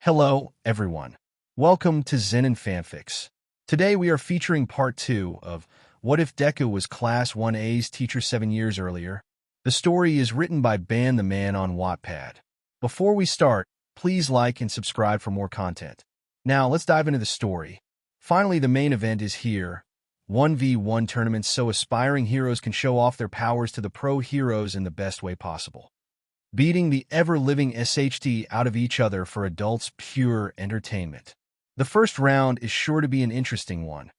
Hello, everyone. Welcome to Zen and Fanfics. Today we are featuring part 2 of What If Deku Was Class 1A's teacher 7 years earlier? The story is written by BannTheMann on Wattpad. Before we start, please like and subscribe for more content. Now let's dive into the story. Finally, the main event is here. 1v1 tournaments so aspiring heroes can show off their powers to the pro heroes in the best way possible, beating the ever-living SHT out of each other for adults' pure entertainment. The first round is sure to be an interesting one.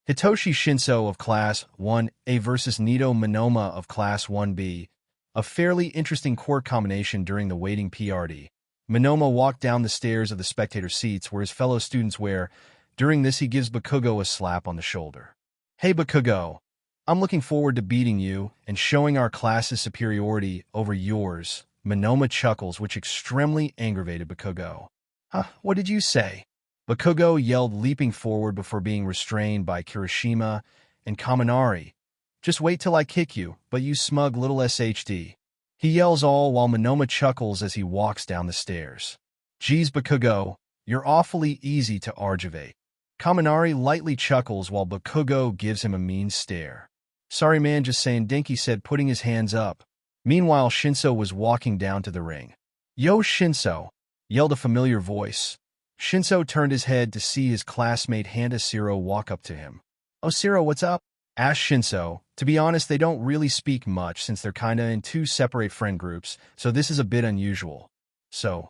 Hitoshi Shinso of Class 1A versus Nito Monoma of Class 1B, a fairly interesting quirk combination during the waiting PRD. Monoma walked down the stairs of the spectator seats where his fellow students were. During this, he gives Bakugo a slap on the shoulder. "Hey Bakugo, I'm looking forward to beating you and showing our class's superiority over yours." Monoma chuckles, which extremely aggravated Bakugo. "Huh, what did you say?" Bakugo yelled, leaping forward before being restrained by Kirishima and Kaminari. "Just wait till I kick you, but you smug little SHD." He yells all while Monoma chuckles as he walks down the stairs. "Geez, Bakugo, you're awfully easy to argivate." Kaminari lightly chuckles while Bakugo gives him a mean stare. "Sorry man, just saying," Denki said, putting his hands up. Meanwhile, Shinso was walking down to the ring. "Yo, Shinso!" yelled a familiar voice. Shinso turned his head to see his classmate Handa Siro walk up to him. "Oh, Siro, what's up?" asked Shinso. To be honest, they don't really speak much since they're kinda in two separate friend groups, so this is a bit unusual. "So,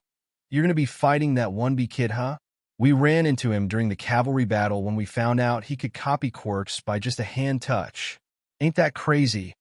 you're gonna be fighting that 1B kid, huh? We ran into him during the cavalry battle when we found out he could copy quirks by just a hand touch. Ain't that crazy?"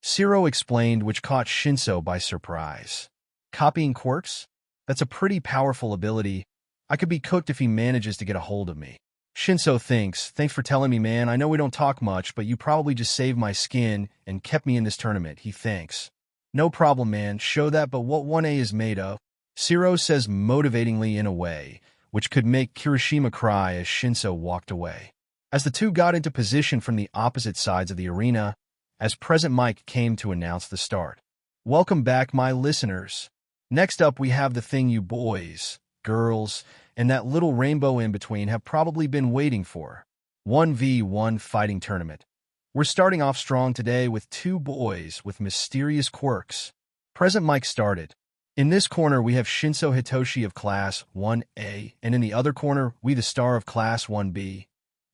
Siro explained, which caught Shinso by surprise. "Copying quirks? That's a pretty powerful ability. I could be cooked if he manages to get a hold of me." Shinso thinks, "Thanks for telling me, man. I know we don't talk much, but you probably just saved my skin and kept me in this tournament," he thinks. "No problem, man. Show that but what 1A is made of," Siro says motivatingly in a way, which could make Kirishima cry as Shinso walked away. As the two got into position from the opposite sides of the arena, as Present Mike came to announce the start. "Welcome back, my listeners. Next up, we have the thing you boys, girls, and that little rainbow in between have probably been waiting for. 1v1 fighting tournament. We're starting off strong today with two boys with mysterious quirks." Present Mike started. "In this corner, we have Shinso Hitoshi of Class 1A, and in the other corner, we the star of Class 1B,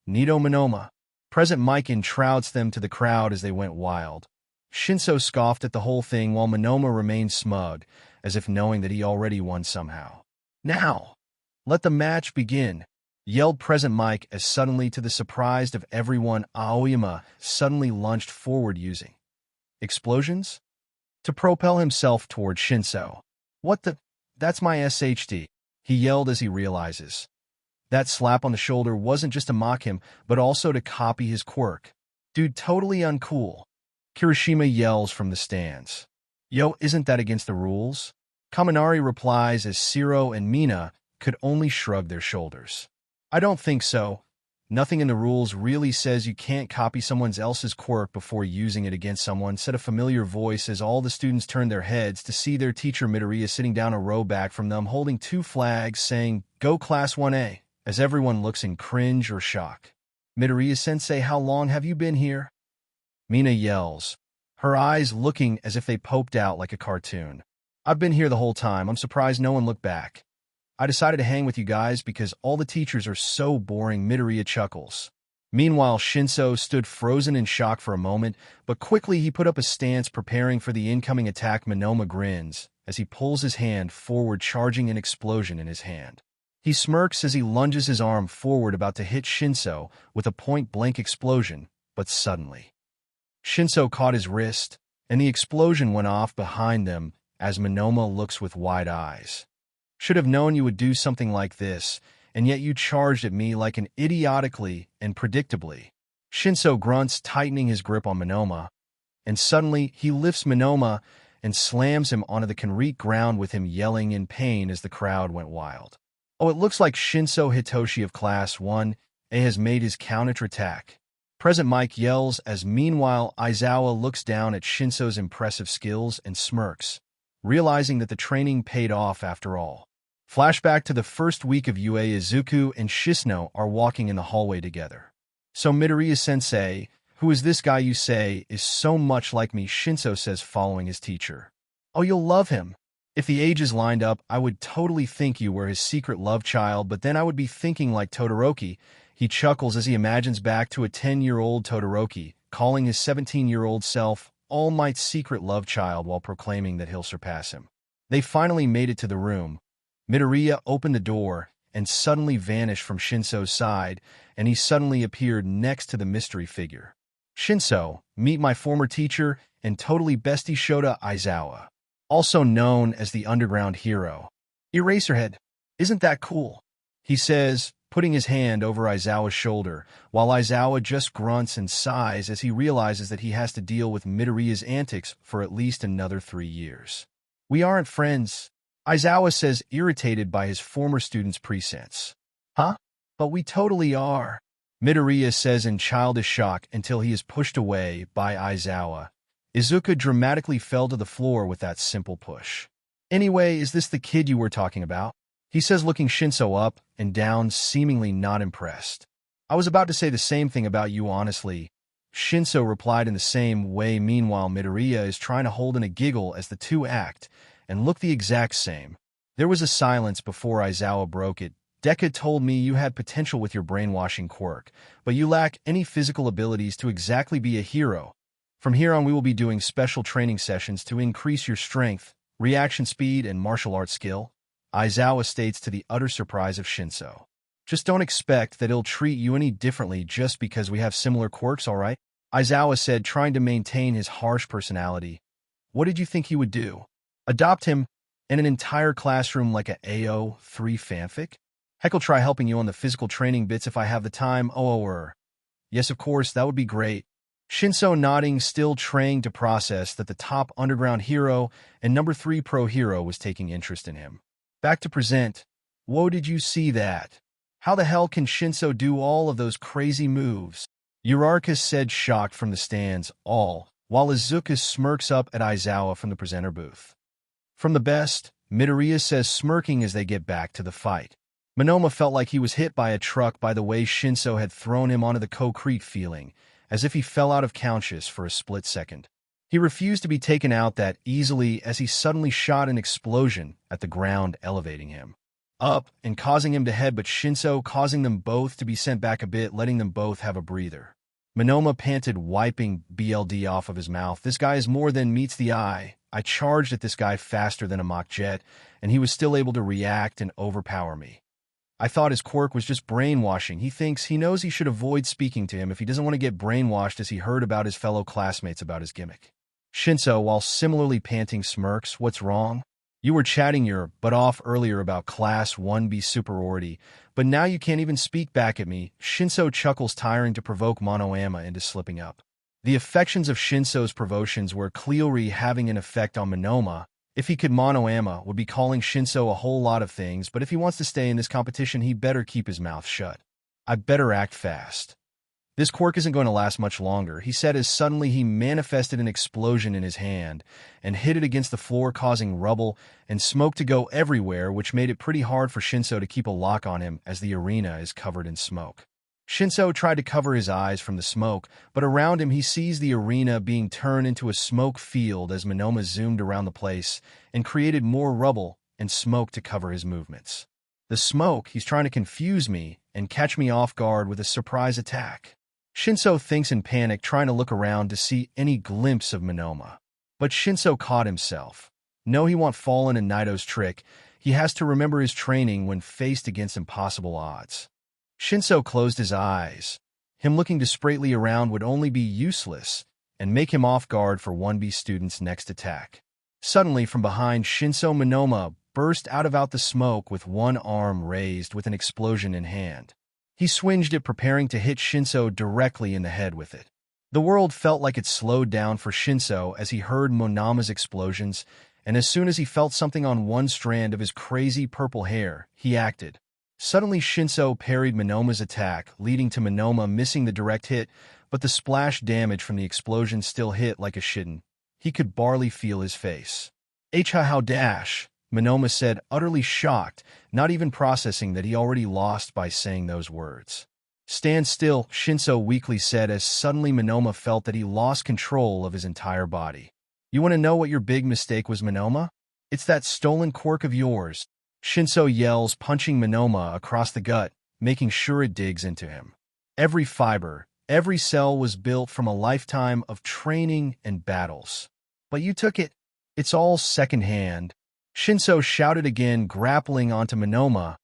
Nito Monoma." Present Mike entrusted them to the crowd as they went wild. Shinso scoffed at the whole thing while Monoma remained smug, as if knowing that he already won somehow. "Now, let the match begin," yelled Present Mike as suddenly, to the surprise of everyone, Aoyama suddenly lunged forward using explosions to propel himself toward Shinso. "What the? That's my SHD," he yelled as he realizes that slap on the shoulder wasn't just to mock him, but also to copy his quirk. "Dude, totally uncool," Kirishima yells from the stands. "Yo, isn't that against the rules?" Kaminari replies as Siro and Mina could only shrug their shoulders. "I don't think so. Nothing in the rules really says you can't copy someone else's quirk before using it against someone," said a familiar voice as all the students turned their heads to see their teacher Midoriya sitting down a row back from them holding two flags saying, "Go Class 1A," as everyone looks in cringe or shock. "Midoriya-Sensei, how long have you been here?" Mina yells, her eyes looking as if they poked out like a cartoon. "I've been here the whole time. I'm surprised no one looked back. I decided to hang with you guys because all the teachers are so boring," Midoriya chuckles. Meanwhile, Shinso stood frozen in shock for a moment, but quickly he put up a stance preparing for the incoming attack. Monoma grins as he pulls his hand forward, charging an explosion in his hand. He smirks as he lunges his arm forward about to hit Shinso with a point-blank explosion, but suddenly Shinso caught his wrist, and the explosion went off behind them as Monoma looks with wide eyes. "Should have known you would do something like this, and yet you charged at me like an idiotically and predictably." Shinso grunts, tightening his grip on Monoma, and suddenly he lifts Monoma and slams him onto the concrete ground with him yelling in pain as the crowd went wild. "Oh, it looks like Shinso Hitoshi of Class 1A has made his counterattack," Present Mike yells as meanwhile Aizawa looks down at Shinso's impressive skills and smirks, realizing that the training paid off after all. Flashback to the first week of UA. Izuku and Shisno are walking in the hallway together. "So Midoriya-Sensei, who is this guy you say is so much like me?" Shinso says, following his teacher. "Oh, you'll love him. If the ages lined up, I would totally think you were his secret love child, but then I would be thinking like Todoroki." He chuckles as he imagines back to a 10-year-old Todoroki, calling his 17-year-old self All Might's secret love child while proclaiming that he'll surpass him. They finally made it to the room. Midoriya opened the door and suddenly vanished from Shinso's side, and he suddenly appeared next to the mystery figure. "Shinso, meet my former teacher and totally bestie Shota Aizawa, also known as the Underground Hero. Eraserhead. Isn't that cool?" he says, putting his hand over Aizawa's shoulder, while Aizawa just grunts and sighs as he realizes that he has to deal with Midoriya's antics for at least another 3 years. "We aren't friends," Aizawa says, irritated by his former student's pretense. "Huh? But we totally are," Midoriya says in childish shock until he is pushed away by Aizawa. Izuku dramatically fell to the floor with that simple push. "Anyway, is this the kid you were talking about?" he says, looking Shinso up and down, seemingly not impressed. "I was about to say the same thing about you, honestly," Shinso replied in the same way. Meanwhile, Midoriya is trying to hold in a giggle as the two act and look the exact same. There was a silence before Aizawa broke it. "Deku told me you had potential with your brainwashing quirk, but you lack any physical abilities to exactly be a hero. From here on, we will be doing special training sessions to increase your strength, reaction speed, and martial arts skill," Aizawa states to the utter surprise of Shinso. "Just don't expect that he'll treat you any differently just because we have similar quirks, alright?" Aizawa said, trying to maintain his harsh personality. "What did you think he would do? Adopt him in an entire classroom like a AO3 fanfic? Heck, I'll try helping you on the physical training bits if I have the time." Yes, of course, that would be great." Shinso nodding, still trying to process that the top underground hero and number 3 pro hero was taking interest in him. Back to present. "Whoa, did you see that? How the hell can Shinso do all of those crazy moves?" Uraraka said, shocked from the stands, while Izuku smirks up at Aizawa from the presenter booth. "From the best," Midoriya says, smirking as they get back to the fight. Monoma felt like he was hit by a truck by the way Shinso had thrown him onto the concrete, feeling as if he fell out of conscious for a split second. He refused to be taken out that easily as he suddenly shot an explosion at the ground, elevating him up and causing him to headbutt Shinso, causing them both to be sent back a bit, letting them both have a breather. Monoma panted, wiping BLD off of his mouth. "This guy is more than meets the eye. I charged at this guy faster than a mock jet, and he was still able to react and overpower me. I thought his quirk was just brainwashing. He knows he should avoid speaking to him if he doesn't want to get brainwashed, as he heard about his fellow classmates about his gimmick." Shinso, while similarly panting, smirks. "What's wrong? You were chatting your butt off earlier about Class 1B superiority, but now you can't even speak back at me." Shinso chuckles, tiring to provoke Monoama into slipping up. The affections of Shinso's provocations were clearly having an effect on Monoma. If he could, Monoama would be calling Shinso a whole lot of things, but if he wants to stay in this competition, he better keep his mouth shut. "I better act fast. This quirk isn't going to last much longer," he said as suddenly he manifested an explosion in his hand and hit it against the floor, causing rubble and smoke to go everywhere, which made it pretty hard for Shinso to keep a lock on him as the arena is covered in smoke. Shinso tried to cover his eyes from the smoke, but around him he sees the arena being turned into a smoke field as Monoma zoomed around the place and created more rubble and smoke to cover his movements. "The smoke, he's trying to confuse me and catch me off guard with a surprise attack." Shinso thinks in panic, trying to look around to see any glimpse of Monoma. But Shinso caught himself. No, he won't fall into Naito's trick. He has to remember his training when faced against impossible odds. Shinso closed his eyes. Him looking desperately around would only be useless and make him off guard for 1B student's next attack. Suddenly, from behind Shinso, Monoma burst out of the smoke with one arm raised with an explosion in hand. He swinged it, preparing to hit Shinso directly in the head with it. The world felt like it slowed down for Shinso as he heard Monoma's explosions, and as soon as he felt something on one strand of his crazy purple hair, he acted. Suddenly, Shinso parried Monoma's attack, leading to Monoma missing the direct hit, but the splash damage from the explosion still hit like a shitten. He could barely feel his face. "How dash!" Monoma said, utterly shocked, not even processing that he already lost by saying those words. Stand still, Shinso weakly said as suddenly Monoma felt that he lost control of his entire body. You want to know what your big mistake was, Monoma? It's that stolen quirk of yours. Shinso yells, punching Monoma across the gut, making sure it digs into him. Every fiber, every cell was built from a lifetime of training and battles. But you took it. It's all secondhand. Shinso shouted again, grappling onto Monoma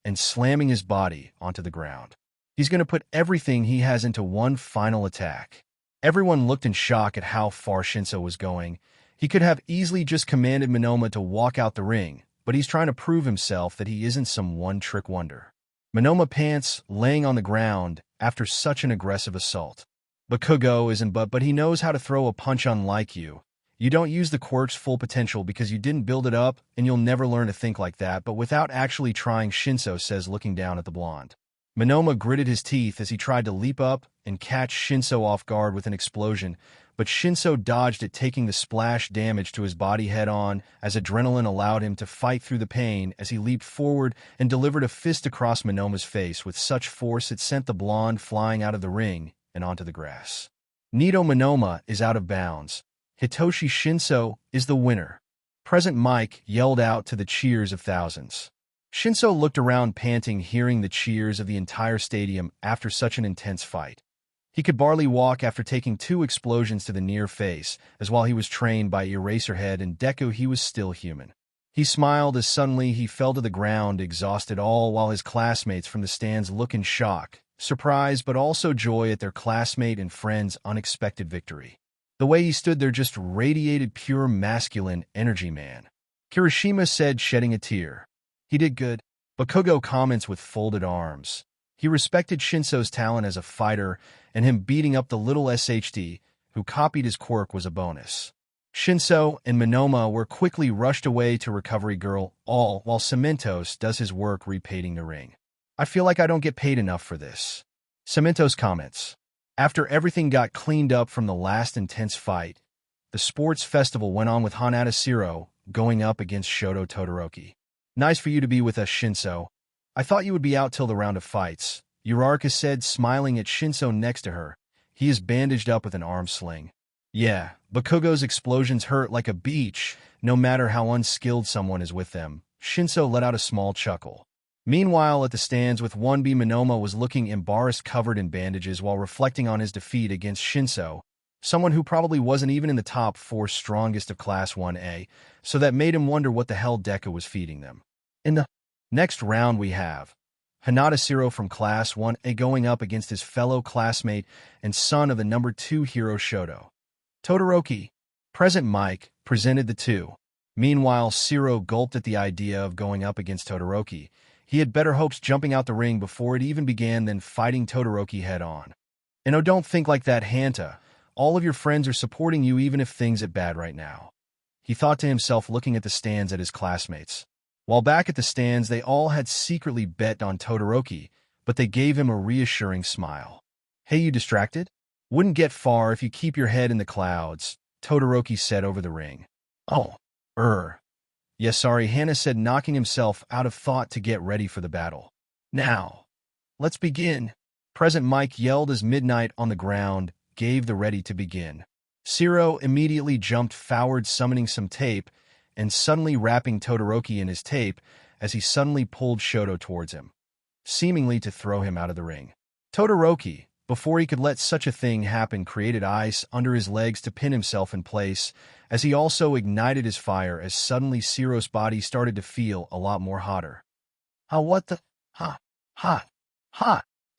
and slamming his body onto the ground. He's going to put everything he has into one final attack. Everyone looked in shock at how far Shinso was going. He could have easily just commanded Monoma to walk out the ring, but he's trying to prove himself that he isn't some one-trick wonder. Monoma pants, laying on the ground after such an aggressive assault. Bakugo isn't but he knows how to throw a punch unlike you. You don't use the quirk's full potential because you didn't build it up, and you'll never learn to think like that, but without actually trying, Shinso says, looking down at the blonde. Monoma gritted his teeth as he tried to leap up and catch Shinso off guard with an explosion, but Shinso dodged it, taking the splash damage to his body head-on as adrenaline allowed him to fight through the pain as he leaped forward and delivered a fist across Monoma's face with such force it sent the blonde flying out of the ring and onto the grass. Nito Monoma is out of bounds. Hitoshi Shinso is the winner. Present Mike yelled out to the cheers of thousands. Shinso looked around panting, hearing the cheers of the entire stadium after such an intense fight. He could barely walk after taking 2 explosions to the near face, as while he was trained by Eraserhead and Deku, he was still human. He smiled as suddenly he fell to the ground, exhausted, all while his classmates from the stands look in shock, surprise, but also joy at their classmate and friend's unexpected victory. The way he stood there just radiated pure masculine energy, man. Kirishima said, shedding a tear. He did good. Bakugo comments with folded arms. He respected Shinso's talent as a fighter, and him beating up the little SHD, who copied his quirk, was a bonus. Shinso and Monoma were quickly rushed away to Recovery Girl, all while Cementos does his work repainting the ring. I feel like I don't get paid enough for this. Cementos comments. After everything got cleaned up from the last intense fight, the sports festival went on with Hanada Shiro going up against Shoto Todoroki. Nice for you to be with us, Shinso. I thought you would be out till the round of fights, Uraraka said, smiling at Shinso next to her. He is bandaged up with an arm sling. Yeah, Bakugo's explosions hurt like a beach, no matter how unskilled someone is with them. Shinso let out a small chuckle. Meanwhile, at the stands with 1B, Monoma was looking embarrassed, covered in bandages, while reflecting on his defeat against Shinso, someone who probably wasn't even in the top 4 strongest of Class 1A, so that made him wonder what the hell Deku was feeding them. In the next round we have Hanada Shiro from Class 1A going up against his fellow classmate and son of the number 2 hero Shoto Todoroki. Present Mike presented the two. Meanwhile, Shiro gulped at the idea of going up against Todoroki. He had better hopes jumping out the ring before it even began than fighting Todoroki head-on. And oh, don't think like that, Hanta. All of your friends are supporting you even if things are bad right now. He thought to himself, looking at the stands at his classmates. While back at the stands, they all had secretly bet on Todoroki, but they gave him a reassuring smile. Hey, you distracted? Wouldn't get far if you keep your head in the clouds, Todoroki said over the ring. Oh, yeah, sorry, Hana said, knocking himself out of thought to get ready for the battle. Now, let's begin. Present Mike yelled as Midnight on the ground gave the ready to begin. Shiro immediately jumped forward, summoning some tape, and suddenly wrapping Todoroki in his tape as he suddenly pulled Shoto towards him, seemingly to throw him out of the ring. Todoroki, before he could let such a thing happen, created ice under his legs to pin himself in place, as he also ignited his fire as suddenly Shiro's body started to feel a lot more hotter. What the? Hot.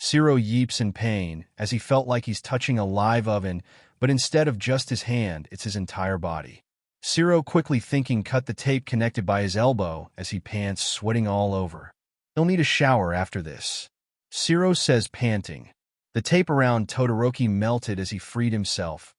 Shiro yeeps in pain as he felt like he's touching a live oven, but instead of just his hand, it's his entire body. Shiro, quickly thinking, cut the tape connected by his elbow as he pants, sweating all over. He'll need a shower after this, Shiro says, panting. The tape around Todoroki melted as he freed himself.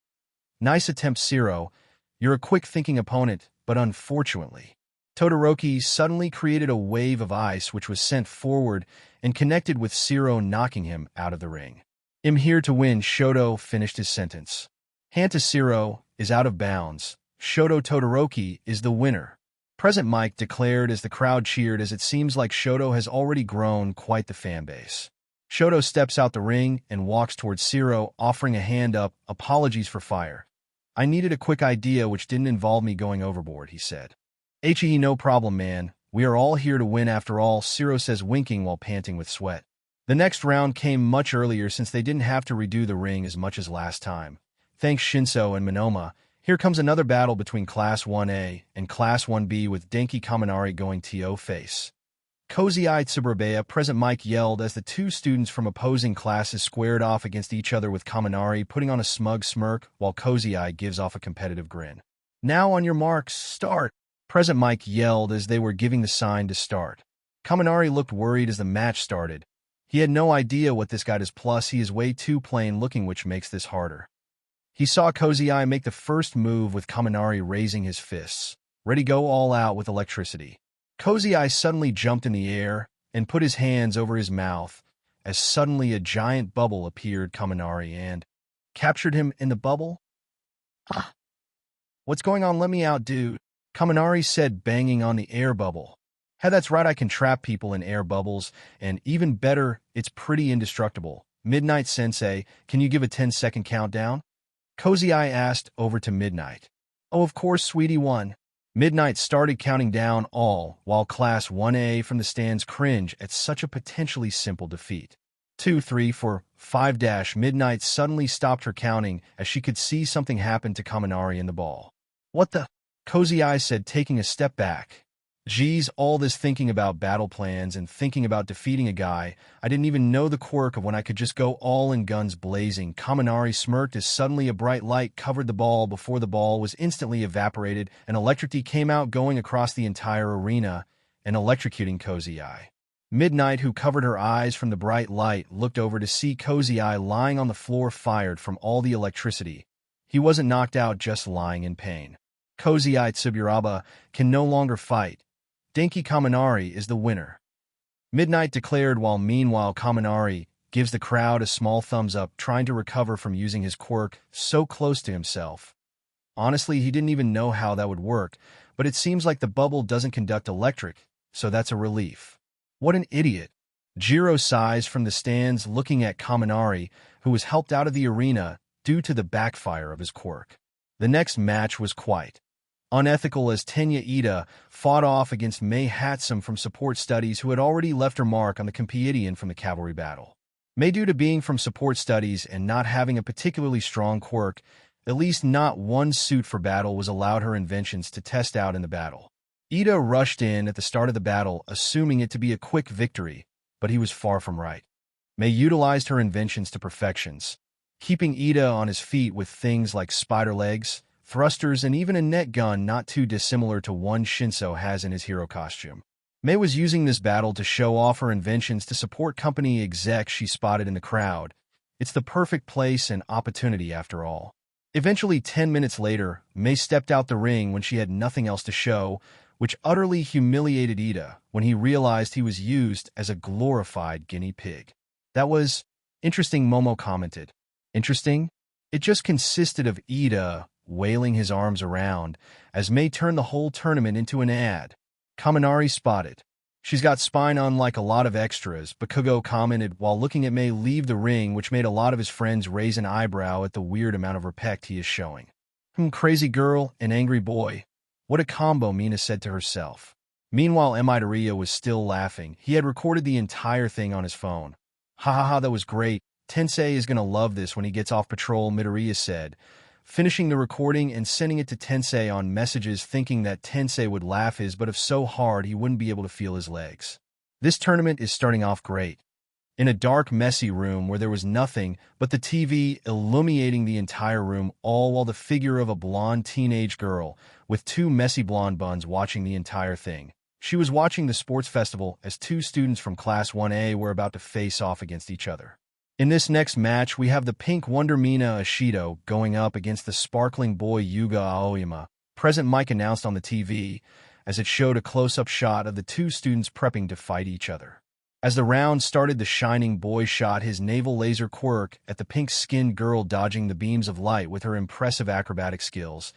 Nice attempt, Shiro. You're a quick-thinking opponent, but unfortunately. Todoroki suddenly created a wave of ice which was sent forward and connected with Shiro, knocking him out of the ring. I'm here to win, Shoto finished his sentence. Hanta Shiro is out of bounds. Shoto Todoroki is the winner. Present Mike declared as the crowd cheered, as it seems like Shoto has already grown quite the fan base. Shoto steps out the ring and walks towards Zero, offering a hand up. Apologies for fire. I needed a quick idea which didn't involve me going overboard, he said. No problem, man. We are all here to win after all, Zero says, winking while panting with sweat. The next round came much earlier since they didn't have to redo the ring as much as last time. Thanks Shinso and Monoma. Here comes another battle between Class 1A and Class 1B with Denki Kaminari going to face. Cozy-eyed Tsuburaya, Present Mike yelled as the two students from opposing classes squared off against each other, with Kaminari putting on a smug smirk while Cozy-Eye gives off a competitive grin. Now on your marks, start! Present Mike yelled as they were giving the sign to start. Kaminari looked worried as the match started. He had no idea what this guy does, plus he is way too plain looking, which makes this harder. He saw Cozy-Eye make the first move with Kaminari raising his fists, ready to go all out with electricity. Cozy-Eye suddenly jumped in the air and put his hands over his mouth as suddenly a giant bubble appeared Kaminari and captured him in the bubble. Ah. What's going on? Let me out, dude, Kaminari said, banging on the air bubble. Hey, that's right, I can trap people in air bubbles, and even better, it's pretty indestructible. Midnight-Sensei, can you give a 10-second countdown? Cozy-Eye asked over to Midnight. Oh, of course, sweetie one. Midnight started counting down, all while Class 1A from the stands cringe at such a potentially simple defeat. 2, 3, 4, 5 Midnight suddenly stopped her counting as she could see something happen to Kaminari in the ball. What the? Cozy-Eye said, taking a step back. Geez, all this thinking about battle plans and thinking about defeating a guy, I didn't even know the quirk of when I could just go all in, guns blazing. Kaminari smirked as suddenly a bright light covered the ball before the ball was instantly evaporated and electricity came out, going across the entire arena and electrocuting Cozy-Eye. Midnight, who covered her eyes from the bright light, looked over to see Cozy-Eye lying on the floor, fired from all the electricity. He wasn't knocked out, just lying in pain. Cozy-Eye Tsuburaya can no longer fight. Denki Kaminari is the winner, Midnight declared, while meanwhile Kaminari gives the crowd a small thumbs up, trying to recover from using his quirk so close to himself. Honestly, he didn't even know how that would work, but it seems like the bubble doesn't conduct electric, so that's a relief. What an idiot. Jiro sighs from the stands, looking at Kaminari, who was helped out of the arena due to the backfire of his quirk. The next match was quite unethical as Tenya Ida fought off against Mei Hatsum from support studies, who had already left her mark on the companion from the cavalry battle. Mei, due to being from support studies and not having a particularly strong quirk, at least not one suit for battle was allowed her inventions to test out in the battle. Ida rushed in at the start of the battle, assuming it to be a quick victory, but he was far from right. Mei utilized her inventions to perfections, keeping Ida on his feet with things like spider legs, thrusters, and even a net gun not too dissimilar to one Shinso has in his hero costume. Mei was using this battle to show off her inventions to support company execs she spotted in the crowd. It's the perfect place and opportunity after all. Eventually, 10 minutes later, Mei stepped out the ring when she had nothing else to show, which utterly humiliated Ida when he realized he was used as a glorified guinea pig. That was interesting, Momo commented. Interesting? It just consisted of Ida wailing his arms around as Mei turned the whole tournament into an ad. Kaminari spotted. She's got spine unlike a lot of extras, Bakugo commented while looking at Mei leave the ring, which made a lot of his friends raise an eyebrow at the weird amount of respect he is showing. Crazy girl and angry boy. What a combo, Mina said to herself. Meanwhile, Midoriya was still laughing. He had recorded the entire thing on his phone. Ha ha ha, that was great. Tensei is gonna love this when he gets off patrol, Midoriya said, finishing the recording and sending it to Tensei on messages, thinking that Tensei would laugh but if so hard he wouldn't be able to feel his legs. This tournament is starting off great. In a dark, messy room where there was nothing but the TV illuminating the entire room, all while the figure of a blonde teenage girl with two messy blonde buns watching the entire thing. She was watching the sports festival as two students from Class 1A were about to face off against each other. In this next match, we have the pink wonder Mina Ashido going up against the sparkling boy Yuga Aoyama. Present Mike announced on the TV as it showed a close-up shot of the two students prepping to fight each other. As the round started, the shining boy shot his naval laser quirk at the pink-skinned girl, dodging the beams of light with her impressive acrobatic skills.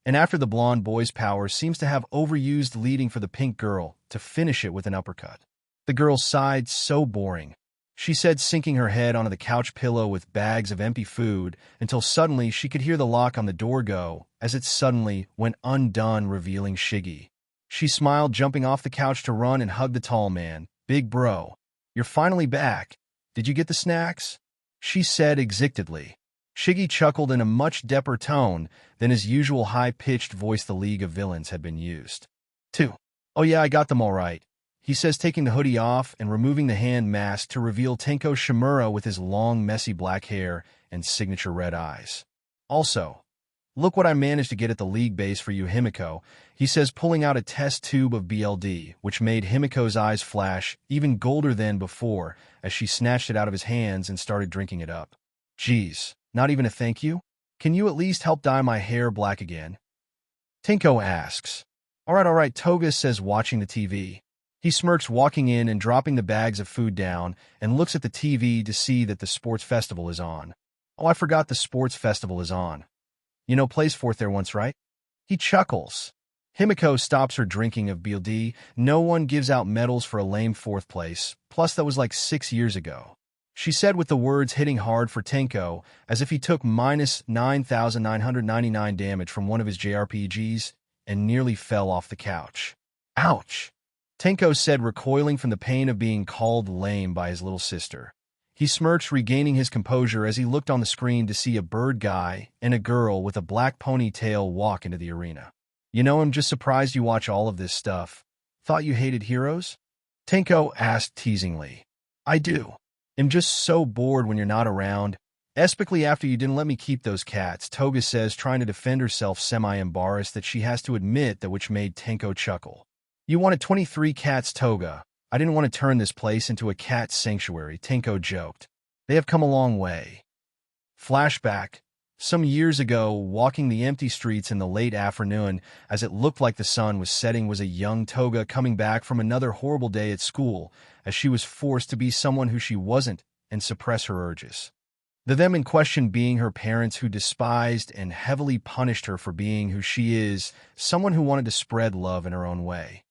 And after the blonde boy's power seems to have overused leading for the pink girl to finish it with an uppercut. The girl sighed, so boring. She said, sinking her head onto the couch pillow with bags of empty food, until suddenly she could hear the lock on the door go, as it suddenly went undone, revealing Shiggy. She smiled, jumping off the couch to run and hug the tall man. Big bro, you're finally back. Did you get the snacks? She said excikedly. Shiggy chuckled in a much depper tone than his usual high-pitched voice the League of Villains had been used to. Oh yeah, I got them all right, he says, taking the hoodie off and removing the hand mask to reveal Tenko Shimura with his long, messy black hair and signature red eyes. Also, look what I managed to get at the league base for you, Himiko, he says, pulling out a test tube of BLD, which made Himiko's eyes flash even golder than before as she snatched it out of his hands and started drinking it up. Geez, not even a thank you? Can you at least help dye my hair black again? Tenko asks. All right, Toga says, watching the TV. He smirks, walking in and dropping the bags of food down, and looks at the TV to see that the sports festival is on. Oh, I forgot the sports festival is on. You know, plays fourth there once, right? He chuckles. Himiko stops her drinking of BLD. No one gives out medals for a lame fourth place, plus that was like 6 years ago. She said with the words hitting hard for Tenko, as if he took minus 9,999 damage from one of his JRPGs and nearly fell off the couch. Ouch! Tenko said, recoiling from the pain of being called lame by his little sister. He smirched, regaining his composure as he looked on the screen to see a bird guy and a girl with a black ponytail walk into the arena. You know, I'm just surprised you watch all of this stuff. Thought you hated heroes? Tenko asked teasingly. I do. I'm just so bored when you're not around. Especially after you didn't let me keep those cats, Toga says, trying to defend herself, semi-embarrassed that she has to admit that, which made Tenko chuckle. You wanted 23 cats, Toga. I didn't want to turn this place into a cat sanctuary, Tenko joked. They have come a long way. Flashback. Some years ago, walking the empty streets in the late afternoon, as it looked like the sun was setting, was a young Toga coming back from another horrible day at school, as she was forced to be someone who she wasn't and suppress her urges. The them in question being her parents, who despised and heavily punished her for being who she is, someone who wanted to spread love in her own way.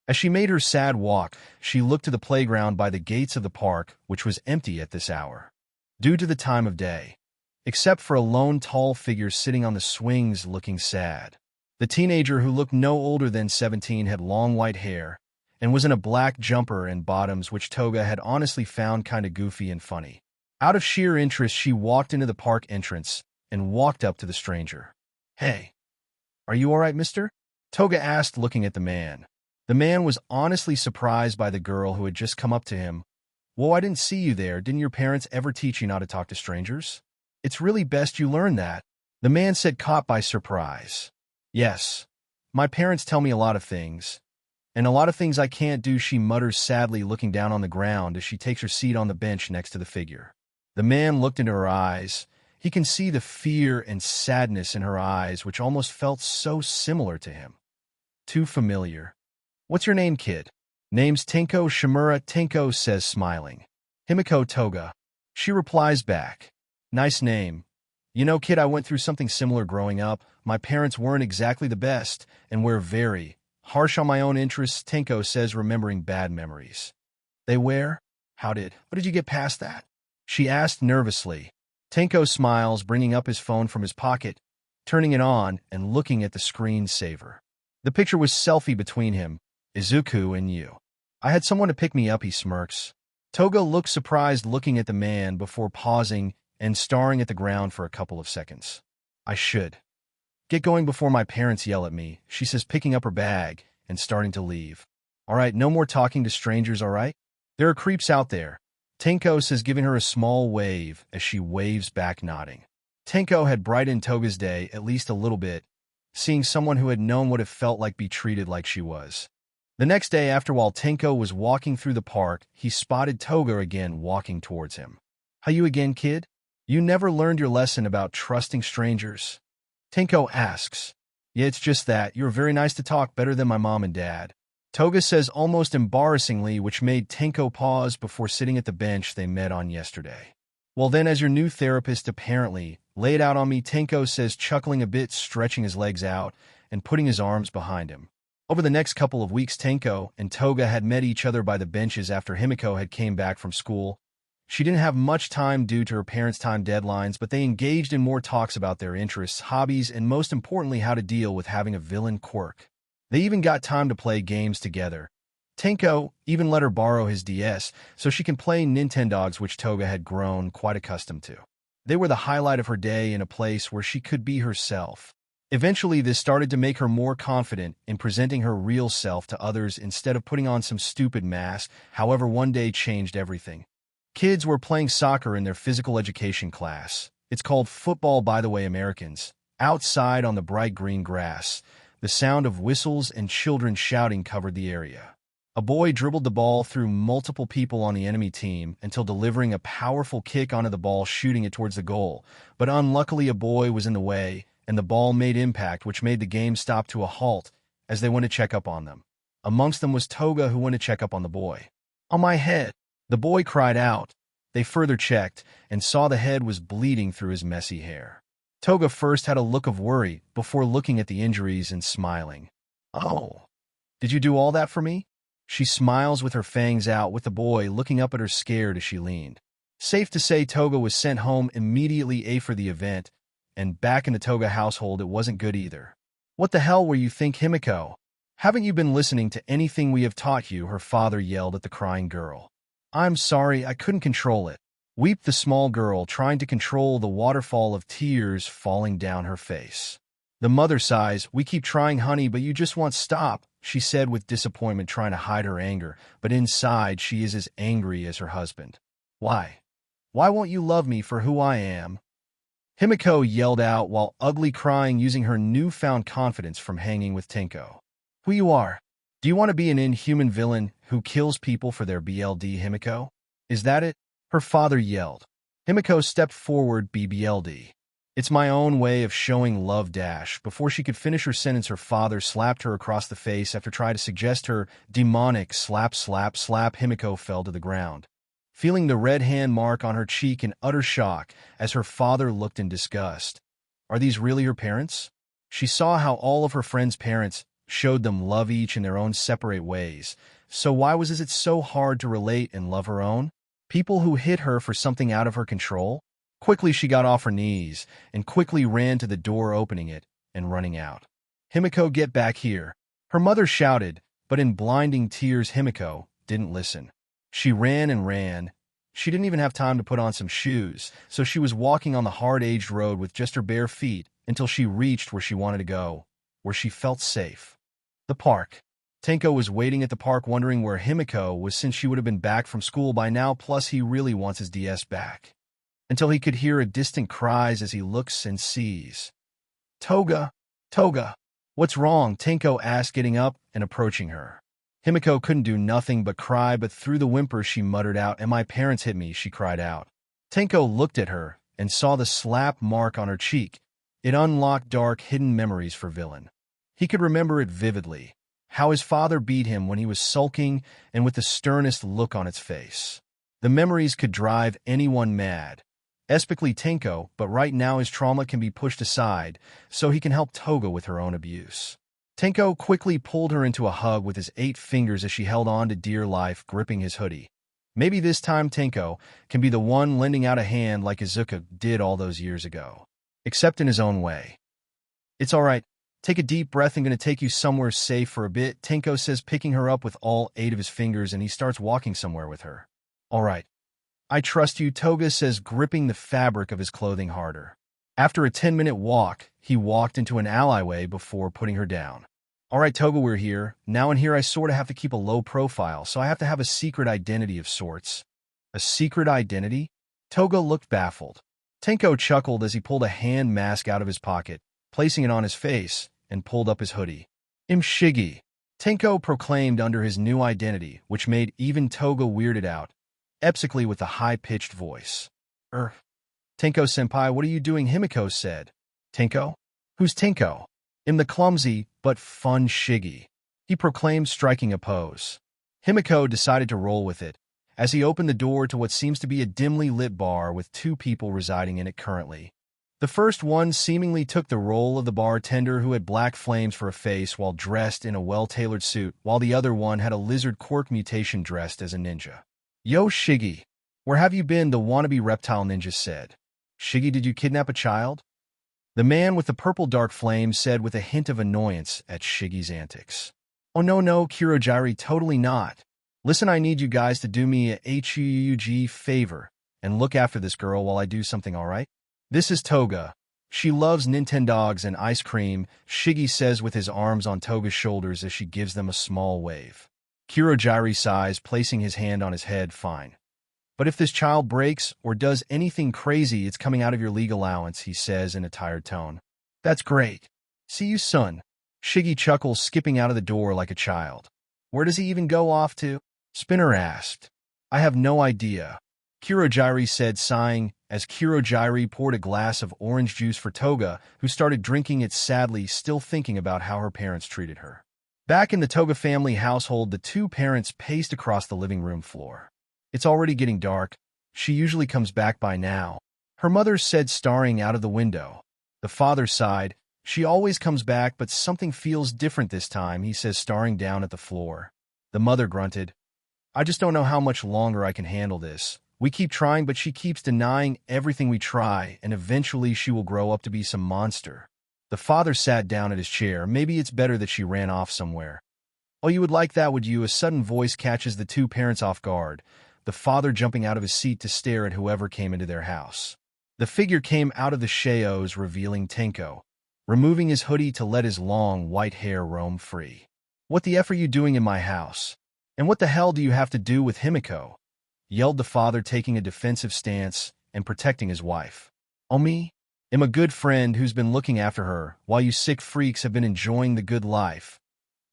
As she made her sad walk, she looked to the playground by the gates of the park, which was empty at this hour, due to the time of day, except for a lone tall figure sitting on the swings looking sad. The teenager, who looked no older than 17, had long white hair and was in a black jumper and bottoms, which Toga had honestly found kinda goofy and funny. Out of sheer interest, she walked into the park entrance and walked up to the stranger. Hey, are you all right, mister? Toga asked, looking at the man. The man was honestly surprised by the girl who had just come up to him. Whoa, I didn't see you there. Didn't your parents ever teach you not to talk to strangers? It's really best you learn that, the man said, caught by surprise. Yes, my parents tell me a lot of things, and a lot of things I can't do, she mutters sadly, looking down on the ground as she takes her seat on the bench next to the figure. The man looked into her eyes. He can see the fear and sadness in her eyes, which almost felt so similar to him. Too familiar. What's your name, kid? Name's Tenko Shimura, Tenko says, smiling. Himiko Toga. She replies back. Nice name. You know, kid, I went through something similar growing up. My parents weren't exactly the best, and were very harsh on my own interests, Tenko says, remembering bad memories. They were? How did you get past that? She asked nervously. Tenko smiles, bringing up his phone from his pocket, turning it on, and looking at the screensaver. The picture was selfie between him, Izuku, and you. I had someone to pick me up, he smirks. Toga looks surprised, looking at the man before pausing and staring at the ground for a couple of seconds. I should get going before my parents yell at me, she says, picking up her bag and starting to leave. All right, no more talking to strangers, all right? There are creeps out there, Tenko says, giving her a small wave as she waves back, nodding. Tenko had brightened Toga's day at least a little bit, seeing someone who had known what it felt like be treated like she was. The next day, after while Tenko was walking through the park, he spotted Toga again walking towards him. How you again, kid? You never learned your lesson about trusting strangers? Tenko asks. Yeah, it's just that. You're very nice to talk, better than my mom and dad. Toga says almost embarrassingly, which made Tenko pause before sitting at the bench they met on yesterday. Well then, as your new therapist, apparently, Lay it out on me, Tenko says, chuckling a bit, stretching his legs out and putting his arms behind him. Over the next couple of weeks, Tenko and Toga had met each other by the benches after Himiko had came back from school. She didn't have much time due to her parents' time deadlines, but they engaged in more talks about their interests, hobbies, and most importantly, how to deal with having a villain quirk. They even got time to play games together. Tenko even let her borrow his DS so she can play Nintendogs, which Toga had grown quite accustomed to. They were the highlight of her day in a place where she could be herself. Eventually, this started to make her more confident in presenting her real self to others instead of putting on some stupid mask. However, one day changed everything. Kids were playing soccer in their physical education class. It's called football, by the way, Americans. Outside on the bright green grass, the sound of whistles and children shouting covered the area. A boy dribbled the ball through multiple people on the enemy team until delivering a powerful kick onto the ball, shooting it towards the goal. But unluckily, a boy was in the way, and the ball made impact, which made the game stop to a halt as they went to check up on them. Amongst them was Toga, who went to check up on the boy. "On my head!" the boy cried out. They further checked and saw the head was bleeding through his messy hair. Toga first had a look of worry before looking at the injuries and smiling. "Oh, did you do all that for me?" She smiles with her fangs out, with the boy looking up at her scared as she leaned. Safe to say, Toga was sent home immediately for the event, and back in the Toga household it wasn't good either. "What the hell were you think, Himiko? Haven't you been listening to anything we have taught you?" her father yelled at the crying girl. "I'm sorry, I couldn't control it," wept the small girl, trying to control the waterfall of tears falling down her face. The mother sighs. "We keep trying, honey, but you just won't stop," she said with disappointment, trying to hide her anger, but inside she is as angry as her husband. Why? Why won't you love me for who I am?" Himiko yelled out while ugly crying, using her newfound confidence from hanging with Tenko. "Who you are? Do you want to be an inhuman villain who kills people for their BLD, Himiko? Is that it?" her father yelled. Himiko stepped forward. "BBLD. It's my own way of showing love." Before she could finish her sentence, her father slapped her across the face after trying to suggest her demonic slap. Himiko fell to the ground, feeling the red hand mark on her cheek in utter shock as her father looked in disgust. Are these really her parents? She saw how all of her friends' parents showed them love, each in their own separate ways. So why was it so hard to relate and love her own people who hit her for something out of her control? Quickly she got off her knees and quickly ran to the door, opening it and running out. "Himiko, get back here!" her mother shouted, but in blinding tears Himiko didn't listen. She ran and ran. She didn't even have time to put on some shoes, so she was walking on the hard-aged road with just her bare feet until she reached where she wanted to go, where she felt safe. The park. Tenko was waiting at the park, wondering where Himiko was since she would have been back from school by now, plus he really wants his DS back. Until he could hear a distant cries as he looks and sees. "Toga! Toga! What's wrong?" Tenko asked, getting up and approaching her. Himiko couldn't do nothing but cry, but through the whimper she muttered out, "And my parents hit me," she cried out. Tenko looked at her and saw the slap mark on her cheek. It unlocked dark, hidden memories for Villain. He could remember it vividly, how his father beat him when he was sulking and with the sternest look on its face. The memories could drive anyone mad, especially Tenko, but right now his trauma can be pushed aside so he can help Toga with her own abuse. Tenko quickly pulled her into a hug with his 8 fingers as she held on to dear life, gripping his hoodie. Maybe this time Tenko can be the one lending out a hand like Izuku did all those years ago, except in his own way. "It's all right. Take a deep breath. I'm going to take you somewhere safe for a bit," Tenko says, picking her up with all 8 of his fingers, and he starts walking somewhere with her. "All right. I trust you," Toga says, gripping the fabric of his clothing harder. After a 10-minute walk, he walked into an alleyway before putting her down. "All right, Toga, we're here. Now in here I sort of have to keep a low profile, so I have to have a secret identity of sorts." "A secret identity?" Toga looked baffled. Tenko chuckled as he pulled a hand mask out of his pocket, placing it on his face, and pulled up his hoodie. "Shiggy," Tenko proclaimed under his new identity, which made even Toga weirded out, epically with a high-pitched voice. Tenko-senpai, what are you doing?" Himiko said. "Tenko? Who's Tenko?" "I'm the clumsy but fun Shiggy," he proclaimed, striking a pose. Himiko decided to roll with it, as he opened the door to what seems to be a dimly lit bar with 2 people residing in it currently. The first one seemingly took the role of the bartender who had black flames for a face while dressed in a well-tailored suit, while the other one had a lizard quirk mutation dressed as a ninja. "Yo, Shiggy, where have you been?" the wannabe reptile ninja said. "Shiggy, did you kidnap a child?" The man with the purple dark flame said with a hint of annoyance at Shiggy's antics. "Oh no, Kurogiri, totally not. Listen, I need you guys to do me a HUUG favor and look after this girl while I do something, alright? This is Toga. She loves Nintendogs and ice cream," Shiggy says with his arms on Toga's shoulders as she gives them a small wave. Kurogiri sighs, placing his hand on his head. "Fine. But if this child breaks or does anything crazy, it's coming out of your league allowance," he says in a tired tone. "That's great. See you, son." Shiggy chuckles, skipping out of the door like a child. "Where does he even go off to?" Spinner asked. "I have no idea," Kurogiri said, sighing, as Kurogiri poured a glass of orange juice for Toga, who started drinking it sadly, still thinking about how her parents treated her. Back in the Toga family household, the two parents paced across the living room floor. "It's already getting dark. She usually comes back by now," her mother said, staring out of the window. The father sighed. "She always comes back, but something feels different this time," he says, staring down at the floor. The mother grunted. "I just don't know how much longer I can handle this. We keep trying, but she keeps denying everything we try, and eventually she will grow up to be some monster." The father sat down at his chair. "Maybe it's better that she ran off somewhere." "Oh, you would like that, would you?" A sudden voice catches the two parents off guard, the father jumping out of his seat to stare at whoever came into their house. The figure came out of the shadows, revealing Tenko, removing his hoodie to let his long, white hair roam free. "What the F are you doing in my house? And what the hell do you have to do with Himiko?" yelled the father, taking a defensive stance and protecting his wife. "Oh, me? I'm a good friend who's been looking after her, while you sick freaks have been enjoying the good life.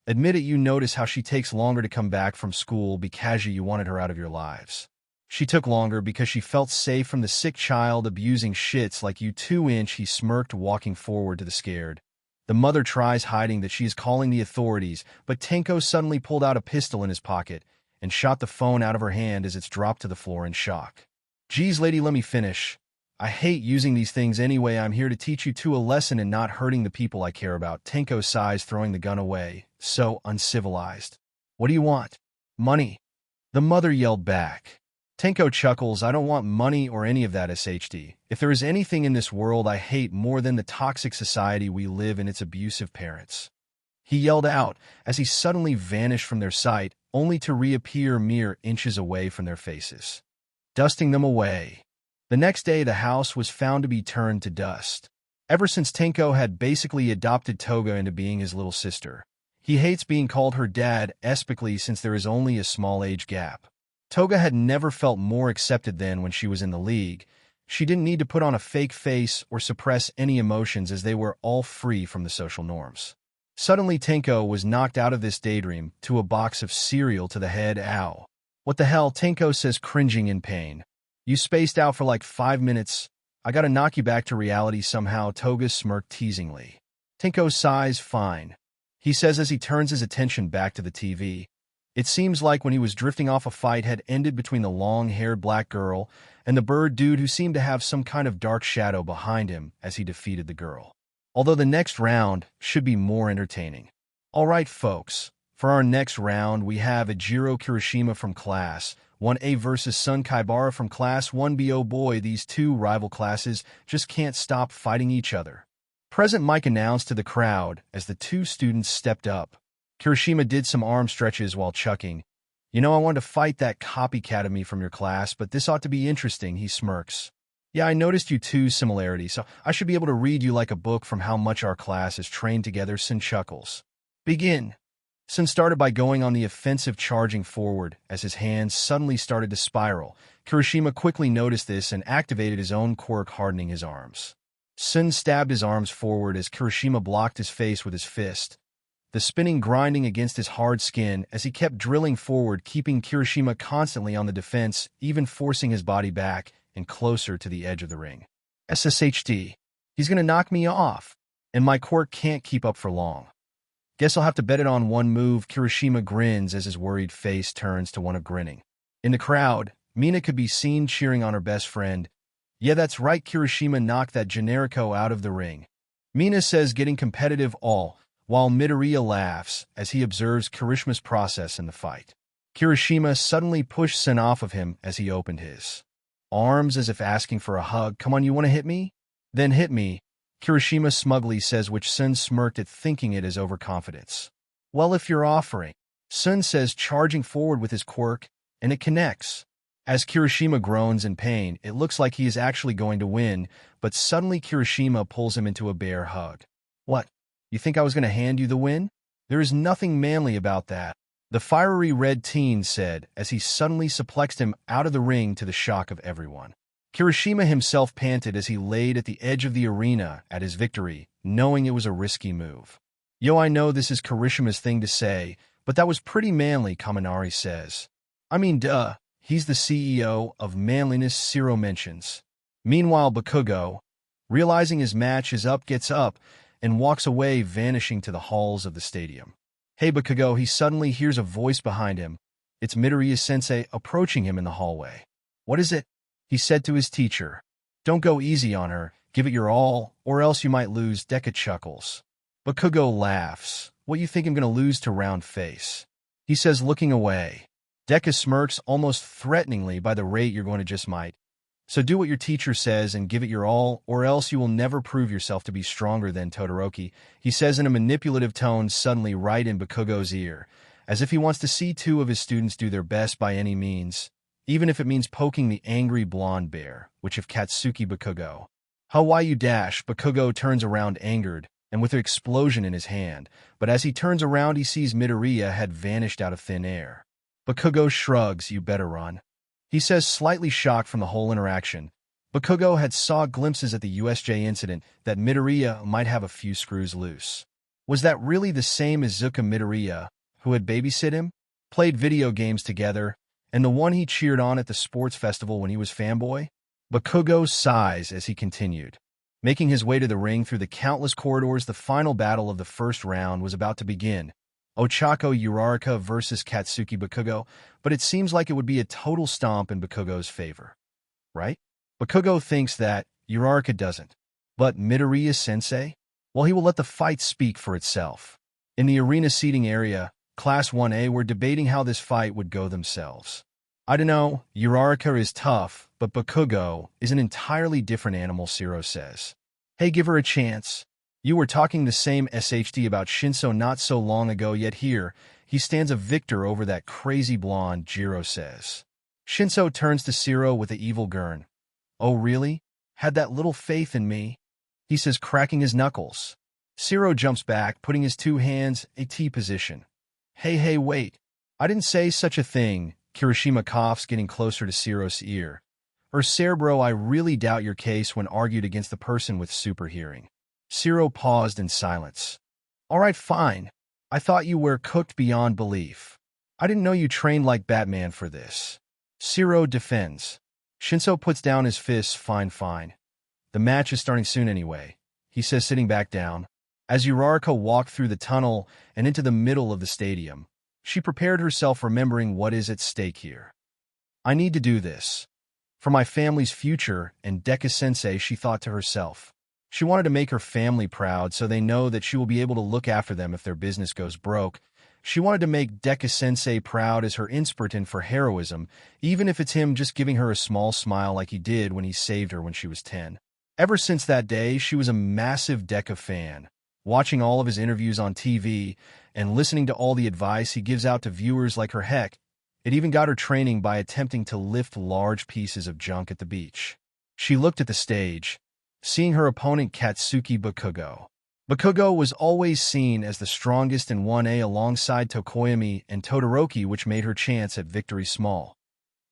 Admit it, you notice how she takes longer to come back from school because you wanted her out of your lives. She took longer because she felt safe from the sick child abusing shits like you 2-inch," he smirked, walking forward to the scared. The mother tries hiding that she is calling the authorities, but Tenko suddenly pulled out a pistol in his pocket and shot the phone out of her hand as it's dropped to the floor in shock. "Geez, lady, let me finish. I hate using these things anyway. I'm here to teach you two a lesson in not hurting the people I care about." Tenko sighs, throwing the gun away. "So uncivilized. What do you want?" "Money," the mother yelled back. Tenko chuckles. "I don't want money or any of that, SHD. If there is anything in this world I hate more than the toxic society we live in, it's abusive parents," he yelled out as he suddenly vanished from their sight, only to reappear mere inches away from their faces, dusting them away. The next day, the house was found to be turned to dust. Ever since Tenko had basically adopted Toga into being his little sister, he hates being called her dad, especially since there is only a small age gap. Toga had never felt more accepted than when she was in the league. She didn't need to put on a fake face or suppress any emotions, as they were all free from the social norms. Suddenly, Tenko was knocked out of this daydream to a box of cereal to the head. "Ow. What the hell?" Tenko says, cringing in pain. "You spaced out for like 5 minutes. I gotta knock you back to reality somehow." Toga smirked teasingly. Tenko sighs. "Fine," he says as he turns his attention back to the TV. It seems like when he was drifting off, a fight had ended between the long-haired black girl and the bird dude, who seemed to have some kind of dark shadow behind him as he defeated the girl. Although the next round should be more entertaining. Alright, folks, for our next round we have Ejiro Kirishima from Class 1A versus Sun Kaibara from Class 1B. Oh boy, these two rival classes just can't stop fighting each other. President Mike announced to the crowd as the two students stepped up. Kirishima did some arm stretches while chuckling. "You know, I wanted to fight that copycat of me from your class, but this ought to be interesting," he smirks. "Yeah, I noticed you two's similarity, so I should be able to read you like a book from how much our class is trained together." Sun chuckles. "Begin." Sun started by going on the offensive, charging forward as his hands suddenly started to spiral. Kirishima quickly noticed this and activated his own quirk, hardening his arms. Sun stabbed his arms forward as Kirishima blocked his face with his fist, the spinning grinding against his hard skin as he kept drilling forward, keeping Kirishima constantly on the defense, even forcing his body back and closer to the edge of the ring. "SSHD. He's gonna knock me off, and my quirk can't keep up for long. Guess I'll have to bet it on one move." Kirishima grins as his worried face turns to one of grinning. In the crowd, Mina could be seen cheering on her best friend. Yeah, that's right, Kirishima knocked that Generico out of the ring. Mina says getting competitive all, while Midoriya laughs as he observes Kirishima's process in the fight. Kirishima suddenly pushed Sen off of him as he opened his arms as if asking for a hug. Come on, you want to hit me? Then hit me, Kirishima smugly says, which Sen smirked at, thinking it as overconfidence. Well, if you're offering, Sen says, charging forward with his quirk, and it connects. As Kirishima groans in pain, it looks like he is actually going to win, but suddenly Kirishima pulls him into a bear hug. What? You think I was going to hand you the win? There is nothing manly about that, the fiery red teen said as he suddenly suplexed him out of the ring to the shock of everyone. Kirishima himself panted as he laid at the edge of the arena at his victory, knowing it was a risky move. Yo, I know this is Kirishima's thing to say, but that was pretty manly, Kaminari says. I mean, duh. He's the CEO of Manliness, Zero mentions. Meanwhile, Bakugo, realizing his match is up, gets up and walks away, vanishing to the halls of the stadium. Hey, Bakugo, he suddenly hears a voice behind him. It's Midoriya-Sensei approaching him in the hallway. What is it? He said to his teacher. Don't go easy on her. Give it your all, or else you might lose. Deka chuckles. Bakugo laughs. What, you think I'm going to lose to Round Face? He says, looking away. Deka smirks almost threateningly. By the rate you're going to just might. So do what your teacher says and give it your all, or else you will never prove yourself to be stronger than Todoroki, he says in a manipulative tone, suddenly right in Bakugo's ear, as if he wants to see two of his students do their best by any means, even if it means poking the angry blonde bear, which of Katsuki Bakugo. How why you dash? Bakugo turns around angered, and with an explosion in his hand, but as he turns around he sees Midoriya had vanished out of thin air. Bakugo shrugs. You better run, he says, slightly shocked from the whole interaction. Bakugo had saw glimpses at the USJ incident that Midoriya might have a few screws loose. Was that really the same Izuku Midoriya, who had babysit him, played video games together, and the one he cheered on at the sports festival when he was fanboy? Bakugo sighs as he continued. Making his way to the ring through the countless corridors, the final battle of the first round was about to begin. Ochako Uraraka versus Katsuki Bakugo, but it seems like it would be a total stomp in Bakugo's favor. Right? Bakugo thinks that, Uraraka doesn't. But Midoriya-Sensei? Well, he will let the fight speak for itself. In the arena seating area, Class 1A were debating how this fight would go themselves. I don't know, Uraraka is tough, but Bakugo is an entirely different animal, Zero says. Hey, give her a chance. You were talking the same SHD about Shinso not so long ago, yet here, he stands a victor over that crazy blonde, Jiro says. Shinso turns to Zero with an evil grin. Oh really? Had that little faith in me? He says, cracking his knuckles. Zero jumps back, putting his two hands in a T position. Hey, wait. I didn't say such a thing, Kirishima coughs, getting closer to Zero's ear. Cerebro, I really doubt your case when argued against the person with super hearing. Zero paused in silence. All right, fine. I thought you were cooked beyond belief. I didn't know you trained like Batman for this. Zero defends. Shinso puts down his fists. Fine. The match is starting soon anyway, he says, sitting back down. As Uraraka walked through the tunnel and into the middle of the stadium, she prepared herself, remembering what is at stake here. I need to do this. For my family's future and Deka-sensei, she thought to herself. She wanted to make her family proud so they know that she will be able to look after them if their business goes broke. She wanted to make Deka-sensei proud as her inspiration for heroism, even if it's him just giving her a small smile like he did when he saved her when she was 10. Ever since that day, she was a massive Deka fan, watching all of his interviews on TV and listening to all the advice he gives out to viewers like her. Heck, it even got her training by attempting to lift large pieces of junk at the beach. She looked at the stage, seeing her opponent Katsuki Bakugo. Bakugo was always seen as the strongest in 1A alongside Tokoyami and Todoroki, which made her chance at victory small,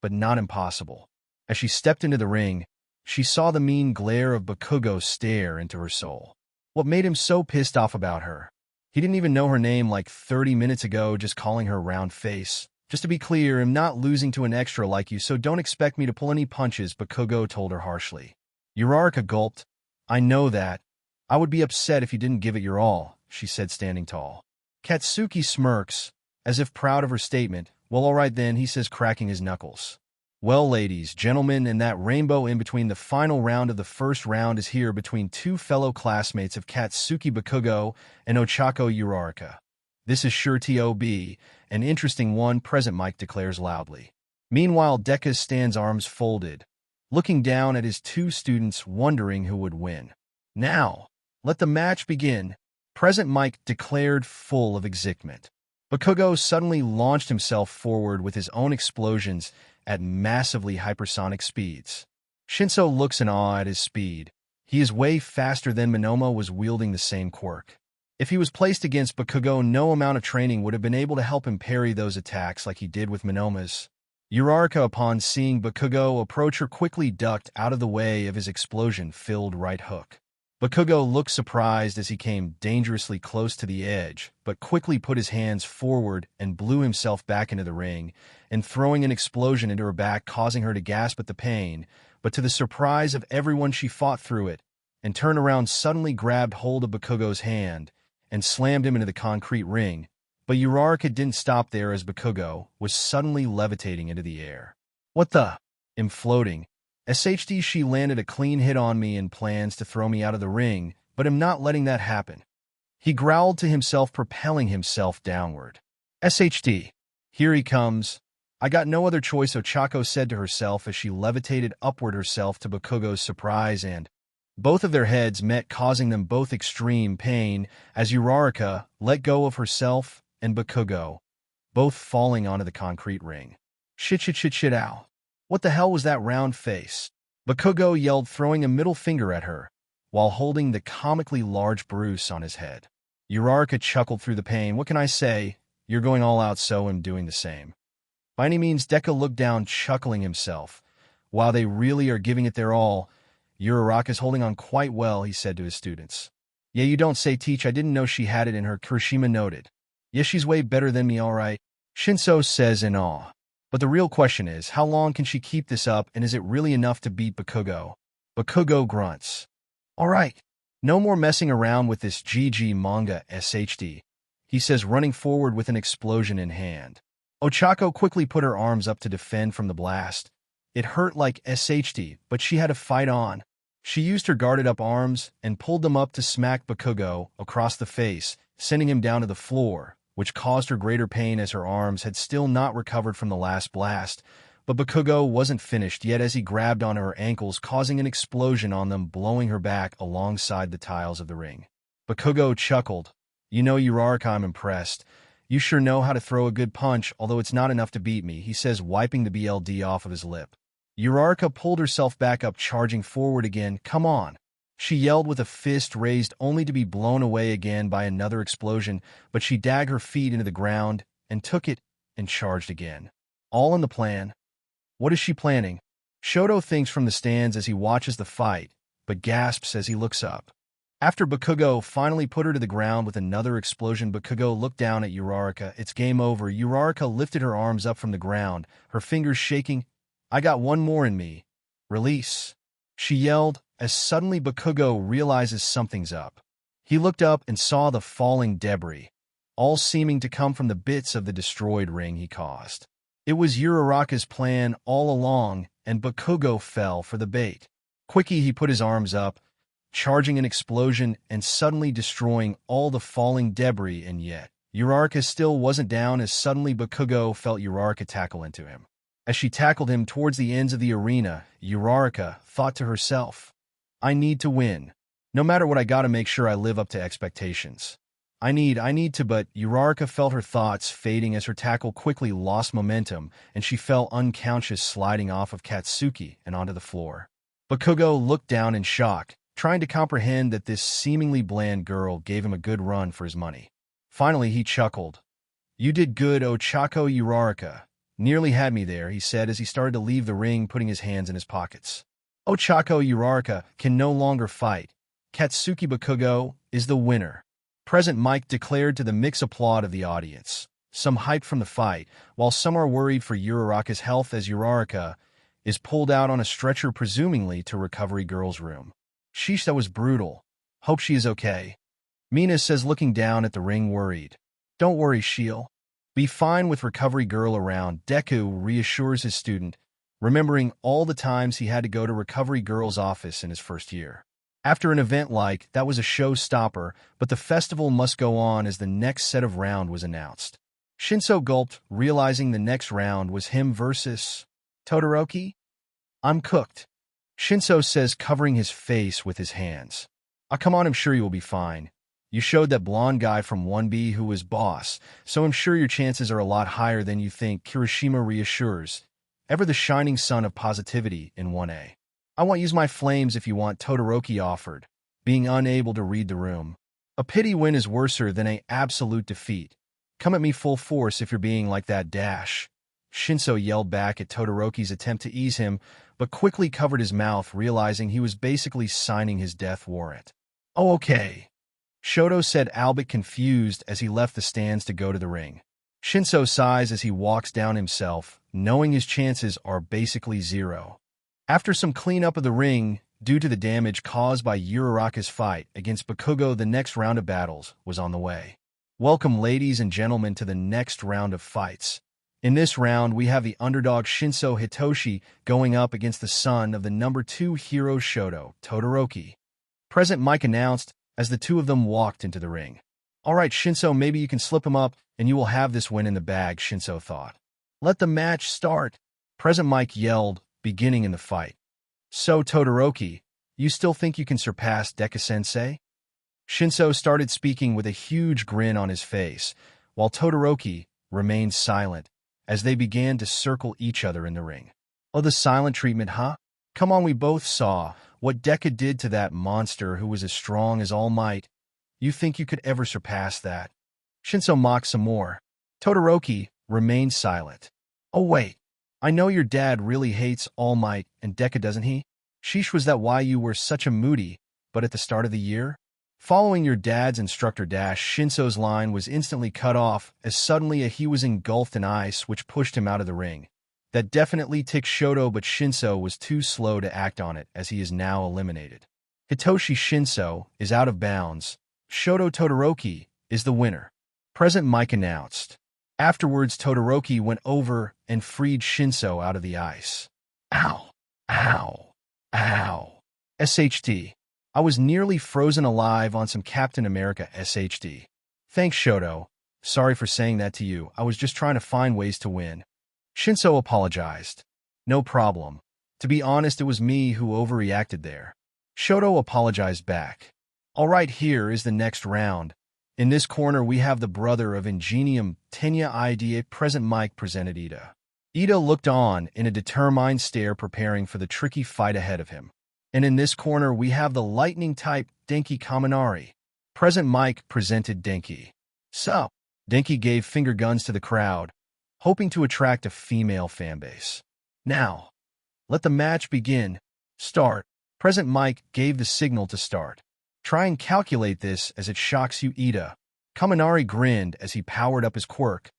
but not impossible. As she stepped into the ring, she saw the mean glare of Bakugo stare into her soul. What made him so pissed off about her? He didn't even know her name like 30 minutes ago, just calling her round face. Just to be clear, I'm not losing to an extra like you, so don't expect me to pull any punches, Bakugo told her harshly. Uraraka gulped. I know that. I would be upset if you didn't give it your all, she said, standing tall. Katsuki smirks, as if proud of her statement. Well, all right then, he says, cracking his knuckles. Well, ladies, gentlemen, and that rainbow in between, the final round of the first round is here between two fellow classmates of Katsuki Bakugo and Ochako Uraraka. This is sure to be an interesting one, Present Mike declares loudly. Meanwhile, Deku stands arms folded, looking down at his two students, wondering who would win. Now, let the match begin, Present Mike declared, full of excitement. Bakugo suddenly launched himself forward with his own explosions at massively hypersonic speeds. Shinso looks in awe at his speed. He is way faster than Monoma was wielding the same quirk. If he was placed against Bakugo, no amount of training would have been able to help him parry those attacks like he did with Monoma's. Uraraka, upon seeing Bakugo approach her, quickly ducked out of the way of his explosion-filled right hook. Bakugo looked surprised as he came dangerously close to the edge, but quickly put his hands forward and blew himself back into the ring, and throwing an explosion into her back, causing her to gasp at the pain, but to the surprise of everyone, she fought through it, and turned around, suddenly grabbed hold of Bakugo's hand, and slammed him into the concrete ring. But Uraraka didn't stop there, as Bakugo was suddenly levitating into the air. What the? I'm floating. SHD, she landed a clean hit on me and plans to throw me out of the ring, but I'm not letting that happen. He growled to himself, propelling himself downward. SHD. Here he comes. I got no other choice, Ochako said to herself as she levitated upward herself, to Bakugo's surprise, and both of their heads met, causing them both extreme pain as Uraraka let go of herself and Bakugo, both falling onto the concrete ring. Shit, ow. What the hell was that round face? Bakugo yelled, throwing a middle finger at her, while holding the comically large bruise on his head. Uraraka chuckled through the pain. What can I say? You're going all out, so I'm doing the same. By any means, Deku looked down, chuckling himself. While they really are giving it their all, Uraraka's holding on quite well, he said to his students. Yeah, you don't say, Teach. I didn't know she had it in her, Kirishima noted. Yeah, she's way better than me, all right, Shinso says in awe. But the real question is, how long can she keep this up, and is it really enough to beat Bakugo? Bakugo grunts. All right, no more messing around with this GG manga, SHD, he says, running forward with an explosion in hand. Ochako quickly put her arms up to defend from the blast. It hurt like SHD, but she had to fight on. She used her guarded-up arms and pulled them up to smack Bakugo across the face, sending him down to the floor, which caused her greater pain as her arms had still not recovered from the last blast. But Bakugo wasn't finished yet as he grabbed onto her ankles, causing an explosion on them, blowing her back alongside the tiles of the ring. Bakugo chuckled. You know, Uraraka, I'm impressed. You sure know how to throw a good punch, although it's not enough to beat me, he says, wiping the BLD off of his lip. Uraraka pulled herself back up, charging forward again. Come on, she yelled with a fist raised, only to be blown away again by another explosion, but she dug her feet into the ground and took it and charged again. All in the plan. What is she planning? Shoto thinks from the stands as he watches the fight, but gasps as he looks up. After Bakugo finally put her to the ground with another explosion, Bakugo looked down at Uraraka. It's game over. Uraraka lifted her arms up from the ground, her fingers shaking. I got one more in me. Release, she yelled, as suddenly Bakugo realizes something's up. He looked up and saw the falling debris, all seeming to come from the bits of the destroyed ring he caused. It was Uraraka's plan all along, and Bakugo fell for the bait. Quickly, he put his arms up, charging an explosion and suddenly destroying all the falling debris, and yet Uraraka still wasn't down, as suddenly Bakugo felt Uraraka tackle into him. As she tackled him towards the ends of the arena, Uraraka thought to herself, I need to win. No matter what, I gotta make sure I live up to expectations. I need to, but Uraraka felt her thoughts fading as her tackle quickly lost momentum and she fell unconscious, sliding off of Katsuki and onto the floor. Bakugo looked down in shock, trying to comprehend that this seemingly bland girl gave him a good run for his money. Finally, he chuckled. You did good, Ochako Uraraka. Nearly had me there, he said as he started to leave the ring, putting his hands in his pockets. Ochako Uraraka can no longer fight. Katsuki Bakugo is the winner. Present Mike declared to the mixed applaud of the audience. Some hyped from the fight, while some are worried for Uraraka's health as Uraraka is pulled out on a stretcher, presumably to Recovery Girl's room. Sheesh, that was brutal. Hope she is okay. Mina says, looking down at the ring, worried. Don't worry, she'll be fine with Recovery Girl around. Deku reassures his student, remembering all the times he had to go to Recovery Girl's office in his first year. After an event like that was a showstopper, but the festival must go on as the next set of round was announced. Shinso gulped, realizing the next round was him versus Todoroki. I'm cooked, Shinso says, covering his face with his hands. Come on, I'm sure you will be fine. You showed that blonde guy from 1B who was boss, so I'm sure your chances are a lot higher than you think, Kirishima reassures, ever the shining sun of positivity in 1A. I won't use my flames if you want, Todoroki offered, being unable to read the room. A pity win is worser than a absolute defeat. Come at me full force if you're being like that, dash. Shinso yelled back at Todoroki's attempt to ease him, but quickly covered his mouth, realizing he was basically signing his death warrant. Oh, okay, Shoto said, albeit confused as he left the stands to go to the ring. Shinso sighs as he walks down himself, knowing his chances are basically zero. After some cleanup of the ring, due to the damage caused by Uraraka's fight against Bakugo, the next round of battles was on the way. Welcome, ladies and gentlemen, to the next round of fights. In this round, we have the underdog Shinso Hitoshi going up against the son of the number 2 hero Shoto, Todoroki. President Mike announced as the two of them walked into the ring. All right, Shinso, maybe you can slip him up and you will have this win in the bag, Shinso thought. Let the match start, President Mike yelled, beginning in the fight. So, Todoroki, you still think you can surpass Deku-sensei? Shinso started speaking with a huge grin on his face, while Todoroki remained silent as they began to circle each other in the ring. Oh, the silent treatment, huh? Come on, we both saw what Deku did to that monster who was as strong as All Might. You think you could ever surpass that? Shinso mocked some more. Todoroki remained silent. Oh wait, I know your dad really hates All Might and Deku, doesn't he? Sheesh, was that why you were such a moody, but at the start of the year? Following your dad's instructor dash, Shinso's line was instantly cut off as suddenly he was engulfed in ice, which pushed him out of the ring. That definitely ticked Shoto, but Shinso was too slow to act on it as he is now eliminated. Hitoshi Shinso is out of bounds. Shoto Todoroki is the winner, President Mike announced. Afterwards, Todoroki went over and freed Shinso out of the ice. Ow! Ow! Ow! SHT. I was nearly frozen alive on some Captain America SHD. Thanks, Shoto. Sorry for saying that to you. I was just trying to find ways to win. Shinso apologized. No problem. To be honest, it was me who overreacted there. Shoto apologized back. All right, here is the next round. In this corner, we have the brother of Ingenium, Tenya Ida. President Mike presented Ida. Ida looked on in a determined stare, preparing for the tricky fight ahead of him. And in this corner, we have the lightning-type Denki Kaminari. President Mike presented Denki. So, Denki gave finger guns to the crowd, hoping to attract a female fanbase. Now, let the match begin. Start. President Mike gave the signal to start. Try and calculate this as it shocks you, Ida. Kaminari grinned as he powered up his quirk,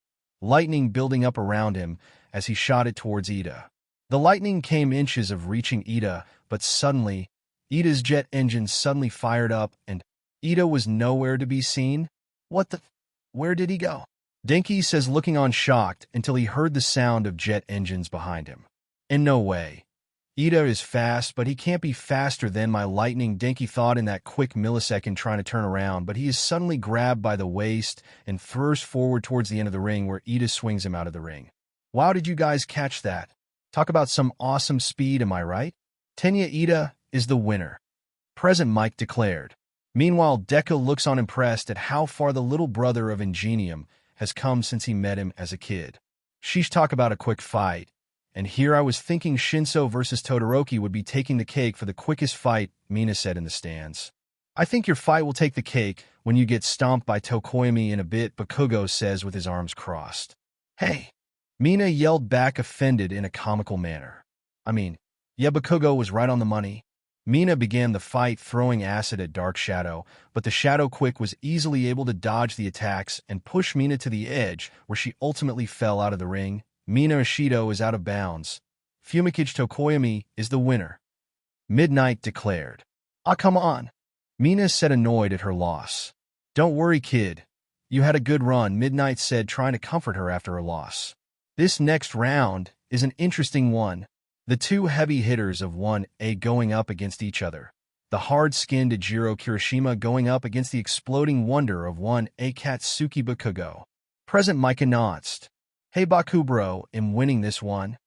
lightning building up around him as he shot it towards Ida. The lightning came inches of reaching Ida, but suddenly, Ida's jet engine suddenly fired up and Ida was nowhere to be seen. What the? Where did he go? Denki says, looking on shocked until he heard the sound of jet engines behind him. In no way. Ida is fast, but he can't be faster than my lightning, Denki thought in that quick millisecond, trying to turn around, but he is suddenly grabbed by the waist and throws forward towards the end of the ring where Ida swings him out of the ring. Wow, did you guys catch that? Talk about some awesome speed, am I right? Tenya Ida is the winner, President Mike declared. Meanwhile, Deku looks on impressed at how far the little brother of Ingenium has come since he met him as a kid. Sheesh, talk about a quick fight. And here I was thinking Shinso versus Todoroki would be taking the cake for the quickest fight, Mina said in the stands. I think your fight will take the cake when you get stomped by Tokoyami in a bit, Bakugo says with his arms crossed. Hey! Mina yelled back, offended in a comical manner. I mean, yeah, Bakugo was right on the money. Mina began the fight, throwing acid at Dark Shadow, but the Shadow Quick was easily able to dodge the attacks and push Mina to the edge, where she ultimately fell out of the ring. Mina Ishido is out of bounds. Fumikage Tokoyami is the winner, Midnight declared. Ah, come on, Mina said, annoyed at her loss. Don't worry, kid. You had a good run, Midnight said, trying to comfort her after her loss. This next round is an interesting one. The two heavy hitters of 1A going up against each other. The hard-skinned Ejiro Kirishima going up against the exploding wonder of 1A Katsuki Bakugo. Present Mike announced, "Hey Baku bro, I'm winning this one,"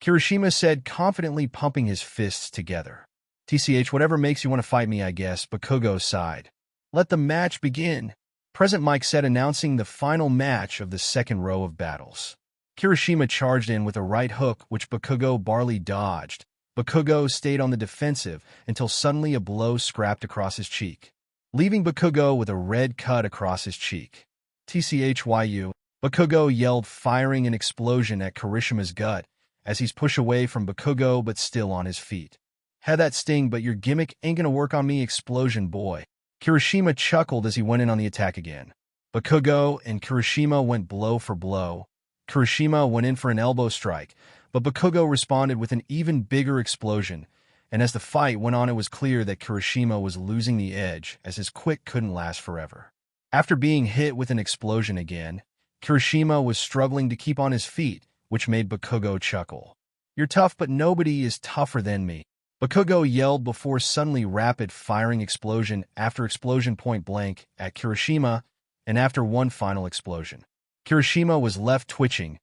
Kirishima said, confidently pumping his fists together. "TCH, whatever makes you want to fight me, I guess," Bakugo sighed. "Let the match begin," Present Mike said, announcing the final match of the second row of battles. Kirishima charged in with a right hook, which Bakugo barely dodged. Bakugo stayed on the defensive until suddenly a blow scrapped across his cheek, leaving Bakugo with a red cut across his cheek. "TCHYU," Bakugo yelled, firing an explosion at Kirishima's gut as he's pushed away from Bakugo but still on his feet. "Had that sting, but your gimmick ain't gonna work on me, explosion boy." Kirishima chuckled as he went in on the attack again. Bakugo and Kirishima went blow for blow. Kirishima went in for an elbow strike, but Bakugo responded with an even bigger explosion, and as the fight went on it was clear that Kirishima was losing the edge as his quick couldn't last forever. After being hit with an explosion again, Kirishima was struggling to keep on his feet, which made Bakugo chuckle. "You're tough, but nobody is tougher than me," Bakugo yelled before suddenly rapid-firing explosion after explosion point blank at Kirishima, and after one final explosion. Kirishima was left twitching,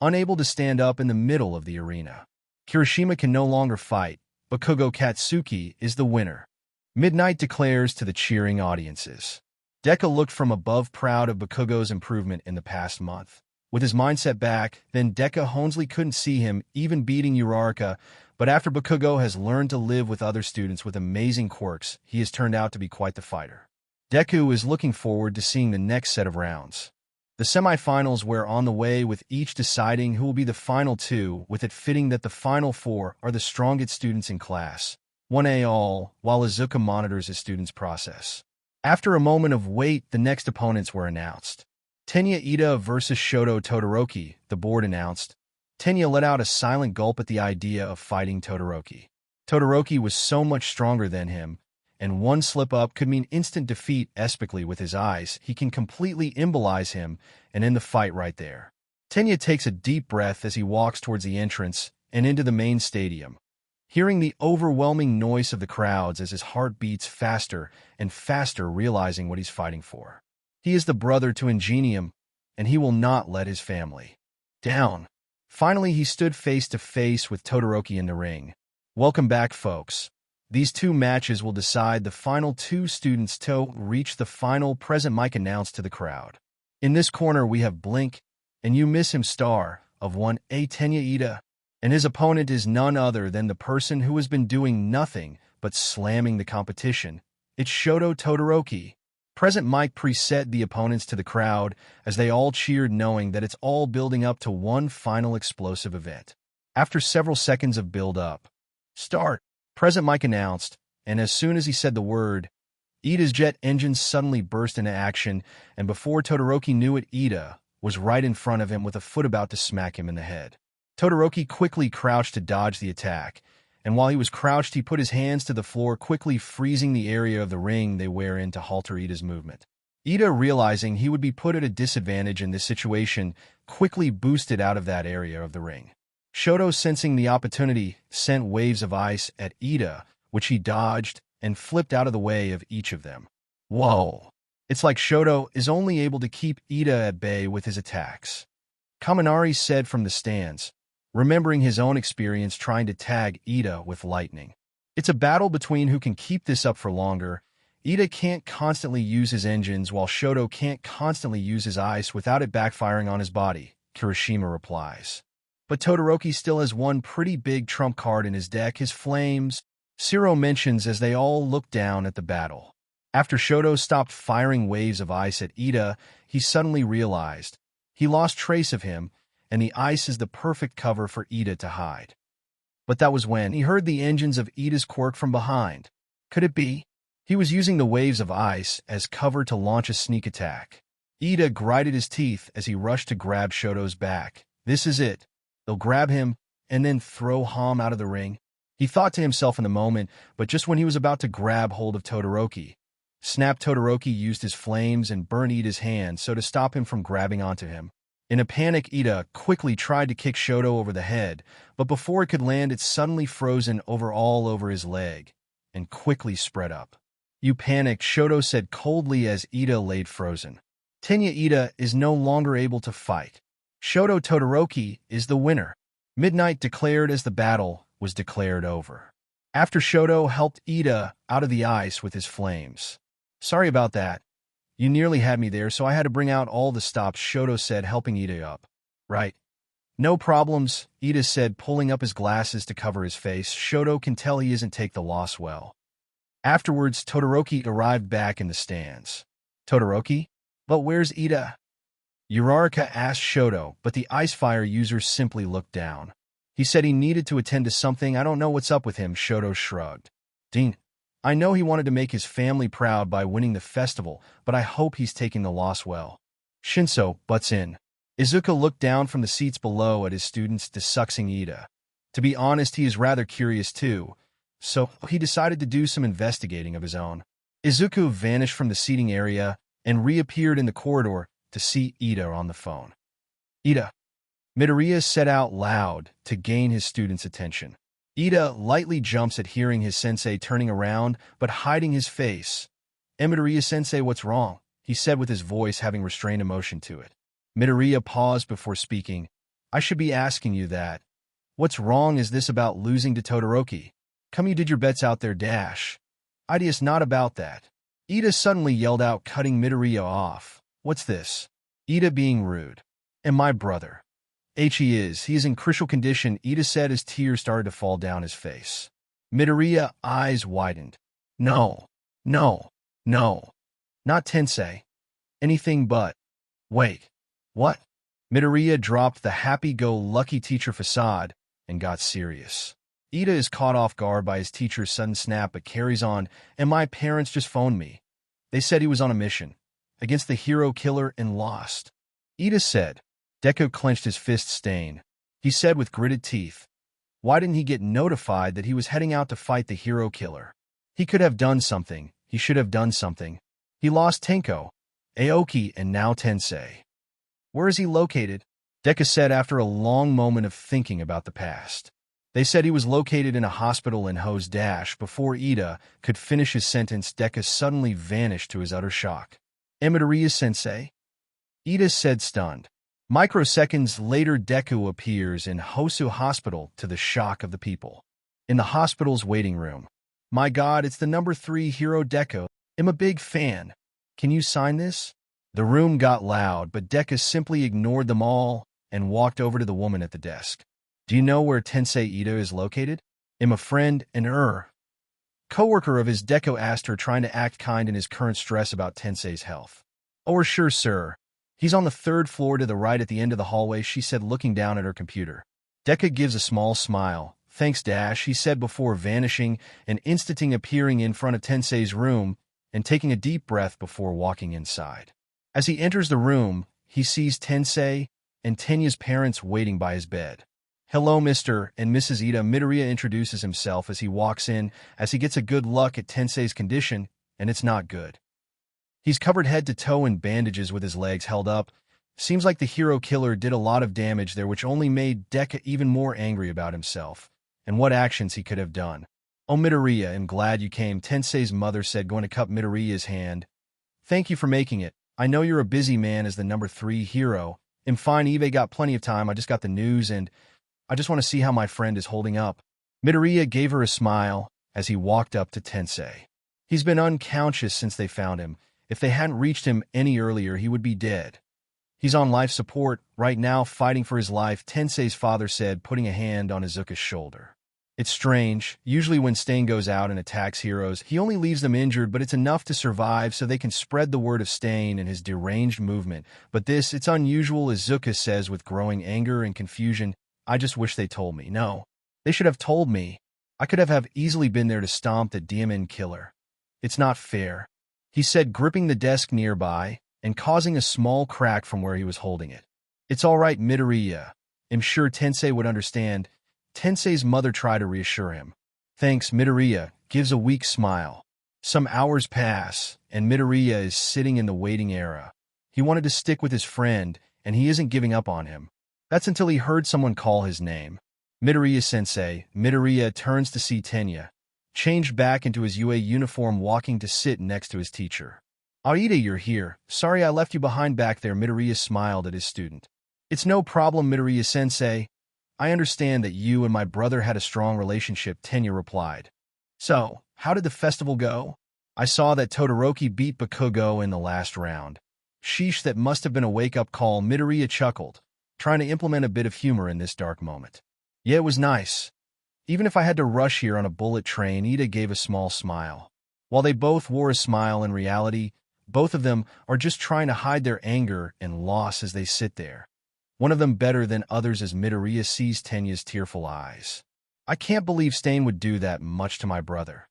unable to stand up in the middle of the arena. Kirishima can no longer fight. Bakugo Katsuki is the winner. Midnight declares to the cheering audiences. Deku looked from above, proud of Bakugo's improvement in the past month. With his mindset back, then Deku Honsley couldn't see him even beating Uraraka, but after Bakugo has learned to live with other students with amazing quirks, he has turned out to be quite the fighter. Deku is looking forward to seeing the next set of rounds. The semifinals were on the way, with each deciding who will be the final two, with it fitting that the final four are the strongest students in class. 1A all, while Izuku monitors his students' process. After a moment of wait, the next opponents were announced. Tenya Ida versus Shoto Todoroki, the board announced. Tenya let out a silent gulp at the idea of fighting Todoroki. Todoroki was so much stronger than him, and one slip-up could mean instant defeat. Especially with his eyes, he can completely immobilize him and end the fight right there. Tenya takes a deep breath as he walks towards the entrance and into the main stadium, hearing the overwhelming noise of the crowds as his heart beats faster and faster, realizing what he's fighting for. He is the brother to Ingenium, and he will not let his family down. Finally, he stood face to face with Todoroki in the ring. Welcome back, folks. These two matches will decide the final two students to reach the final. Present Mike announced to the crowd. In this corner we have Blink, and you miss him, star of 1A Tenya Ida, and his opponent is none other than the person who has been doing nothing but slamming the competition. It's Shoto Todoroki. Present Mike preset the opponents to the crowd as they all cheered, knowing that it's all building up to one final explosive event. After several seconds of build-up, "Start," Present Mike announced, and as soon as he said the word, Ida's jet engines suddenly burst into action, and before Todoroki knew it, Ida was right in front of him with a foot about to smack him in the head. Todoroki quickly crouched to dodge the attack, and while he was crouched, he put his hands to the floor, quickly freezing the area of the ring they were in to halter Ida's movement. Ida, realizing he would be put at a disadvantage in this situation, quickly boosted out of that area of the ring. Shoto, sensing the opportunity, sent waves of ice at Ida, which he dodged and flipped out of the way of each of them. Whoa! It's like Shoto is only able to keep Ida at bay with his attacks, Kaminari said from the stands, remembering his own experience trying to tag Ida with lightning. It's a battle between who can keep this up for longer. Ida can't constantly use his engines, while Shoto can't constantly use his ice without it backfiring on his body, Kirishima replies. But Todoroki still has one pretty big trump card in his deck, his flames, Shiro mentions as they all look down at the battle. After Shoto stopped firing waves of ice at Ida, he suddenly realized he lost trace of him, and the ice is the perfect cover for Ida to hide. But that was when he heard the engines of Ida's quirk from behind. Could it be? He was using the waves of ice as cover to launch a sneak attack. Ida grinded his teeth as he rushed to grab Shoto's back. This is it. They'll grab him and then throw him out of the ring, he thought to himself in the moment, but just when he was about to grab hold of Todoroki, Todoroki used his flames and burned Ida's hand so to stop him from grabbing onto him. In a panic, Ida quickly tried to kick Shoto over the head, but before it could land, it suddenly frozen all over his leg and quickly spread up. You panicked, Shoto said coldly as Ida laid frozen. Tenya Ida is no longer able to fight. Shoto Todoroki is the winner. Midnight declared as the battle was declared over. After Shoto helped Ida out of the ice with his flames. Sorry about that. You nearly had me there, so I had to bring out all the stops, Shoto said, helping Ida up. Right. No problems, Ida said, pulling up his glasses to cover his face. Shoto can tell he isn't take the loss well. Afterwards, Todoroki arrived back in the stands. Todoroki? But where's Ida? Uraraka asked Shoto, but the Ice Fire user simply looked down. He said he needed to attend to something. I don't know what's up with him, Shoto shrugged. Dean, I know he wanted to make his family proud by winning the festival, but I hope he's taking the loss well. Shinso butts in. Izuku looked down from the seats below at his students discussing Ida. To be honest, he is rather curious too, so he decided to do some investigating of his own. Izuku vanished from the seating area and reappeared in the corridor to see Ida on the phone. Ida. Midoriya said out loud to gain his students' attention. Ida lightly jumps at hearing his sensei turning around, but hiding his face. Midoriya-Sensei, what's wrong? He said with his voice having restrained emotion to it. Midoriya paused before speaking. I should be asking you that. What's wrong is this about losing to Todoroki? Come, you did your bets out there, dash. It's not about that. Ida suddenly yelled out, cutting Midoriya off. What's this? Ida being rude. And my brother. He is in crucial condition, Ida said as tears started to fall down his face. Midoriya eyes widened. No. Not Tensei. Anything but. Wait. What? Midoriya dropped the happy-go-lucky teacher facade and got serious. Ida is caught off guard by his teacher's sudden snap but carries on, and my parents just phoned me. They said he was on a mission against the hero killer and lost. Ida said. Deku clenched his fist. Stain. He said with gritted teeth. Why didn't he get notified that he was heading out to fight the hero killer? He could have done something. He should have done something. He lost Tenko, Aoki, and now Tensei. Where is he located? Deku said after a long moment of thinking about the past. They said he was located in a hospital in Ho's Dash. Before Ida could finish his sentence, Deku suddenly vanished to his utter shock. Midoriya-Sensei? Ida said, stunned. Microseconds later, Deku appears in Hosu Hospital to the shock of the people. In the hospital's waiting room. My God, it's the number 3 hero Deku. I'm a big fan. Can you sign this? The room got loud, but Deku simply ignored them all and walked over to the woman at the desk. Do you know where Tensei Ida is located? I'm a friend and co-worker of his. Deku asked her, trying to act kind in his current stress about Tensei's health. Oh, sure, sir. He's on the 3rd floor to the right at the end of the hallway, she said, looking down at her computer. Deku gives a small smile. Thanks, Dash, he said before vanishing and instantly appearing in front of Tensei's room and taking a deep breath before walking inside. As he enters the room, he sees Tensei and Tenya's parents waiting by his bed. Hello, Mr. and Mrs. Ida. Midoriya introduces himself as he walks in, as he gets a good look at Tensei's condition, and it's not good. He's covered head to toe in bandages with his legs held up. Seems like the hero killer did a lot of damage there, which only made Deku even more angry about himself and what actions he could have done. Oh, Midoriya, I'm glad you came, Tensei's mother said, going to cup Midoriya's hand. Thank you for making it. I know you're a busy man as the number 3 hero. I'm fine, Eve got plenty of time. I just got the news and I just want to see how my friend is holding up. Midoriya gave her a smile as he walked up to Tensei. He's been unconscious since they found him. If they hadn't reached him any earlier, he would be dead. He's on life support right now, fighting for his life, Tensei's father said, putting a hand on Izuku's shoulder. It's strange. Usually when Stain goes out and attacks heroes, he only leaves them injured, but it's enough to survive so they can spread the word of Stain and his deranged movement. But it's unusual, Izuku says with growing anger and confusion. I just wish they told me. No. They should have told me. I could have easily been there to stomp the BannTheMann killer. It's not fair, he said, gripping the desk nearby and causing a small crack from where he was holding it. It's all right, Midoriya. I'm sure Tensei would understand. Tensei's mother tried to reassure him. Thanks, Midoriya gives a weak smile. Some hours pass, and Midoriya is sitting in the waiting area. He wanted to stick with his friend and he isn't giving up on him. That's until he heard someone call his name. Midoriya-Sensei. Midoriya turns to see Tenya, changed back into his UA uniform, walking to sit next to his teacher. Aida, you're here. Sorry I left you behind back there. Midoriya smiled at his student. It's no problem, Midoriya-Sensei. I understand that you and my brother had a strong relationship, Tenya replied. So, how did the festival go? I saw that Todoroki beat Bakugo in the last round. Sheesh, that must have been a wake-up call, Midoriya chuckled, trying to implement a bit of humor in this dark moment. Yeah, it was nice. Even if I had to rush here on a bullet train, Ida gave a small smile. While they both wore a smile, in reality, both of them are just trying to hide their anger and loss as they sit there. One of them better than others as Midoriya sees Tenya's tearful eyes. I can't believe Stain would do that much to my brother.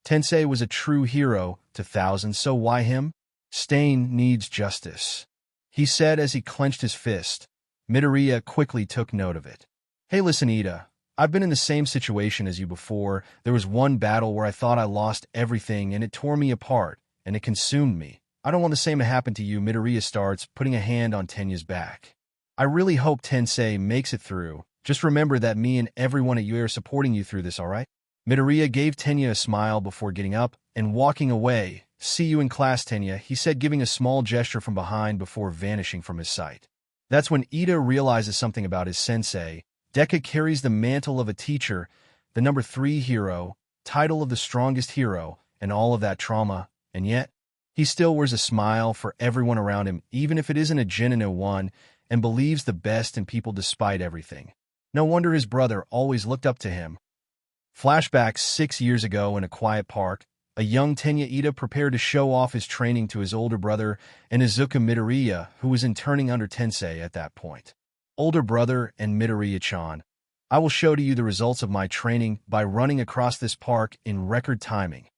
Tensei was a true hero to thousands, so why him? Stain needs justice, he said as he clenched his fist. Midoriya quickly took note of it. Hey, listen, Ida. I've been in the same situation as you before. There was one battle where I thought I lost everything and it tore me apart, and it consumed me. I don't want the same to happen to you. Midoriya starts, putting a hand on Tenya's back. I really hope Tensei makes it through. Just remember that me and everyone at UA are supporting you through this, alright? Midoriya gave Tenya a smile before getting up and walking away. See you in class, Tenya, he said, giving a small gesture from behind before vanishing from his sight. That's when Ida realizes something about his sensei. Deku carries the mantle of a teacher, the number 3 hero, title of the strongest hero, and all of that trauma, and yet, he still wears a smile for everyone around him, even if it isn't a genuine one, and believes the best in people despite everything. No wonder his brother always looked up to him. Flashback 6 years ago in a quiet park, a young Tenya Ida prepared to show off his training to his older brother and Izuku Midoriya, who was interning under Tensei at that point. Older brother and Midoriya-chan, I will show to you the results of my training by running across this park in record timing,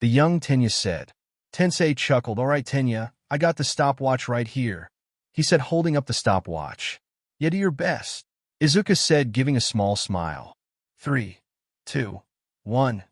the young Tenya said. Tensei chuckled. All right, Tenya, I got the stopwatch right here, he said, holding up the stopwatch. Yeah, do your best, Izuku said, giving a small smile. 3, 2, 1,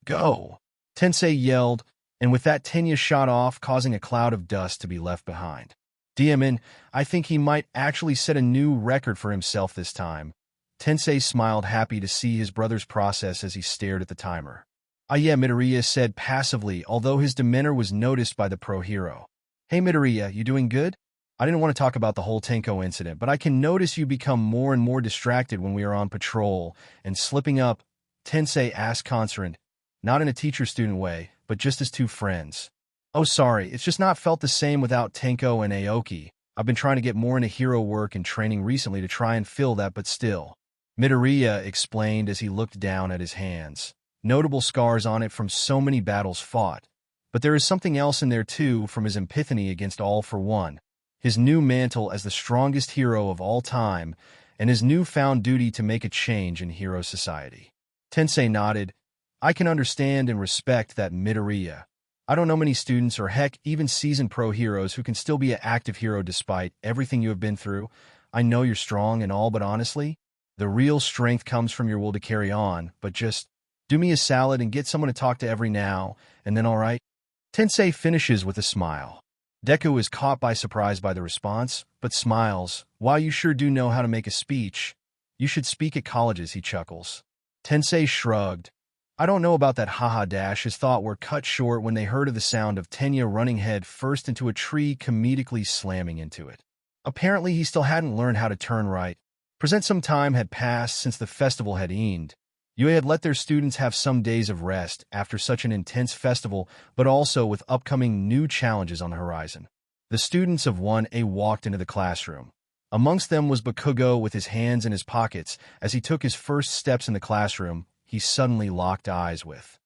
go, Tensei yelled, and with that Tenya shot off, causing a cloud of dust to be left behind. BannTheMann, I think he might actually set a new record for himself this time. Tensei smiled, happy to see his brother's process as he stared at the timer. Ah yeah, Midoriya said passively, although his demeanor was noticed by the pro-hero. Hey Midoriya, you doing good? I didn't want to talk about the whole Tenko incident, but I can notice you become more and more distracted when we are on patrol and slipping up, Tensei asked concerned, not in a teacher-student way, but just as two friends. Oh sorry, it's just not felt the same without Tenko and Aoki. I've been trying to get more into hero work and training recently to try and fill that, but still. Midoriya explained as he looked down at his hands. Notable scars on it from so many battles fought. But there is something else in there too, from his epiphany against All for One, his new mantle as the strongest hero of all time, and his newfound duty to make a change in hero society. Tensei nodded. I can understand and respect that, Midoriya. I don't know many students or heck even seasoned pro heroes who can still be an active hero despite everything you have been through. I know you're strong and all, but honestly, the real strength comes from your will to carry on, but just do me a salad and get someone to talk to every now and then, alright? Tensei finishes with a smile. Deku is caught by surprise by the response, but smiles. While you sure do know how to make a speech, you should speak at colleges, he chuckles. Tensei shrugged. I don't know about that, haha dash. His thought were cut short when they heard of the sound of Tenya running head first into a tree, comedically slamming into it. Apparently he still hadn't learned how to turn right. Present some time had passed since the festival had ended. UA had let their students have some days of rest after such an intense festival, but also with upcoming new challenges on the horizon. The students of 1A walked into the classroom. Amongst them was Bakugo with his hands in his pockets. As he took his first steps in the classroom, he suddenly locked eyes with.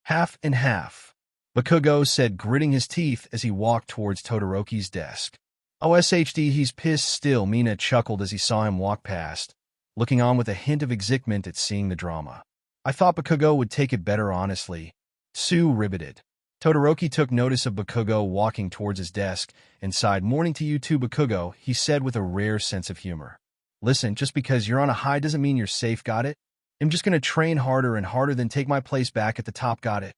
Half and half, Bakugo said, gritting his teeth as he walked towards Todoroki's desk. OSHD, he's pissed still, Mina chuckled as he saw him walk past, looking on with a hint of excitement at seeing the drama. I thought Bakugo would take it better, honestly. Sue ribbited. Todoroki took notice of Bakugo walking towards his desk and sighed. Morning to you too, Bakugo, he said with a rare sense of humor. Listen, just because you're on a high doesn't mean you're safe, got it? I'm just gonna train harder and harder, then take my place back at the top, got it?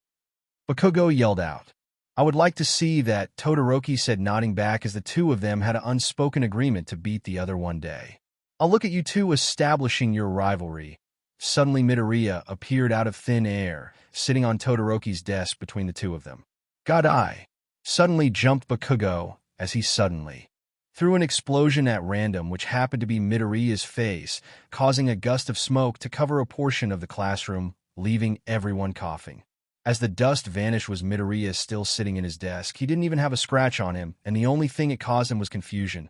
Bakugo yelled out. I would like to see that, Todoroki said, nodding back as the two of them had an unspoken agreement to beat the other one day. I'll look at you two establishing your rivalry. Suddenly Midoriya appeared out of thin air, sitting on Todoroki's desk between the two of them. God, I suddenly jumped Bakugo, as he suddenly threw an explosion at random which happened to be Midoriya's face, causing a gust of smoke to cover a portion of the classroom, leaving everyone coughing. As the dust vanished was Midoriya still sitting in his desk. He didn't even have a scratch on him, and the only thing it caused him was confusion.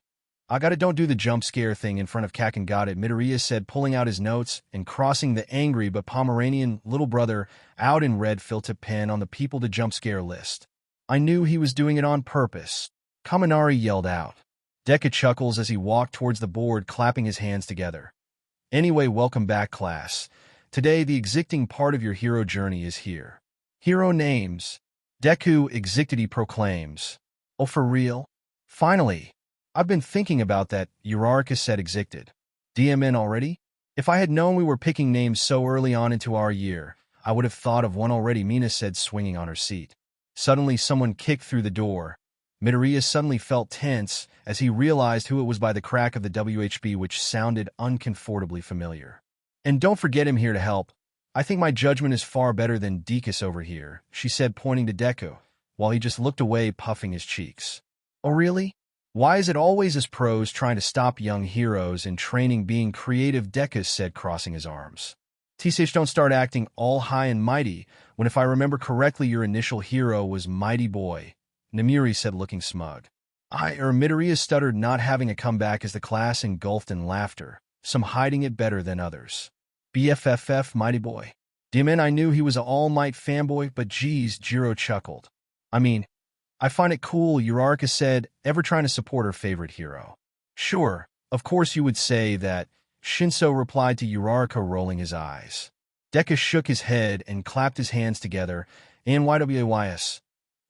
I got it, don't do the jump scare thing in front of Kaken, got it, Midoriya said, pulling out his notes and crossing the angry but Pomeranian little brother out in red filter pen on the people to jump scare list. I knew he was doing it on purpose. Kaminari yelled out. Deku chuckles as he walked towards the board, clapping his hands together. Anyway, welcome back, class. Today, the exciting part of your hero journey is here. Hero names. Deku Exictity proclaims. Oh, for real? Finally. I've been thinking about that, Uraraka said, exicted. DMN already? If I had known we were picking names so early on into our year, I would have thought of one already, Mina said, swinging on her seat. Suddenly someone kicked through the door. Midoriya suddenly felt tense as he realized who it was by the crack of the WHB, which sounded uncomfortably familiar. And don't forget him here to help. I think my judgment is far better than Dekus over here, she said, pointing to Deku, while he just looked away, puffing his cheeks. Oh really? Why is it always us pros trying to stop young heroes in training being creative? Dekus said, crossing his arms. TCH, don't start acting all high and mighty when, if I remember correctly, your initial hero was Mighty Boy, Namiri said, looking smug. Midoriya stuttered, not having a comeback as the class engulfed in laughter, some hiding it better than others. BFFF, Mighty Boy. Demon, I knew he was a All Might fanboy, but geez, Jiro chuckled. I find it cool, Uraraka said, ever trying to support her favorite hero. Sure, of course you would say that, Shinso replied to Uraraka, rolling his eyes. Deku shook his head and clapped his hands together. NYWAYS.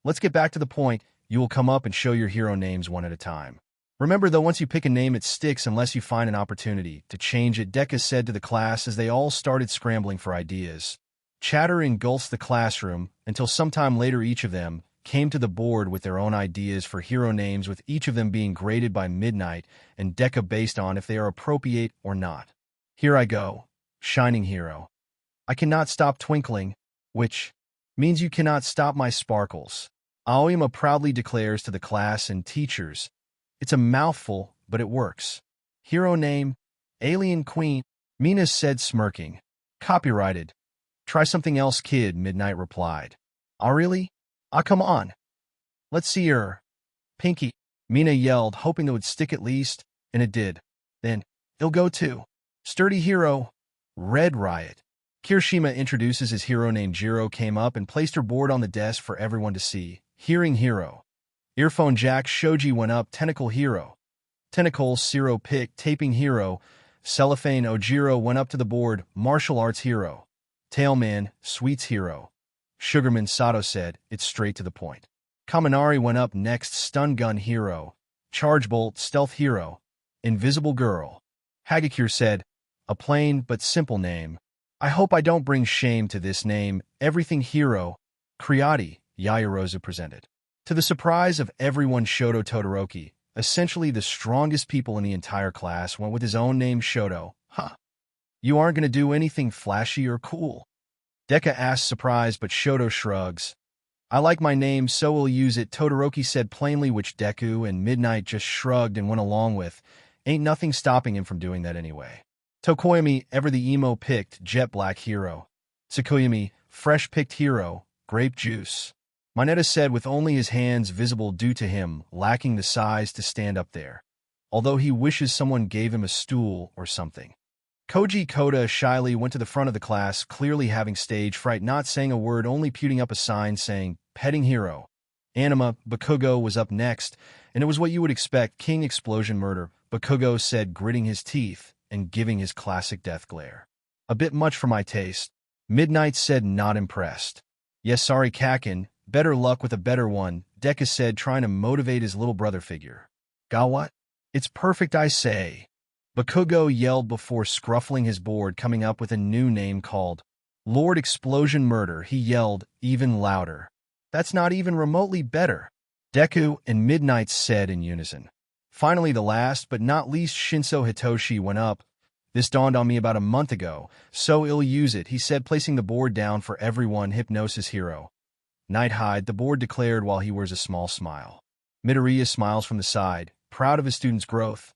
Let's get back to the point. You will come up and show your hero names one at a time. Remember though, once you pick a name it sticks unless you find an opportunity to change it, Deku said to the class as they all started scrambling for ideas. Chatter engulfed the classroom until sometime later each of them came to the board with their own ideas for hero names, with each of them being graded by midnight and Deku based on if they are appropriate or not. Here I go. Shining hero. I cannot stop twinkling, which means you cannot stop my sparkles. Aoyama proudly declares to the class and teachers. It's a mouthful, but it works. Hero name, Alien Queen, Mina said, smirking. Copyrighted. Try something else, kid, Midnight replied. Oh really? Come on. Let's see her. Pinky, Mina yelled, hoping it would stick at least, and it did. Then, it'll go too. Sturdy hero, Red Riot. Kirishima introduces his hero named Jiro, came up and placed her board on the desk for everyone to see. Hearing hero. Earphone Jack, Shoji went up, Tentacle hero. Tentacle, Siro pick, Taping hero. Cellophane Ojiro went up to the board, Martial arts hero. Tailman, Sweets hero. Sugarman Sato said, it's straight to the point. Kaminari went up next, Stun gun hero. Charge bolt, stealth hero. Invisible girl. Hagakure said, a plain but simple name. I hope I don't bring shame to this name. Everything hero. Kriati, Yayarozu presented. To the surprise of everyone, Shoto Todoroki, essentially the strongest people in the entire class, went with his own name, Shoto. Huh. You aren't going to do anything flashy or cool? Deku asked, surprised, but Shoto shrugs. I like my name, so we'll use it, Todoroki said plainly, which Deku and Midnight just shrugged and went along with. Ain't nothing stopping him from doing that anyway. Tokoyami, ever the emo picked, Jet Black hero. Tsukuyomi, fresh picked hero, Grape Juice. Mineta said, with only his hands visible due to him lacking the size to stand up there, although he wishes someone gave him a stool or something. Koji Koda shyly went to the front of the class, clearly having stage fright, not saying a word, only putting up a sign saying, Petting Hero. Anima, Bakugo was up next, and it was what you would expect, King Explosion Murder, Bakugo said, gritting his teeth and giving his classic death glare. A bit much for my taste. Midnight said, not impressed. Yes, sorry Kaken, better luck with a better one, Deku said, trying to motivate his little brother figure. Got what? It's perfect, I say. Bakugo yelled before scruffling his board, coming up with a new name called Lord Explosion Murder. He yelled even louder. That's not even remotely better, Deku and Midnight said in unison. Finally, the last but not least Shinso Hitoshi went up. This dawned on me about a month ago, so I'll use it, he said, placing the board down for everyone. Hypnosis hero. Nighthide, the board declared while he wears a small smile. Midoriya smiles from the side, proud of his student's growth.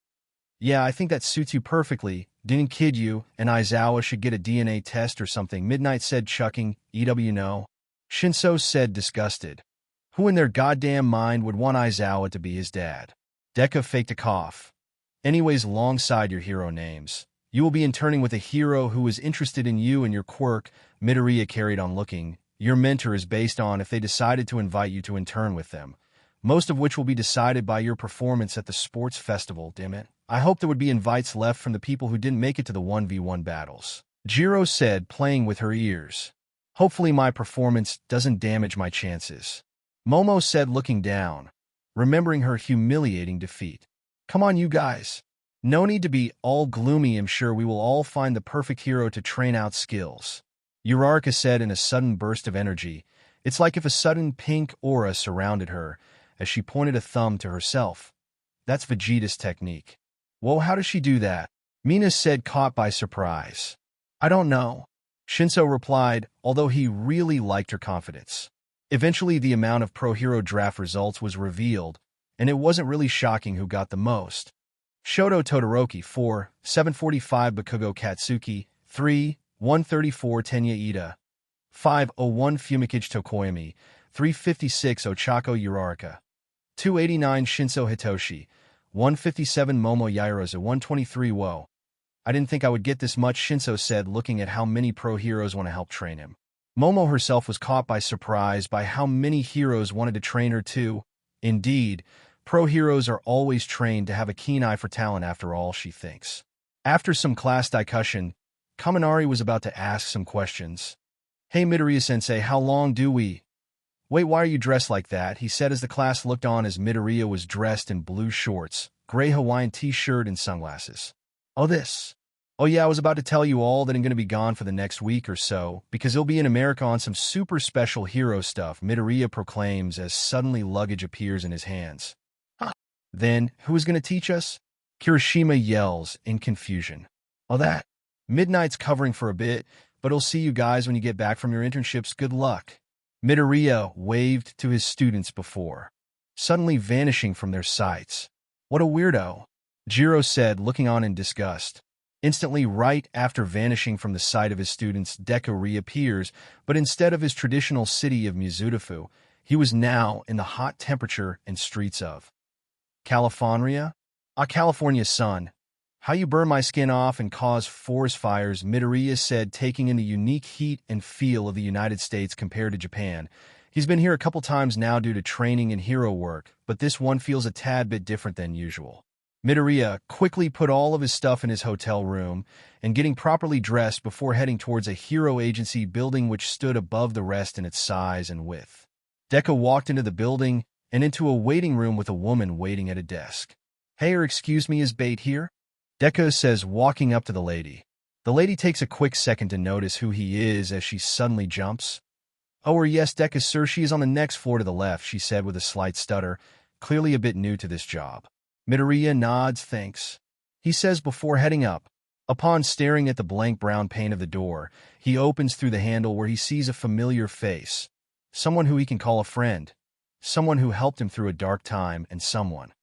Yeah, I think that suits you perfectly. Didn't kid you, and Aizawa should get a DNA test or something, Midnight said, chucking. EW no. Shinso said, disgusted. Who in their goddamn mind would want Aizawa to be his dad? Deku faked a cough. Anyways, alongside your hero names, you will be interning with a hero who is interested in you and your quirk, Midoriya carried on looking. Your mentor is based on if they decided to invite you to intern with them, most of which will be decided by your performance at the sports festival, damn it. I hope there would be invites left from the people who didn't make it to the 1v1 battles, Jiro said, playing with her ears. Hopefully my performance doesn't damage my chances, Momo said, looking down, remembering her humiliating defeat. Come on, you guys. No need to be all gloomy. I'm sure we will all find the perfect hero to train out skills, Uraraka said in a sudden burst of energy. It's like if a sudden pink aura surrounded her, as she pointed a thumb to herself. That's Vegeta's technique. Whoa, how does she do that? Mina said, caught by surprise. I don't know, Shinso replied, although he really liked her confidence. Eventually, the amount of Pro-Hero draft results was revealed, and it wasn't really shocking who got the most. Shoto Todoroki 4, 745 Bakugo Katsuki 3, 134 Tenya Ida 501 Fumikage Tokoyami 356 Ochako Uraraka 289 Shinso Hitoshi 157 Momo Yairaza 123 Whoa. I didn't think I would get this much, Shinso said, looking at how many pro-heroes want to help train him. Momo herself was caught by surprise by how many heroes wanted to train her too. Indeed, pro-heroes are always trained to have a keen eye for talent after all, she thinks. After some class discussion, Kaminari was about to ask some questions. Hey Midoriya-sensei, how long do we... Wait, why are you dressed like that? He said as the class looked on as Midoriya was dressed in blue shorts, gray Hawaiian t-shirt, and sunglasses. Oh yeah, I was about to tell you all that I'm going to be gone for the next week or so, because he'll be in America on some super special hero stuff, Midoriya proclaims as suddenly luggage appears in his hands. Huh. Then, who is going to teach us? Kirishima yells in confusion. That. Midnight's covering for a bit, but he'll see you guys when you get back from your internships. Good luck. Midoriya waved to his students before suddenly vanishing from their sights. What a weirdo, Jiro said, looking on in disgust. Instantly, right after vanishing from the sight of his students, Deku reappears, but instead of his traditional city of Mizudafu, he was now in the hot temperature and streets of California? California sun. How you burn my skin off and cause forest fires, Midoriya said, taking in the unique heat and feel of the United States compared to Japan. He's been here a couple times now due to training and hero work, but this one feels a tad bit different than usual. Midoriya quickly put all of his stuff in his hotel room and getting properly dressed before heading towards a hero agency building which stood above the rest in its size and width. Deku walked into the building and into a waiting room with a woman waiting at a desk. Hey, excuse me, is Bait here? Deku says, walking up to the lady. The lady takes a quick second to notice who he is as she suddenly jumps. Yes, Deku, sir, she is on the next floor to the left, she said with a slight stutter, clearly a bit new to this job. Midoriya nods, thanks, he says before heading up. Upon staring at the blank brown pane of the door, he opens through the handle where he sees a familiar face. Someone who he can call a friend. Someone who helped him through a dark time, and someone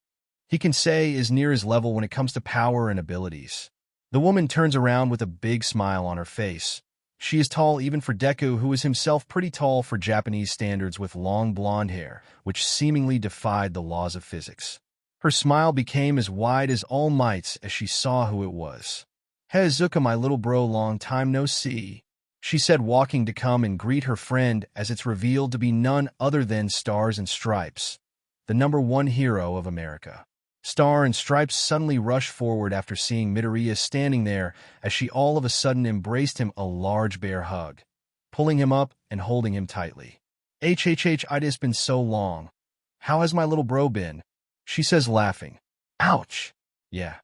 he can say is near his level when it comes to power and abilities. The woman turns around with a big smile on her face. She is tall even for Deku, who is himself pretty tall for Japanese standards, with long blonde hair, which seemingly defied the laws of physics. Her smile became as wide as All Might's as she saw who it was. Hey Izuku, my little bro, long time no see, she said, walking to come and greet her friend as it's revealed to be none other than Stars and Stripes, the #1 hero of America. Star and Stripes suddenly rushed forward after seeing Midoriya standing there as she all of a sudden embraced him, a large bear hug, pulling him up and holding him tightly. It's been so long. How has my little bro been? She says, laughing. Ouch. Yeah.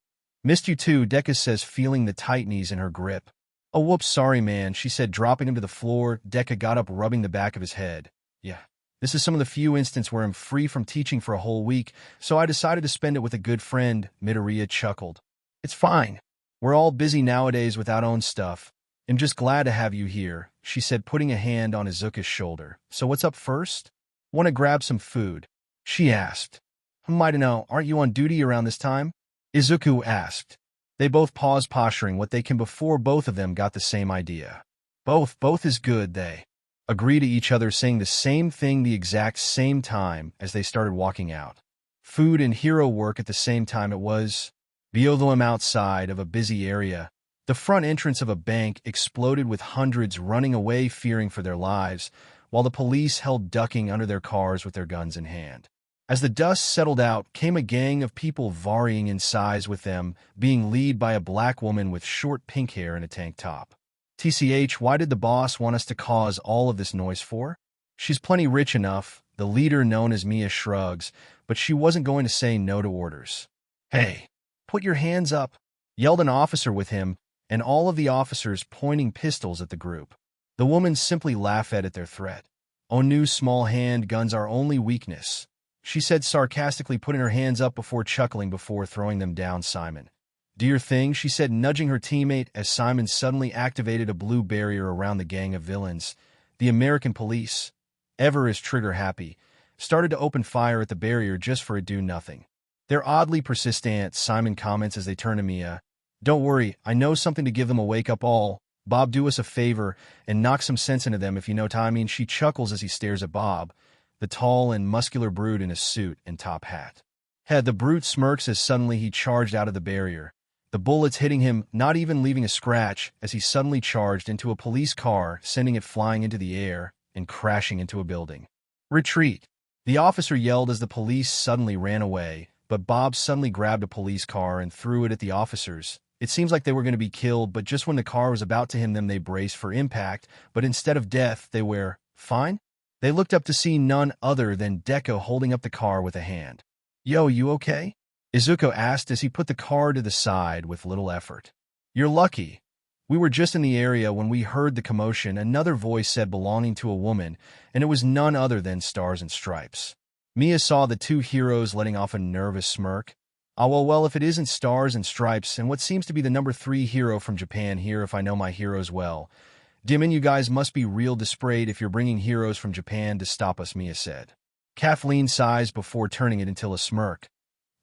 Missed you too, Deku says, feeling the tight knees in her grip. Oh, whoops, sorry man, she said, dropping him to the floor. Deku got up, rubbing the back of his head. Yeah. This is some of the few instances where I'm free from teaching for a whole week, so I decided to spend it with a good friend," Midoriya chuckled. "It's fine. We're all busy nowadays with our own stuff. I'm just glad to have you here," she said, putting a hand on Izuku's shoulder. "So what's up first? Want to grab some food?" she asked. "I don't know, aren't you on duty around this time?" Izuku asked. They both paused, posturing what they can before both of them got the same idea. Both is good, they agreed to each other, saying the same thing the exact same time as they started walking out. Food and hero work at the same time it was. Below them outside of a busy area, the front entrance of a bank exploded with hundreds running away fearing for their lives, while the police held ducking under their cars with their guns in hand. As the dust settled out, came a gang of people varying in size, with them being led by a black woman with short pink hair and a tank top. "TCH, why did the boss want us to cause all of this noise for?" "She's plenty rich enough," the leader known as Mia shrugs, but she wasn't going to say no to orders. "Hey, put your hands up," yelled an officer with him, and all of the officers pointing pistols at the group. The woman simply laughed at their threat. "Oh, new small handguns are only weakness," she said sarcastically, putting her hands up before chuckling before throwing them down. "Simon, do your thing," she said, nudging her teammate as Simon suddenly activated a blue barrier around the gang of villains. The American police, ever as trigger-happy, started to open fire at the barrier just for it do nothing. "They're oddly persistent," Simon comments as they turn to Mia. "Don't worry, I know something to give them a wake-up all. Bob, do us a favor and knock some sense into them if you know what I mean," she chuckles as he stares at Bob, the tall and muscular brute in a suit and top hat. The brute smirks as suddenly he charged out of the barrier, the bullets hitting him, not even leaving a scratch, as he suddenly charged into a police car, sending it flying into the air and crashing into a building. "Retreat!" the officer yelled as the police suddenly ran away, but Bob suddenly grabbed a police car and threw it at the officers. It seems like they were going to be killed, but just when the car was about to hit them, they braced for impact, but instead of death, they were fine. They looked up to see none other than Deku holding up the car with a hand. "Yo, you okay?" Izuku asked as he put the car to the side with little effort. "You're lucky. We were just in the area when we heard the commotion," another voice said, belonging to a woman, and it was none other than Stars and Stripes. Mia saw the two heroes letting off a nervous smirk. Well, if it isn't Stars and Stripes and what seems to be the number 3 hero from Japan here, if I know my heroes well. "Dimon, you guys must be real desperate if you're bringing heroes from Japan to stop us," Mia said. Kathleen sighs before turning it into a smirk.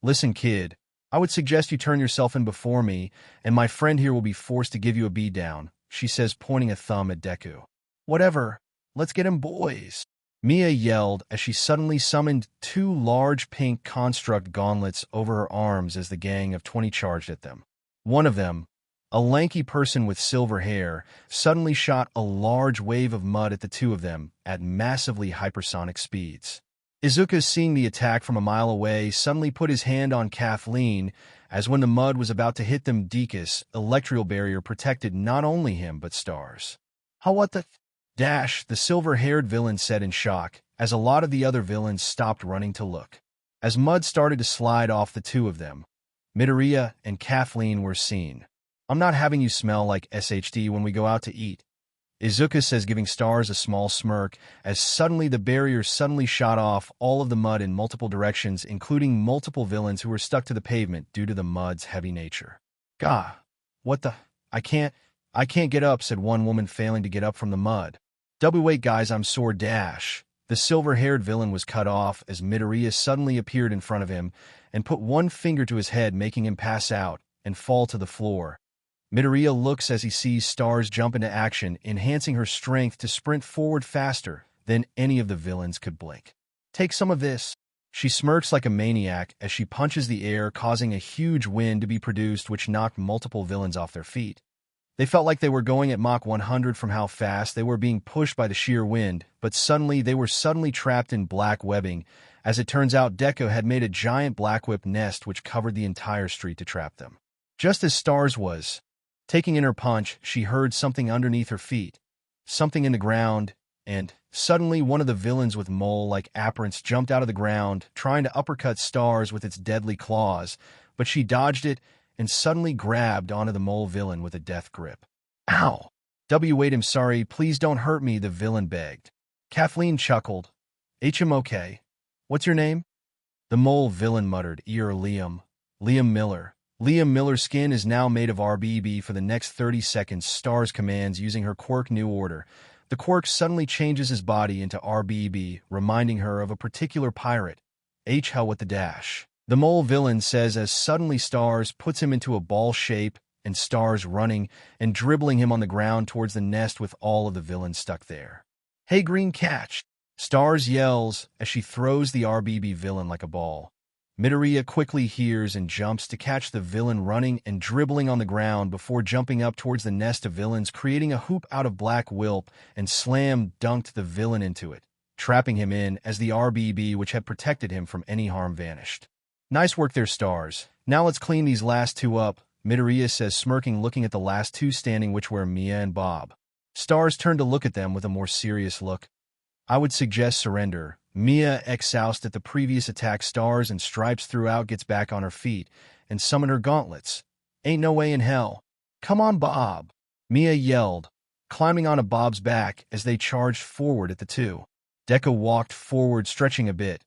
"Listen, kid, I would suggest you turn yourself in before me, and my friend here will be forced to give you a beatdown," she says, pointing a thumb at Deku. "Whatever, let's get him, boys," Mia yelled as she suddenly summoned 2 large pink construct gauntlets over her arms as the gang of 20 charged at them. One of them, a lanky person with silver hair, suddenly shot a large wave of mud at the two of them at massively hypersonic speeds. Izuku, seeing the attack from a mile away, suddenly put his hand on Kathleen, as when the mud was about to hit them, Deku's electrical barrier protected not only him but Stars. What the dash?" the silver-haired villain said in shock, as a lot of the other villains stopped running to look. As mud started to slide off the two of them, Midoriya and Kathleen were seen. "I'm not having you smell like SHD when we go out to eat," Izuku says, giving Stars a small smirk, as suddenly the barrier suddenly shot off all of the mud in multiple directions, including multiple villains who were stuck to the pavement due to the mud's heavy nature. "Gah, what the? I can't get up," said one woman, failing to get up from the mud. "Wait, guys, I'm sore dash." The silver-haired villain was cut off as Midoriya suddenly appeared in front of him and put one finger to his head, making him pass out and fall to the floor. Midoriya looks as he sees Stars jump into action, enhancing her strength to sprint forward faster than any of the villains could blink. "Take some of this." She smirks like a maniac as she punches the air, causing a huge wind to be produced, which knocked multiple villains off their feet. They felt like they were going at Mach 100 from how fast they were being pushed by the sheer wind, but suddenly they were trapped in black webbing. As it turns out, Deku had made a giant black whip nest which covered the entire street to trap them. Just as Stars was taking in her punch, she heard something underneath her feet, something in the ground, and suddenly one of the villains with mole-like appearance jumped out of the ground, trying to uppercut Stars with its deadly claws, but she dodged it and suddenly grabbed onto the mole villain with a death grip. "Ow! Wait, I'm sorry, please don't hurt me," the villain begged. Kathleen chuckled. Okay. What's your name? The mole villain muttered, Liam. Liam Miller. Liam Miller's skin is now made of RBB for the next 30 seconds. Stars commands using her quirk New Order. The quirk suddenly changes his body into RBB, reminding her of a particular pirate. Hell with the dash. The mole villain says as suddenly Stars puts him into a ball shape and Stars running and dribbling him on the ground towards the nest with all of the villains stuck there. Hey green catch! Stars yells as she throws the RBB villain like a ball. Midoriya quickly hears and jumps to catch the villain running and dribbling on the ground before jumping up towards the nest of villains, creating a hoop out of black whelp and slam-dunked the villain into it, trapping him in as the RBB which had protected him from any harm vanished. Nice work there, Stars. Now let's clean these last two up, Midoriya says, smirking, looking at the last two standing, which were Mia and Bob. Stars turned to look at them with a more serious look. I would suggest surrender. Mia exhausted at the previous attack. Stars and Stripes throughout gets back on her feet and summon her gauntlets. Ain't no way in hell. Come on, Bob, Mia yelled, climbing onto Bob's back as they charged forward at the two. Deku walked forward, stretching a bit.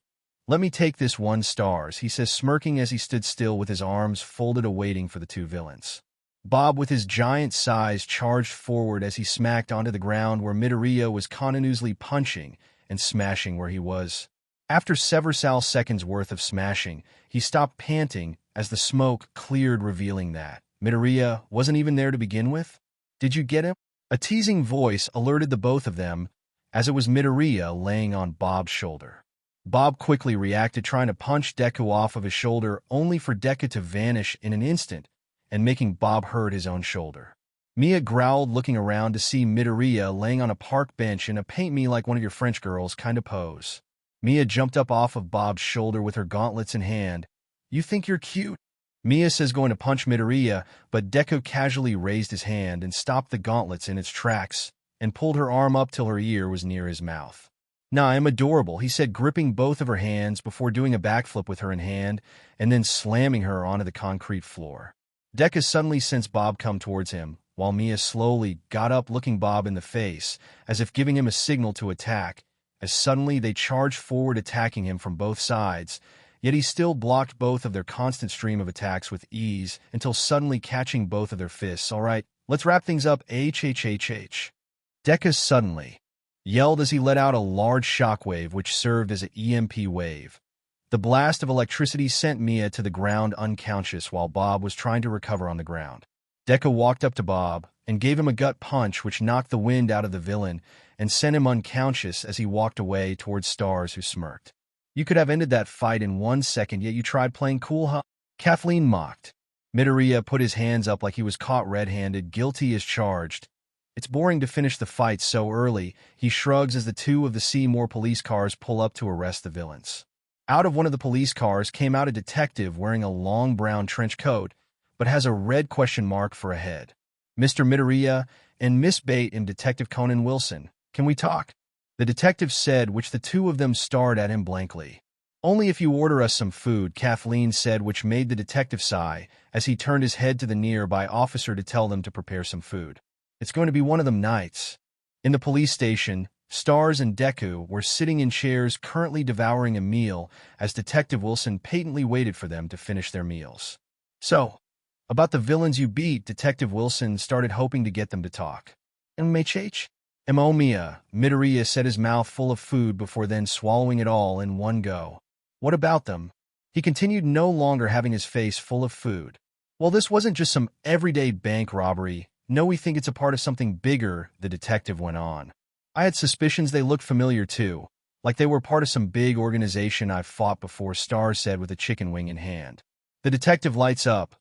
Let me take this one, Stars, he says, smirking as he stood still with his arms folded awaiting for the two villains. Bob, with his giant size, charged forward as he smacked onto the ground where Midoriya was continuously punching and smashing where he was. After several seconds worth of smashing, he stopped, panting as the smoke cleared, revealing that Midoriya wasn't even there to begin with. Did you get him? A teasing voice alerted the both of them as it was Midoriya laying on Bob's shoulder. Bob quickly reacted, trying to punch Deku off of his shoulder, only for Deku to vanish in an instant and making Bob hurt his own shoulder. Mia growled, looking around to see Midoriya laying on a park bench in a paint me like one of your French girls kind of pose. Mia jumped up off of Bob's shoulder with her gauntlets in hand. You think you're cute? Mia says, going to punch Midoriya, but Deku casually raised his hand and stopped the gauntlets in its tracks and pulled her arm up till her ear was near his mouth. Nah, I'm adorable, he said, gripping both of her hands before doing a backflip with her in hand and then slamming her onto the concrete floor. Deku suddenly sensed Bob come towards him, while Mia slowly got up, looking Bob in the face, as if giving him a signal to attack, as suddenly they charged forward, attacking him from both sides, yet he still blocked both of their constant stream of attacks with ease, until suddenly catching both of their fists. All right, let's wrap things up, Deku suddenly yelled as he let out a large shockwave which served as an EMP wave. The blast of electricity sent Mia to the ground unconscious while Bob was trying to recover on the ground. Deku walked up to Bob and gave him a gut punch which knocked the wind out of the villain and sent him unconscious as he walked away towards Stars, who smirked. You could have ended that fight in 1 second, yet you tried playing cool, huh? Kathleen mocked. Midoriya put his hands up like he was caught red-handed, guilty as charged. It's boring to finish the fight so early, he shrugs as the two of the Seymour police cars pull up to arrest the villains. Out of one of the police cars came out a detective wearing a long brown trench coat, but has a red question mark for a head. Mr. Midoriya and Miss Bate and Detective Conan Wilson, can we talk? The detective said, which the two of them stared at him blankly. Only if you order us some food, Kathleen said, which made the detective sigh as he turned his head to the nearby officer to tell them to prepare some food. It's going to be one of them nights. In the police station, Stars and Deku were sitting in chairs currently devouring a meal as Detective Wilson patiently waited for them to finish their meals. So, about the villains you beat, Detective Wilson started, hoping to get them to talk. Mia, Midoriya said, his mouth full of food before then swallowing it all in one go. What about them? He continued, no longer having his face full of food. Well, this wasn't just some everyday bank robbery. No, we think it's a part of something bigger, the detective went on. I had suspicions they looked familiar too, like they were part of some big organization I've fought before, Stars said with a chicken wing in hand. The detective lights up.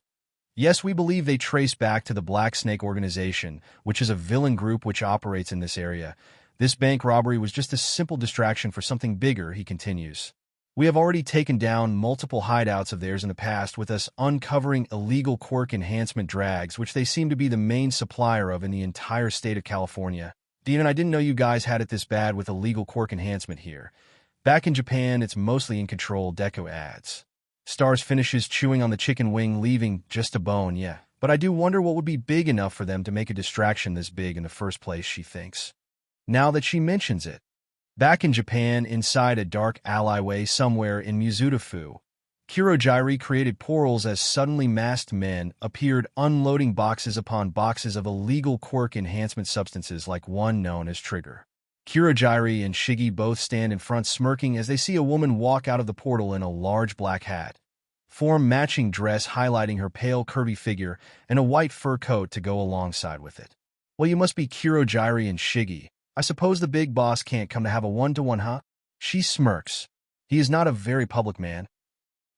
Yes, we believe they trace back to the Black Snake organization, which is a villain group which operates in this area. This bank robbery was just a simple distraction for something bigger, he continues. We have already taken down multiple hideouts of theirs in the past, with us uncovering illegal quirk enhancement drags, which they seem to be the main supplier of in the entire state of California. Dean, I didn't know you guys had it this bad with illegal quirk enhancement here. Back in Japan, it's mostly in control, Deku adds. Stars finishes chewing on the chicken wing, leaving just a bone, yeah. But I do wonder what would be big enough for them to make a distraction this big in the first place, she thinks. Now that she mentions it. Back in Japan, inside a dark alleyway somewhere in Mizutofu, Kurojiri created portals as suddenly masked men appeared unloading boxes upon boxes of illegal quirk enhancement substances like one known as Trigger. Kurojiri and Shigi both stand in front smirking as they see a woman walk out of the portal in a large black hat, form-matching dress highlighting her pale curvy figure, and a white fur coat to go alongside with it. Well, you must be Kurojiri and Shigi. I suppose the big boss can't come to have a one-to-one, huh? She smirks. He is not a very public man,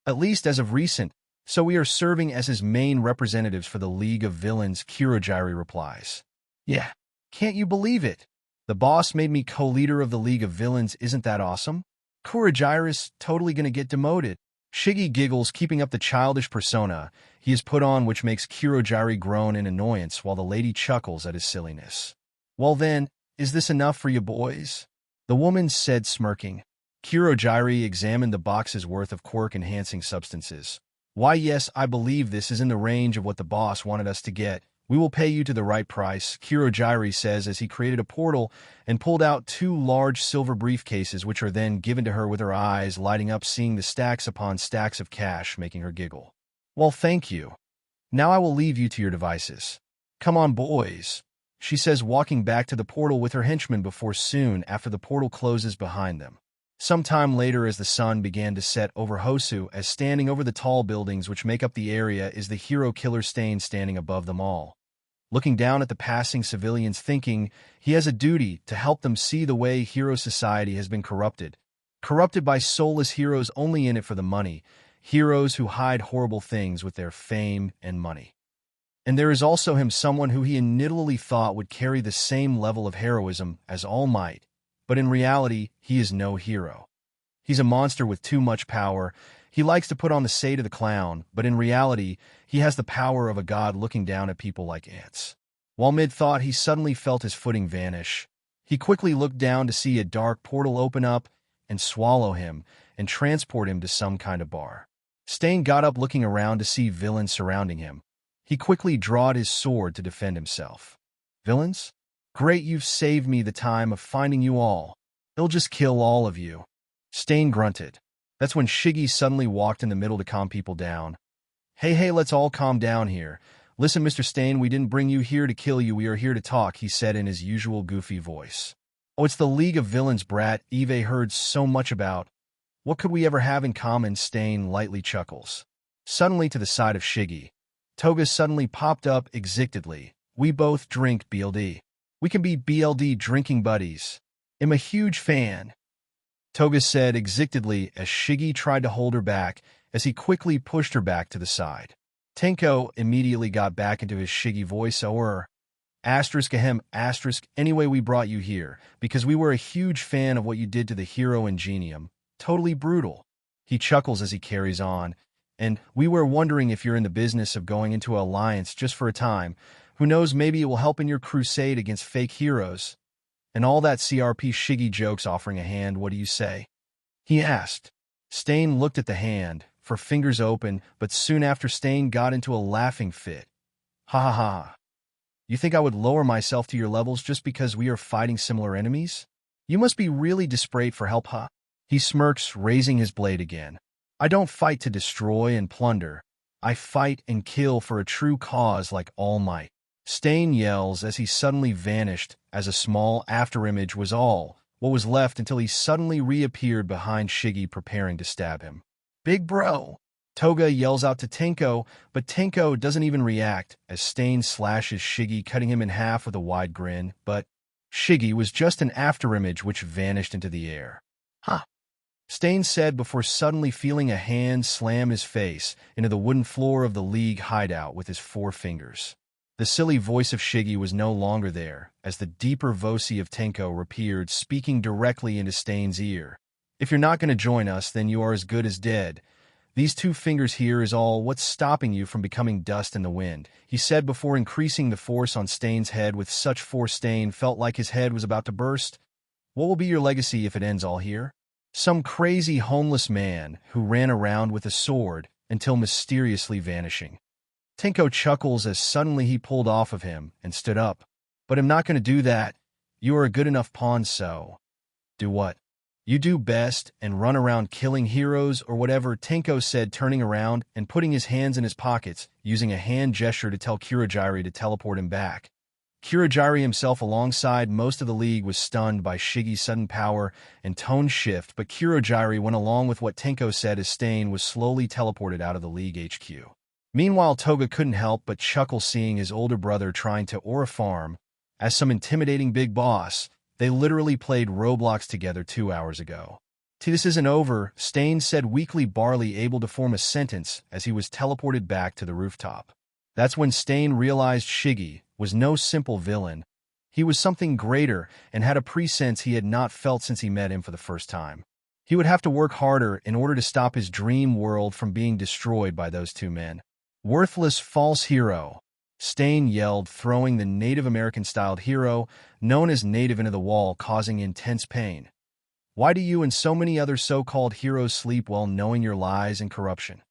at least as of recent, so we are serving as his main representatives for the League of Villains, Kurojiri replies. Yeah, can't you believe it? The boss made me co-leader of the League of Villains, isn't that awesome? Kurojiri's totally gonna get demoted. Shigi giggles, keeping up the childish persona he has put on, which makes Kurojiri groan in annoyance while the lady chuckles at his silliness. Well then, is this enough for you boys? The woman said, smirking. Kurojiri examined the box's worth of quirk-enhancing substances. Why yes, I believe this is in the range of what the boss wanted us to get. We will pay you to the right price, Kurojiri says as he created a portal and pulled out 2 large silver briefcases, which are then given to her with her eyes lighting up seeing the stacks upon stacks of cash, making her giggle. Well, thank you. Now I will leave you to your devices. Come on, boys, she says, walking back to the portal with her henchmen before soon after the portal closes behind them. Sometime later, as the sun began to set over Hosu, as standing over the tall buildings which make up the area is the hero killer Stain standing above them all, looking down at the passing civilians, thinking he has a duty to help them see the way hero society has been corrupted by soulless heroes only in it for the money, heroes who hide horrible things with their fame and money. And there is also him, someone who he initially thought would carry the same level of heroism as All Might, but in reality, he is no hero. He's a monster with too much power. He likes to put on the shade of the clown, but in reality, he has the power of a god looking down at people like ants. While mid-thought, he suddenly felt his footing vanish. He quickly looked down to see a dark portal open up and swallow him and transport him to some kind of bar. Stain got up, looking around to see villains surrounding him. He quickly drawed his sword to defend himself. Villains? Great, you've saved me the time of finding you all. They'll just kill all of you. Stain grunted. That's when Shigi suddenly walked in the middle to calm people down. Hey, let's all calm down here. Listen, Mr. Stain, we didn't bring you here to kill you, we are here to talk, he said in his usual goofy voice. Oh, it's the League of Villains, brat, Eve heard so much about. What could we ever have in common? Stain lightly chuckles. Suddenly, to the side of Shigi, Toga suddenly popped up excitedly. We both drink BLD. We can be BLD drinking buddies. I'm a huge fan, Toga said excitedly as Shigi tried to hold her back as he quickly pushed her back to the side. Tenko immediately got back into his Shigi voice. Ahem, anyway, we brought you here because we were a huge fan of what you did to the hero Ingenium. Totally brutal. He chuckles as he carries on. And we were wondering if you're in the business of going into an alliance just for a time. Who knows, maybe it will help in your crusade against fake heroes. And all that CRP. Shigi jokes, offering a hand. What do you say? He asked. Stain looked at the hand, for fingers open, but soon after Stain got into a laughing fit. Ha ha ha. You think I would lower myself to your levels just because we are fighting similar enemies? You must be really desperate for help, huh? He smirks, raising his blade again. I don't fight to destroy and plunder. I fight and kill for a true cause like All Might. Stain yells as he suddenly vanished, as a small afterimage was all what was left until he suddenly reappeared behind Shigi, preparing to stab him. Big bro! Toga yells out to Tenko, but Tenko doesn't even react as Stain slashes Shigi, cutting him in half with a wide grin, but Shigi was just an afterimage which vanished into the air. Huh. Stain said before suddenly feeling a hand slam his face into the wooden floor of the League hideout with his 4 fingers. The silly voice of Shigi was no longer there, as the deeper voice of Tenko appeared, speaking directly into Stain's ear. If you're not going to join us, then you are as good as dead. These 2 fingers here is all what's stopping you from becoming dust in the wind, he said before increasing the force on Stain's head with such force Stain felt like his head was about to burst. What will be your legacy if it ends all here? Some crazy homeless man who ran around with a sword until mysteriously vanishing. Tenko chuckles as suddenly he pulled off of him and stood up. But I'm not going to do that. You are a good enough pawn, so. Do what you do best and run around killing heroes or whatever, Tenko said, turning around and putting his hands in his pockets, using a hand gesture to tell Kurogiri to teleport him back. Kurogiri himself, alongside most of the league, was stunned by Shigi's sudden power and tone shift, but Kurogiri went along with what Tenko said as Stain was slowly teleported out of the league HQ. Meanwhile, Toga couldn't help but chuckle seeing his older brother trying to aura farm as some intimidating big boss. They literally played Roblox together 2 hours ago. This isn't over, Stain said weakly, barely able to form a sentence as he was teleported back to the rooftop. That's when Stain realized Shigi was no simple villain. He was something greater and had a presence he had not felt since he met him for the first time. He would have to work harder in order to stop his dream world from being destroyed by those two men. Worthless false hero, Stain yelled, throwing the Native American-styled hero known as Native into the wall, causing intense pain. Why do you and so many other so-called heroes sleep well knowing your lies and corruption?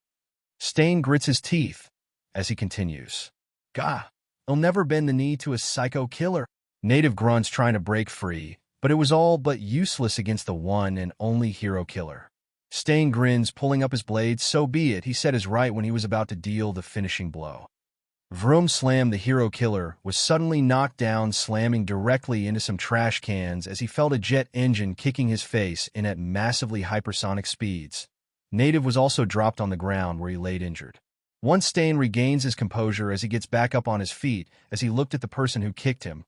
Stain grits his teeth as he continues. Gah, he'll never bend the knee to a psycho killer. Native grunts, trying to break free, but it was all but useless against the one and only hero killer. Stain grins, pulling up his blade. So be it, he said as right when he was about to deal the finishing blow. Vroom slam, the hero killer was suddenly knocked down, slamming directly into some trash cans as he felt a jet engine kicking his face in at massively hypersonic speeds. Native was also dropped on the ground where he laid injured. Once Stain regains his composure as he gets back up on his feet as he looked at the person who kicked him.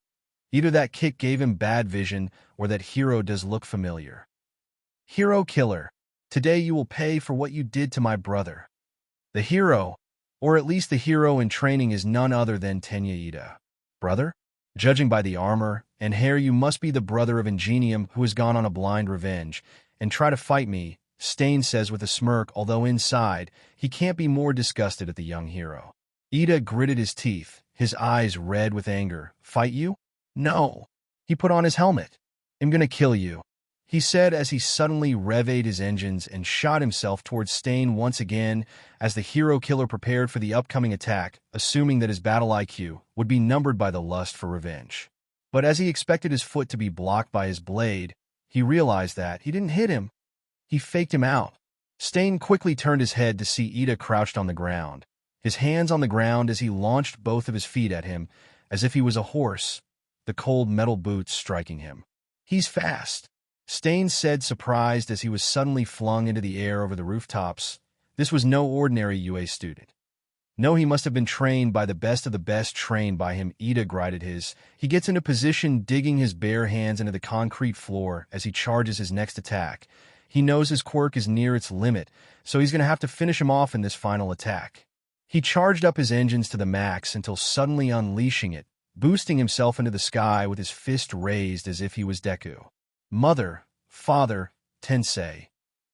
Either that kick gave him bad vision or that hero does look familiar. Hero killer, today you will pay for what you did to my brother. The hero, or at least the hero in training, is none other than Tenya Ida. Brother? Judging by the armor and hair, you must be the brother of Ingenium who has gone on a blind revenge and try to fight me, Stain says with a smirk, although inside, he can't be more disgusted at the young hero. Ida gritted his teeth, his eyes red with anger. Fight you? No. He put on his helmet. I'm gonna kill you, he said as he suddenly revved his engines and shot himself towards Stain once again as the hero killer prepared for the upcoming attack, assuming that his battle IQ would be numbered by the lust for revenge. But as he expected his foot to be blocked by his blade, he realized that he didn't hit him. He faked him out. Stain quickly turned his head to see Ida crouched on the ground, his hands on the ground as he launched both of his feet at him as if he was a horse, the cold metal boots striking him. He's fast, Stain said, surprised as he was suddenly flung into the air over the rooftops. This was no ordinary UA student. No, he must have been trained by the best of the best. Trained by him, Ida gritted his. He gets into position, digging his bare hands into the concrete floor as he charges his next attack. He knows his quirk is near its limit, so he's going to have to finish him off in this final attack. He charged up his engines to the max until suddenly unleashing it, boosting himself into the sky with his fist raised as if he was Deku. Mother, father, Tensei,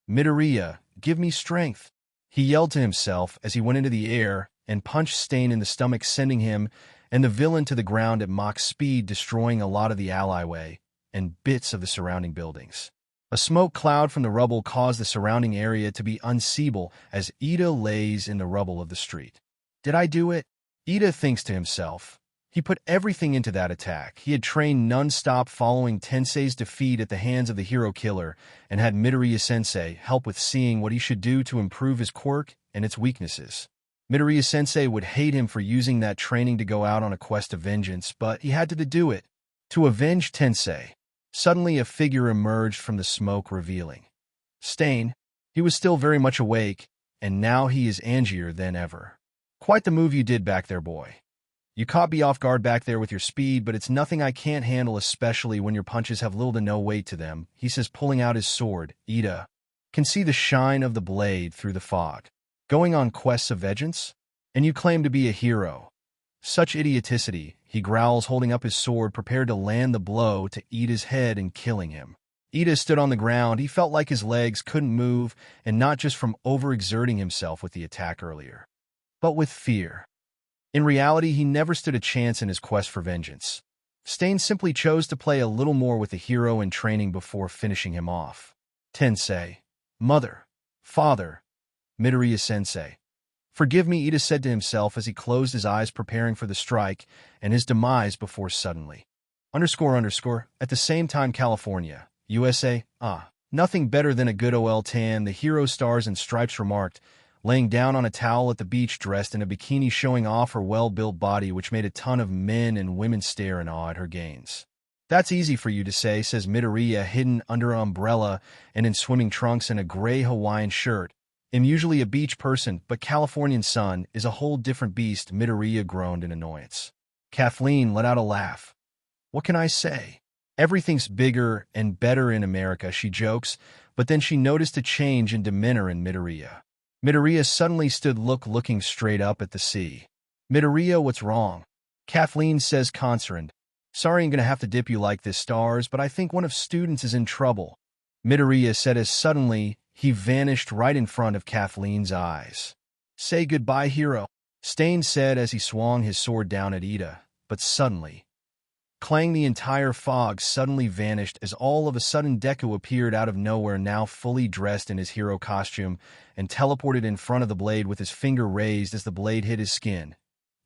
Midoriya, give me strength, he yelled to himself as he went into the air and punched Stain in the stomach, sending him and the villain to the ground at Mach speed, destroying a lot of the alleyway and bits of the surrounding buildings. A smoke cloud from the rubble caused the surrounding area to be unseeable as Ida lays in the rubble of the street. Did I do it? Ida thinks to himself. He put everything into that attack. He had trained non-stop following Tensei's defeat at the hands of the hero killer and had Midoriya-Sensei help with seeing what he should do to improve his quirk and its weaknesses. Midoriya-Sensei would hate him for using that training to go out on a quest of vengeance, but he had to do it. To avenge Tensei. Suddenly a figure emerged from the smoke, revealing Stain. He was still very much awake, and now he is angier than ever. Quite the move you did back there, boy. You caught me off guard back there with your speed, but it's nothing I can't handle, especially when your punches have little to no weight to them, he says, pulling out his sword. Ida can see the shine of the blade through the fog. Going on quests of vengeance? And you claim to be a hero. Such idioticity, he growls, holding up his sword, prepared to land the blow to Ida's head and killing him. Ida stood on the ground. He felt like his legs couldn't move, and not just from overexerting himself with the attack earlier, but with fear. In reality, he never stood a chance in his quest for vengeance. Stain simply chose to play a little more with the hero in training before finishing him off. Tensei, mother, father, Midoriya-Sensei. Forgive me, Ida said to himself as he closed his eyes, preparing for the strike and his demise before suddenly. ___. At the same time, California, USA? Nothing better than a good OL tan, the hero stars and stripes remarked, laying down on a towel at the beach dressed in a bikini showing off her well-built body which made a ton of men and women stare in awe at her gains. That's easy for you to say, says Midoriya, hidden under an umbrella and in swimming trunks and a gray Hawaiian shirt. I'm usually a beach person, but Californian sun is a whole different beast, Midoriya groaned in annoyance. Kathleen let out a laugh. What can I say? Everything's bigger and better in America, she jokes, but then she noticed a change in demeanor in Midoriya. Midoriya suddenly stood looking straight up at the sea. Midoriya, what's wrong? Kathleen says concerned. Sorry I'm gonna have to dip you like this, stars, but I think one of students is in trouble. Midoriya said as suddenly he vanished right in front of Kathleen's eyes. Say goodbye, hero, Stain said as he swung his sword down at Ida, but suddenly, clang, the entire fog suddenly vanished as all of a sudden Deku appeared out of nowhere, now fully dressed in his hero costume, and teleported in front of the blade with his finger raised as the blade hit his skin.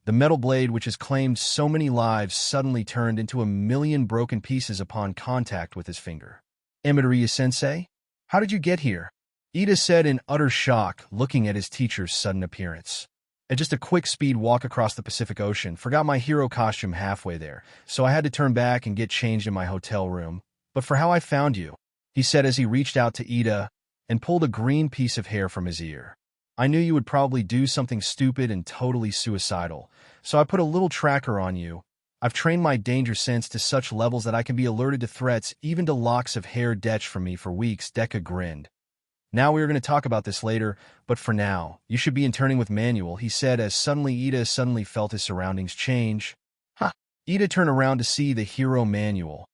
The metal blade, which has claimed so many lives, suddenly turned into a million broken pieces upon contact with his finger. Midoriya-Sensei? How did you get here? Ida said in utter shock, looking at his teacher's sudden appearance. At just a quick speed walk across the Pacific Ocean, forgot my hero costume halfway there, so I had to turn back and get changed in my hotel room. But for how I found you, he said as he reached out to Ida and pulled a green piece of hair from his ear. I knew you would probably do something stupid and totally suicidal, so I put a little tracker on you. I've trained my danger sense to such levels that I can be alerted to threats, even to locks of hair detched from me for weeks, Deku grinned. Now we are going to talk about this later, but for now, you should be interning with Manuel, he said as Ida suddenly felt his surroundings change. Ida turned around to see the hero Manuel,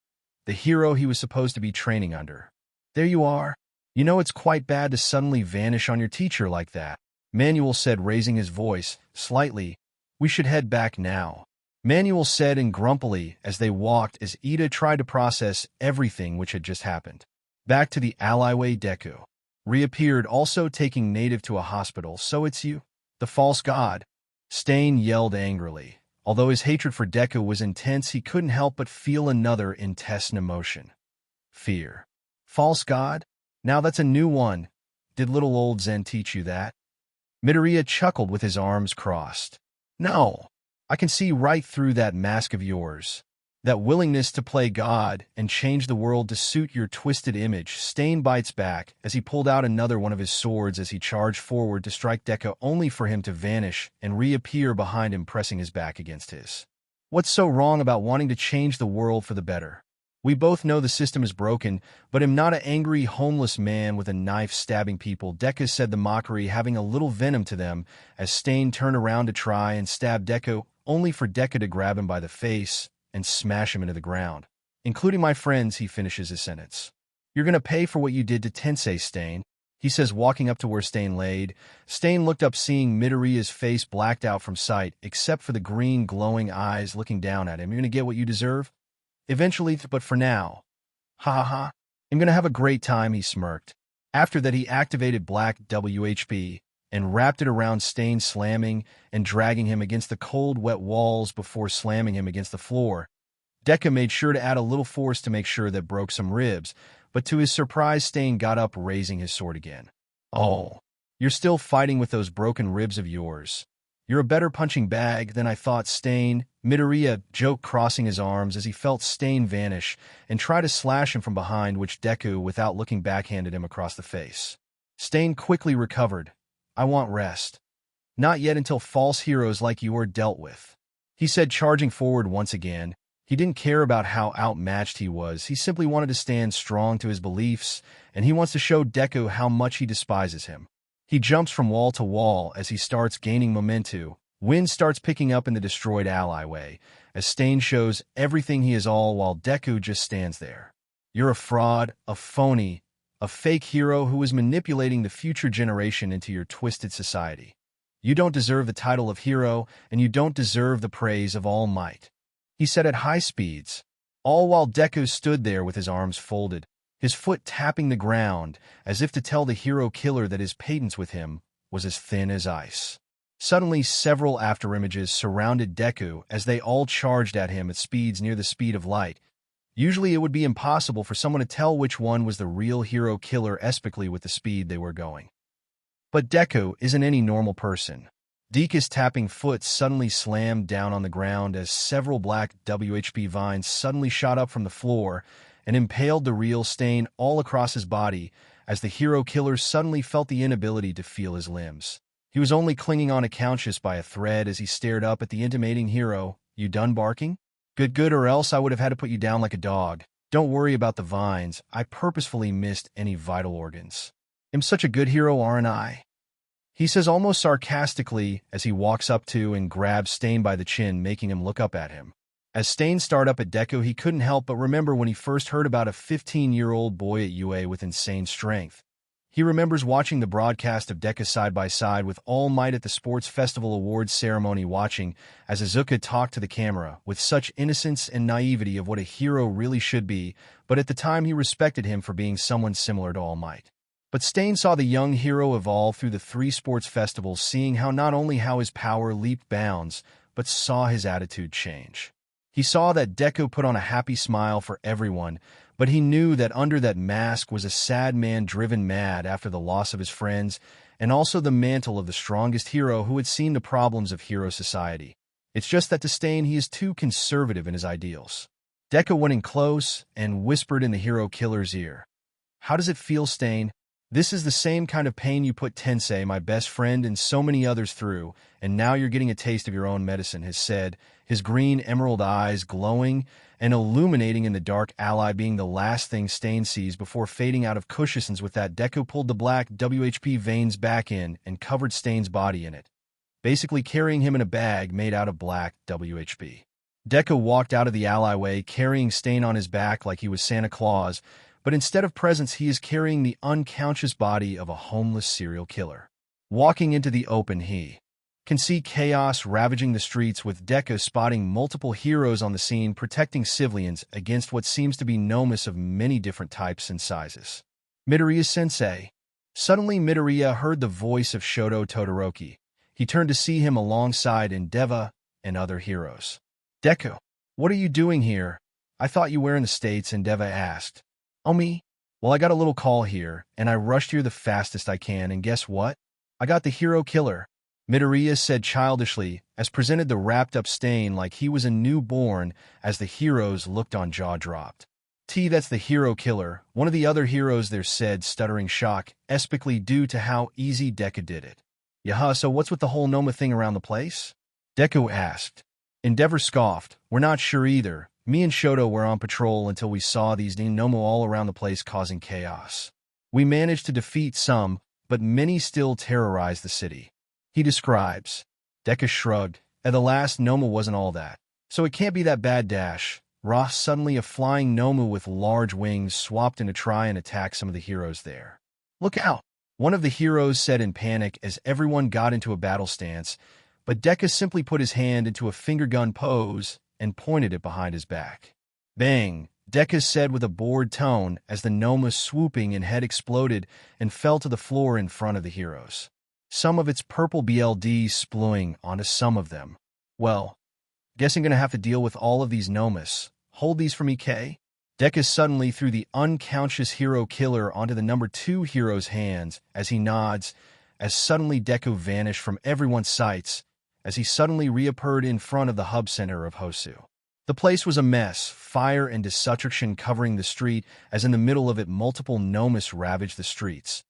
the hero he was supposed to be training under. There you are. You know it's quite bad to suddenly vanish on your teacher like that, Manuel said, raising his voice slightly. We should head back now, Manuel said and grumpily as they walked as Ida tried to process everything which had just happened. Back to the alleyway, Deku reappeared, also taking native to a hospital. So it's you, the false god, Stain yelled angrily. Although his hatred for Deku was intense, he couldn't help but feel another intense emotion. Fear. False god? Now that's a new one. Did little old Zen teach you that? Midoriya chuckled with his arms crossed. No, I can see right through that mask of yours. That willingness to play God and change the world to suit your twisted image. Stain bites back as he pulled out another one of his swords as he charged forward to strike Deku, only for him to vanish and reappear behind him, pressing his back against his. What's so wrong about wanting to change the world for the better? We both know the system is broken, but I'm not an angry, homeless man with a knife stabbing people, Deku said, the mockery having a little venom to them as Stain turned around to try and stab Deku, only for Deku to grab him by the face and smash him into the ground. Including my friends, he finishes his sentence. You're gonna pay for what you did to Tensei, Stain, he says, walking up to where Stain laid. Stain looked up, seeing Midoriya's face blacked out from sight, except for the green glowing eyes looking down at him. You're gonna get what you deserve? Eventually, but for now. Ha ha ha. I'm gonna have a great time, he smirked. After that, he activated Black WHP and wrapped it around Stain, slamming and dragging him against the cold, wet walls before slamming him against the floor. Deku made sure to add a little force to make sure that broke some ribs, but to his surprise, Stain got up, raising his sword again. Oh, you're still fighting with those broken ribs of yours. You're a better punching bag than I thought, Stain, Midoriya joked, crossing his arms as he felt Stain vanish and try to slash him from behind, which Deku, without looking, backhanded him across the face. Stain quickly recovered. I want rest. Not yet until false heroes like you are dealt with, he said, charging forward once again. He didn't care about how outmatched he was. He simply wanted to stand strong to his beliefs, and he wants to show Deku how much he despises him. He jumps from wall to wall as he starts gaining momentum. Wind starts picking up in the destroyed alleyway as Stain shows everything he is, all while Deku just stands there. You're a fraud, a phony, a fake hero who is manipulating the future generation into your twisted society. You don't deserve the title of hero, and you don't deserve the praise of All Might, he said at high speeds, all while Deku stood there with his arms folded, his foot tapping the ground, as if to tell the hero killer that his patience with him was as thin as ice. Suddenly, several afterimages surrounded Deku as they all charged at him at speeds near the speed of light. Usually it would be impossible for someone to tell which one was the real hero killer, especially with the speed they were going. But Deku isn't any normal person. Deku's tapping foot suddenly slammed down on the ground as several black WHP vines suddenly shot up from the floor and impaled the real Stain all across his body as the hero killer suddenly felt the inability to feel his limbs. He was only clinging on unconscious by a thread as he stared up at the intimating hero. "You done barking? Good, or else I would have had to put you down like a dog. Don't worry about the vines. I purposefully missed any vital organs. I'm such a good hero, aren't I?" He says almost sarcastically as he walks up to and grabs Stain by the chin, making him look up at him. As Stain stared up at Deku, he couldn't help but remember when he first heard about a 15-year-old boy at UA with insane strength. He remembers watching the broadcast of Deku side by side with All Might at the Sports Festival Awards ceremony, watching as Izuku talked to the camera with such innocence and naivety of what a hero really should be, but at the time he respected him for being someone similar to All Might. But Stain saw the young hero evolve through the 3 sports festivals, seeing how not only how his power leaped bounds, but saw his attitude change. He saw that Deku put on a happy smile for everyone, but he knew that under that mask was a sad man driven mad after the loss of his friends, and also the mantle of the strongest hero who had seen the problems of hero society. It's just that to Stain he is too conservative in his ideals. Deku went in close and whispered in the hero killer's ear. "How does it feel, Stain? This is the same kind of pain you put Tensei, my best friend, and so many others through, and now you're getting a taste of your own medicine," he said, his green emerald eyes glowing and illuminating in the dark, ally being the last thing Stain sees before fading out of consciousness. With that, Deku pulled the black WHP veins back in and covered Stain's body in it, basically carrying him in a bag made out of black WHP. Deku walked out of the alleyway carrying Stain on his back like he was Santa Claus, but instead of presents he is carrying the unconscious body of a homeless serial killer. Walking into the open, he can see chaos ravaging the streets, with Deku spotting multiple heroes on the scene protecting civilians against what seems to be nomas of many different types and sizes. "Midoriya-Sensei." Suddenly Midoriya heard the voice of Shoto Todoroki. He turned to see him alongside Endeavor and other heroes. "Deku, what are you doing here? I thought you were in the States," Endeavor asked. "Oh, me? Well, I got a little call here, and I rushed here the fastest I can, and guess what? I got the hero killer," Midoriya said childishly, as presented the wrapped-up Stain like he was a newborn, as the heroes looked on jaw-dropped. "That's the hero killer," one of the other heroes there said, stuttering shock, especially due to how easy Deku did it. "Yaha, so what's with the whole Noma thing around the place?" Deku asked. Endeavor scoffed. "We're not sure either. Me and Shoto were on patrol until we saw these Noma all around the place causing chaos. We managed to defeat some, but many still terrorize the city," he describes. Deku shrugged. "At the last Noma wasn't all that, so it can't be that bad dash." Ross suddenly a flying Noma with large wings swapped in to try and attack some of the heroes there. "Look out!" one of the heroes said in panic as everyone got into a battle stance, but Deku simply put his hand into a finger gun pose and pointed it behind his back. "Bang!" Deku said with a bored tone as the Noma swooping and head exploded and fell to the floor in front of the heroes, some of its purple BLD spluing onto some of them. "Well, guess I'm gonna have to deal with all of these Nomas. Hold these for me, K." Deku suddenly threw the unconscious hero killer onto the number 2 hero's hands as he nods, as suddenly Deku vanished from everyone's sights as he suddenly reappeared in front of the hub center of Hosu. The place was a mess, fire and destruction covering the street, as in the middle of it multiple Nomas ravaged the streets,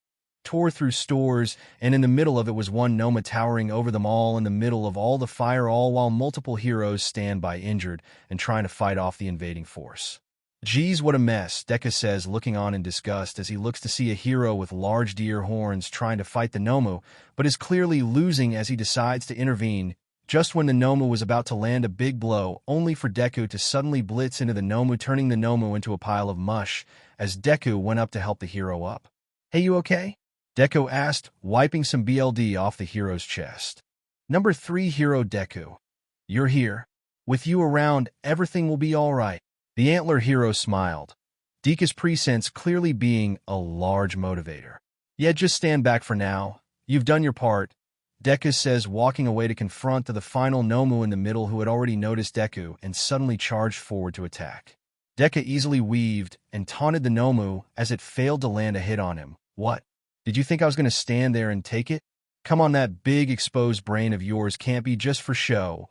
tore through stores, and in the middle of it was one Noma towering over them all in the middle of all the fire, all while multiple heroes stand by injured and trying to fight off the invading force. "Geez, what a mess," Deku says, looking on in disgust as he looks to see a hero with large deer horns trying to fight the Noma, but is clearly losing as he decides to intervene, just when the Noma was about to land a big blow, only for Deku to suddenly blitz into the Noma, turning the Noma into a pile of mush as Deku went up to help the hero up. "Hey, you okay?" Deku asked, wiping some BLD off the hero's chest. "Number 3 hero Deku. You're here. With you around, everything will be all right." The antler hero smiled, Deku's presence clearly being a large motivator. "Yeah, just stand back for now. You've done your part," Deku says, walking away to confront the final Nomu in the middle who had already noticed Deku and suddenly charged forward to attack. Deka easily weaved and taunted the Nomu as it failed to land a hit on him. What? Did you think I was going to stand there and take it? Come on, that big exposed brain of yours can't be just for show.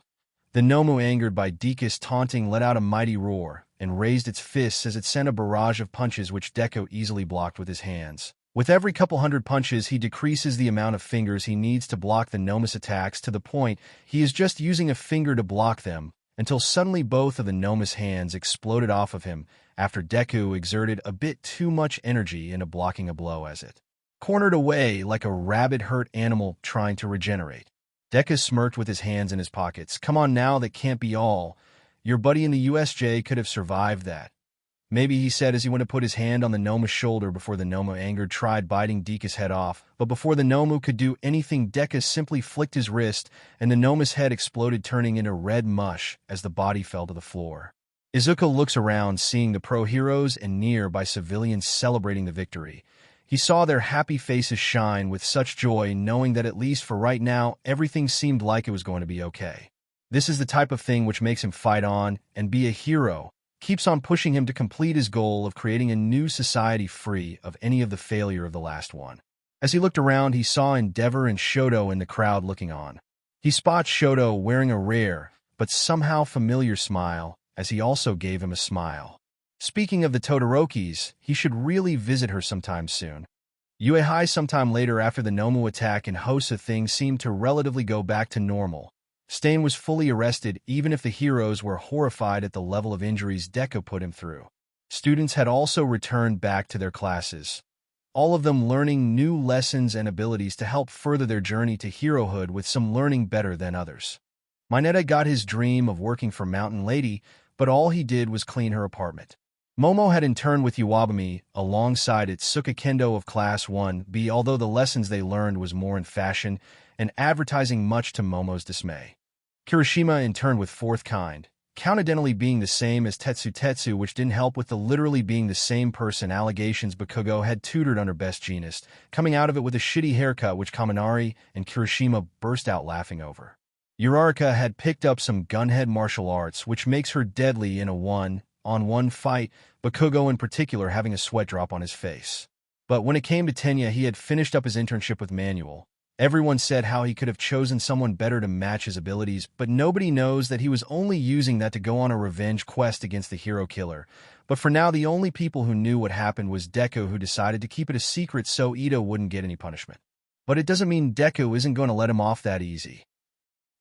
The Nomu, angered by Deka's taunting, let out a mighty roar and raised its fists as it sent a barrage of punches which Deko easily blocked with his hands. With every couple hundred punches, he decreases the amount of fingers he needs to block the Nomus attacks to the point he is just using a finger to block them, until suddenly both of the Nomus hands exploded off of him after Deku exerted a bit too much energy into blocking a blow as it cornered away like a rabid-hurt animal trying to regenerate. Deku smirked with his hands in his pockets. Come on now, that can't be all. Your buddy in the USJ could have survived that. Maybe, he said as he went to put his hand on the Nomu's shoulder before the Nomu, angered, tried biting Deka's head off. But before the Nomu could do anything, Deka simply flicked his wrist, and the Nomu's head exploded, turning into red mush as the body fell to the floor. Izuku looks around, seeing the pro-heroes and nearby civilians celebrating the victory. He saw their happy faces shine with such joy, knowing that at least for right now, everything seemed like it was going to be okay. This is the type of thing which makes him fight on and be a hero, keeps on pushing him to complete his goal of creating a new society free of any of the failure of the last one. As he looked around, he saw Endeavor and Shoto in the crowd looking on. He spots Shoto wearing a rare, but somehow familiar smile, as he also gave him a smile. Speaking of the Todorokis, he should really visit her sometime soon. Uehai, sometime later after the Nomu attack in Hosa, things seemed to relatively go back to normal. Stain was fully arrested, even if the heroes were horrified at the level of injuries Deku put him through. Students had also returned back to their classes, all of them learning new lessons and abilities to help further their journey to herohood, with some learning better than others. Mineta got his dream of working for Mountain Lady, but all he did was clean her apartment. Momo had interned with Iwabumi alongside Itsuka Kendo of Class 1B, although the lessons they learned was more in fashion and advertising, much to Momo's dismay. Kirishima interned with Fourth Kind, coincidentally being the same as Tetsu, which didn't help with the literally being the same person allegations Bakugo had tutored under Best Jeanist, coming out of it with a shitty haircut which Kaminari and Kirishima burst out laughing over. Uraraka had picked up some gunhead martial arts, which makes her deadly in a one-on-one fight, Bakugo in particular having a sweat drop on his face. But when it came to Tenya, he had finished up his internship with Manuel. Everyone said how he could have chosen someone better to match his abilities, but nobody knows that he was only using that to go on a revenge quest against the hero killer. But for now, the only people who knew what happened was Deku, who decided to keep it a secret so Ito wouldn't get any punishment. But it doesn't mean Deku isn't going to let him off that easy.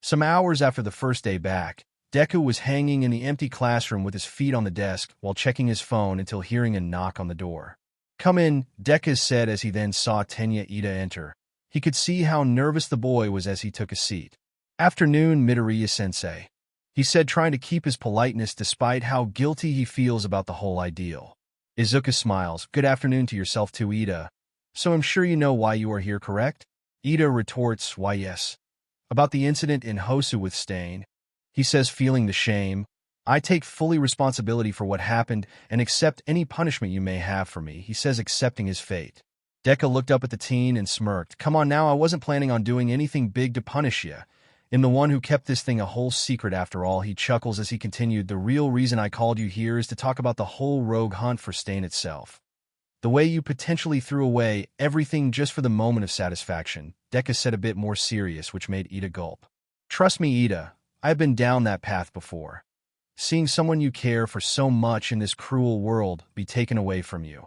Some hours after the first day back, Deku was hanging in the empty classroom with his feet on the desk while checking his phone until hearing a knock on the door. "Come in," Deku said as he then saw Tenya Ida enter. He could see how nervous the boy was as he took a seat. "Afternoon, Midoriya-Sensei," he said, trying to keep his politeness despite how guilty he feels about the whole ideal. Izuku smiles. "Good afternoon to yourself too, Ida. So I'm sure you know why you are here, correct?" Ida retorts, "Why, yes. About the incident in Hosu with Stain," he says, feeling the shame. "I take fully responsibility for what happened and accept any punishment you may have for me," he says, accepting his fate. Deku looked up at the teen and smirked. "Come on now, I wasn't planning on doing anything big to punish you. I'm the one who kept this thing a whole secret after all," he chuckles as he continued. "The real reason I called you here is to talk about the whole rogue hunt for Stain itself. The way you potentially threw away everything just for the moment of satisfaction," Deku said, a bit more serious, which made Ida gulp. "Trust me, Ida, I've been down that path before. Seeing someone you care for so much in this cruel world be taken away from you.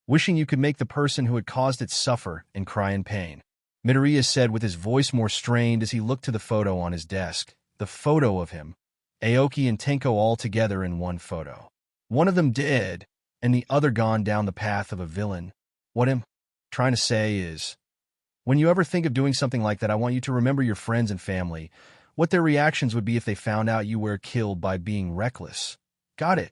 Wishing you could make the person who had caused it suffer and cry in pain," Midoriya said with his voice more strained as he looked to the photo on his desk. The photo of him, Aoki and Tenko all together in one photo. One of them dead, and the other gone down the path of a villain. What I'm trying to say is, when you ever think of doing something like that, I want you to remember your friends and family, what their reactions would be if they found out you were killed by being reckless. Got it?"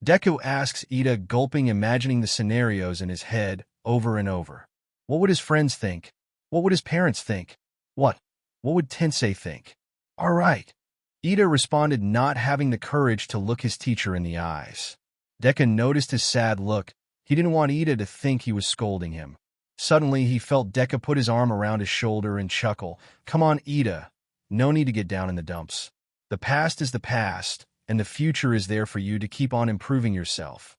Deku asks Ida, gulping, imagining the scenarios in his head over and over. What would his friends think? What would his parents think? What would Tensei think? "All right," Ida responded, not having the courage to look his teacher in the eyes. Deku noticed his sad look. He didn't want Ida to think he was scolding him. Suddenly, he felt Deku put his arm around his shoulder and chuckle. "Come on, Ida. No need to get down in the dumps. The past is the past. and the future is there for you to keep on improving yourself.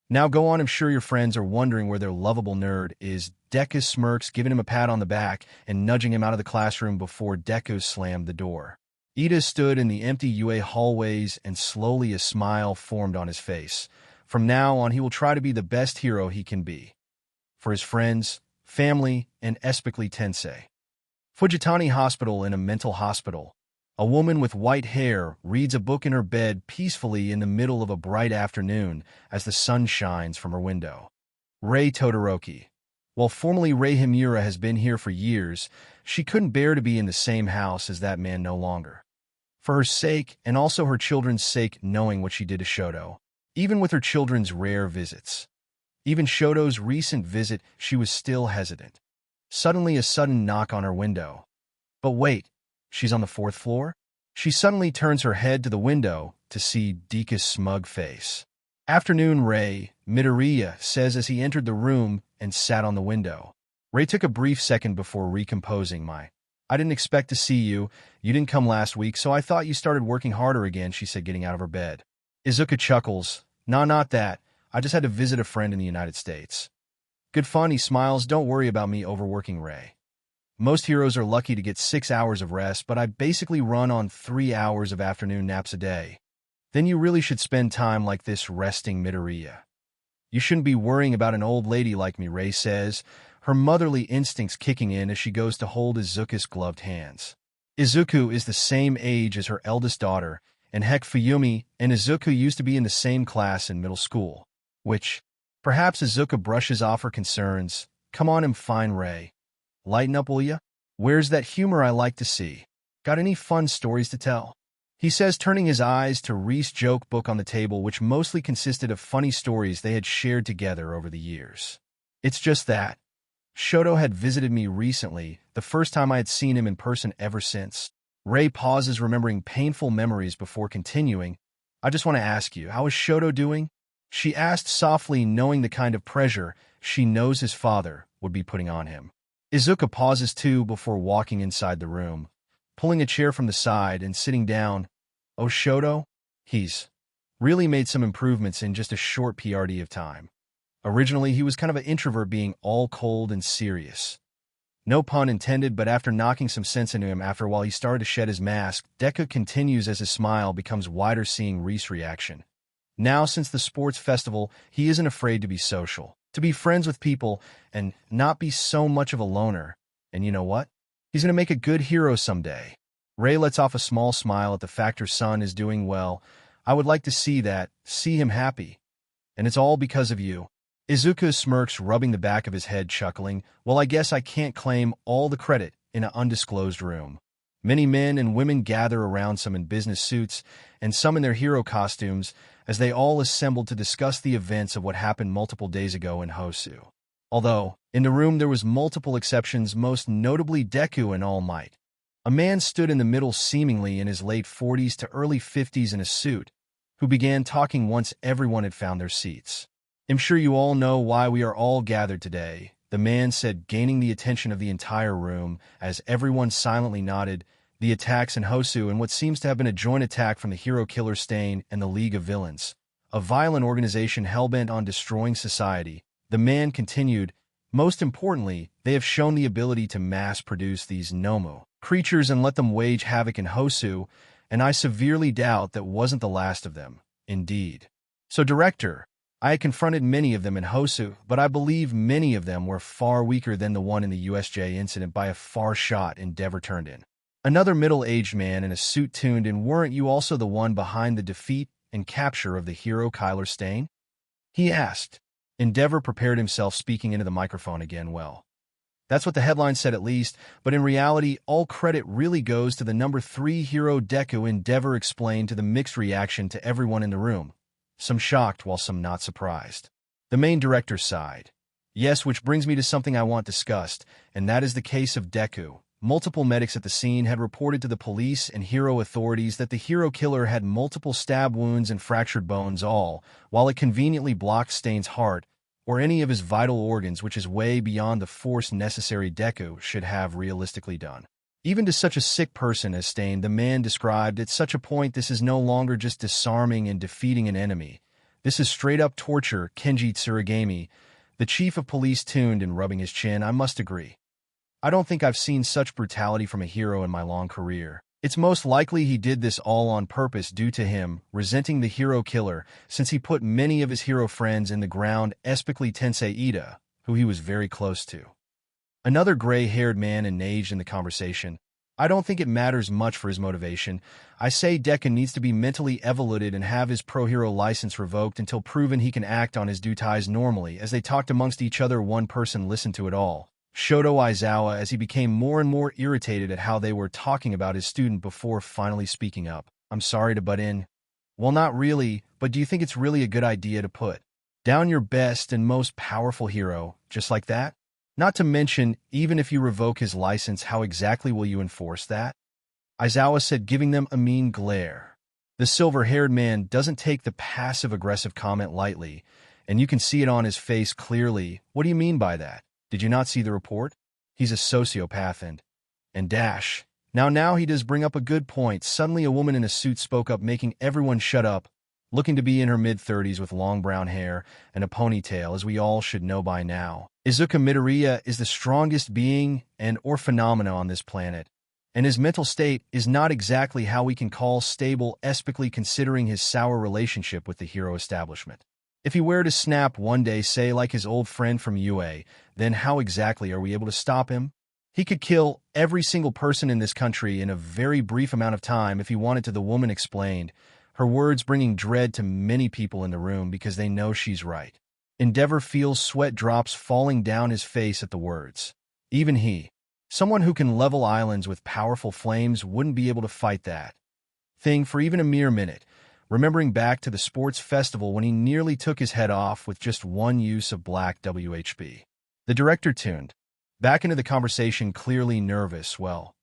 Now go on, I'm sure your friends are wondering where their lovable nerd is. Deku smirks, giving him a pat on the back and nudging him out of the classroom before Deku slammed the door. Ida stood in the empty UA hallways and slowly a smile formed on his face. From now on, he will try to be the best hero he can be. For his friends, family, and especially Tensei. Fujitani Hospital. In a mental hospital, a woman with white hair reads a book in her bed peacefully in the middle of a bright afternoon as the sun shines from her window. Rei Todoroki. While formerly Rei Himura has been here for years, she couldn't bear to be in the same house as that man no longer. For her sake, and also her children's sake, knowing what she did to Shoto, even with her children's rare visits. Even Shoto's recent visit, she was still hesitant. Suddenly a sudden knock on her window. But wait, she's on the 4th floor? She suddenly turns her head to the window to see Deka's smug face. Afternoon, Rei, Midoriya says as he entered the room and sat on the window. Rei took a brief second before recomposing. I didn't expect to see you. You didn't come last week, so I thought you started working harder again, she said, getting out of her bed. Izuku chuckles. Nah, not that. I just had to visit a friend in the United States. Good fun, he smiles. Don't worry about me overworking, Rei. Most heroes are lucky to get 6 hours of rest, but I basically run on 3 hours of afternoon naps a day. Then you really should spend time like this resting, Midoriya. You shouldn't be worrying about an old lady like me, Rei says, her motherly instincts kicking in as she goes to hold Izuku's gloved hands. Izuku is the same age as her eldest daughter, and heck, Fuyumi and Izuku used to be in the same class in middle school. Which, perhaps Izuku brushes off her concerns. Come on, I'm fine, Rei. Lighten up, will ya? Where's that humor I like to see? Got any fun stories to tell? He says, turning his eyes to Reese's joke book on the table, which mostly consisted of funny stories they had shared together over the years. It's just that Shoto had visited me recently, the first time I had seen him in person ever since. Rei pauses, remembering painful memories before continuing. I just want to ask you, how is Shoto doing? She asked softly, knowing the kind of pressure she knows his father would be putting on him. Izuku pauses too before walking inside the room, pulling a chair from the side and sitting down. Oh, Shoto? He's really made some improvements in just a short PRD of time. Originally, he was kind of an introvert, being all cold and serious. No pun intended, but after knocking some sense into him after a while, he started to shed his mask. Deku continues as his smile becomes wider, seeing Reese's reaction. Now, since the sports festival, he isn't afraid to be social, to be friends with people, and not be so much of a loner. And you know what? He's going to make a good hero someday. Rei lets off a small smile at the fact her son is doing well. I would like to see that, see him happy. And it's all because of you. Izuku smirks, rubbing the back of his head, chuckling. Well, I guess I can't claim all the credit in an undisclosed room. Many men and women gather around, some in business suits and some in their hero costumes, as they all assembled to discuss the events of what happened multiple days ago in Hosu. Although, in the room there was multiple exceptions, most notably Deku and All Might. A man stood in the middle, seemingly in his late 40s to early 50s in a suit, who began talking once everyone had found their seats. I'm sure you all know why we are all gathered today, the man said, gaining the attention of the entire room, as everyone silently nodded. The attacks in Hosu and what seems to have been a joint attack from the Hero Killer Stain and the League of Villains, a violent organization hellbent on destroying society. The man continued, most importantly, they have shown the ability to mass-produce these Nomu creatures and let them wage havoc in Hosu, and I severely doubt that wasn't the last of them. Indeed. So, Director, I had confronted many of them in Hosu, but I believe many of them were far weaker than the one in the USJ incident by a far shot. Endeavor turned in. Another middle-aged man in a suit tuned in. Weren't you also the one behind the defeat and capture of the hero Killer Stain? He asked. Endeavor prepared himself, speaking into the microphone again. Well, that's what the headline said at least, but in reality, all credit really goes to the number 3 hero Deku. Endeavor explained to the mixed reaction to everyone in the room. Some shocked while some not surprised. The main director sighed. Yes, which brings me to something I want discussed, and that is the case of Deku. Multiple medics at the scene had reported to the police and hero authorities that the hero killer had multiple stab wounds and fractured bones, all while it conveniently blocked Stain's heart or any of his vital organs, which is way beyond the force necessary Deku should have realistically done. Even to such a sick person as Stain, the man described, at such a point this is no longer just disarming and defeating an enemy. This is straight-up torture. Kenji Tsuragami, the chief of police, tuned and rubbing his chin. I must agree. I don't think I've seen such brutality from a hero in my long career. It's most likely he did this all on purpose due to him resenting the hero killer, since he put many of his hero friends in the ground, especially Tensei Ida, who he was very close to. Another gray-haired man engaged in the conversation. I don't think it matters much for his motivation. I say Deku needs to be mentally evaluated and have his pro-hero license revoked until proven he can act on his duties normally. As they talked amongst each other, one person listened to it all. Shoto Aizawa, as he became more and more irritated at how they were talking about his student before finally speaking up. I'm sorry to butt in. Well, not really, but do you think it's really a good idea to put down your best and most powerful hero just like that? Not to mention, even if you revoke his license, how exactly will you enforce that? Aizawa said, giving them a mean glare. The silver-haired man doesn't take the passive-aggressive comment lightly, and you can see it on his face clearly. What do you mean by that? Did you not see the report? He's a sociopath and dash. Now he does bring up a good point. Suddenly a woman in a suit spoke up, making everyone shut up, looking to be in her mid-30s with long brown hair and a ponytail, as we all should know by now. Izuku Midoriya is the strongest being or phenomena on this planet, and his mental state is not exactly how we can call stable, especially considering his sour relationship with the hero establishment. If he were to snap one day, say like his old friend from UA, then how exactly are we able to stop him? He could kill every single person in this country in a very brief amount of time if he wanted to, the woman explained, her words bringing dread to many people in the room because they know she's right. Endeavor feels sweat drops falling down his face at the words. Even he, someone who can level islands with powerful flames, wouldn't be able to fight that thing for even a mere minute, remembering back to the sports festival when he nearly took his head off with just one use of black WHB. The director tuned back into the conversation, clearly nervous. Well,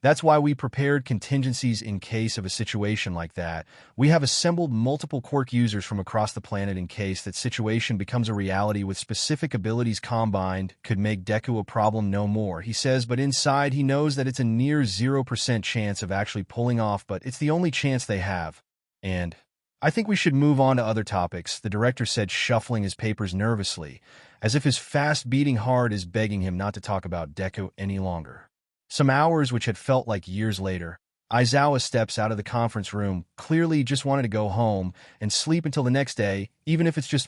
that's why we prepared contingencies in case of a situation like that. We have assembled multiple quirk users from across the planet in case that situation becomes a reality, with specific abilities combined could make Deku a problem no more, he says, but inside he knows that it's a near 0% chance of actually pulling off, but it's the only chance they have. And I think we should move on to other topics, the director said, shuffling his papers nervously, as if his fast-beating heart is begging him not to talk about Deku any longer. Some hours which had felt like years later, Aizawa steps out of the conference room, clearly just wanted to go home and sleep until the next day, even if it's just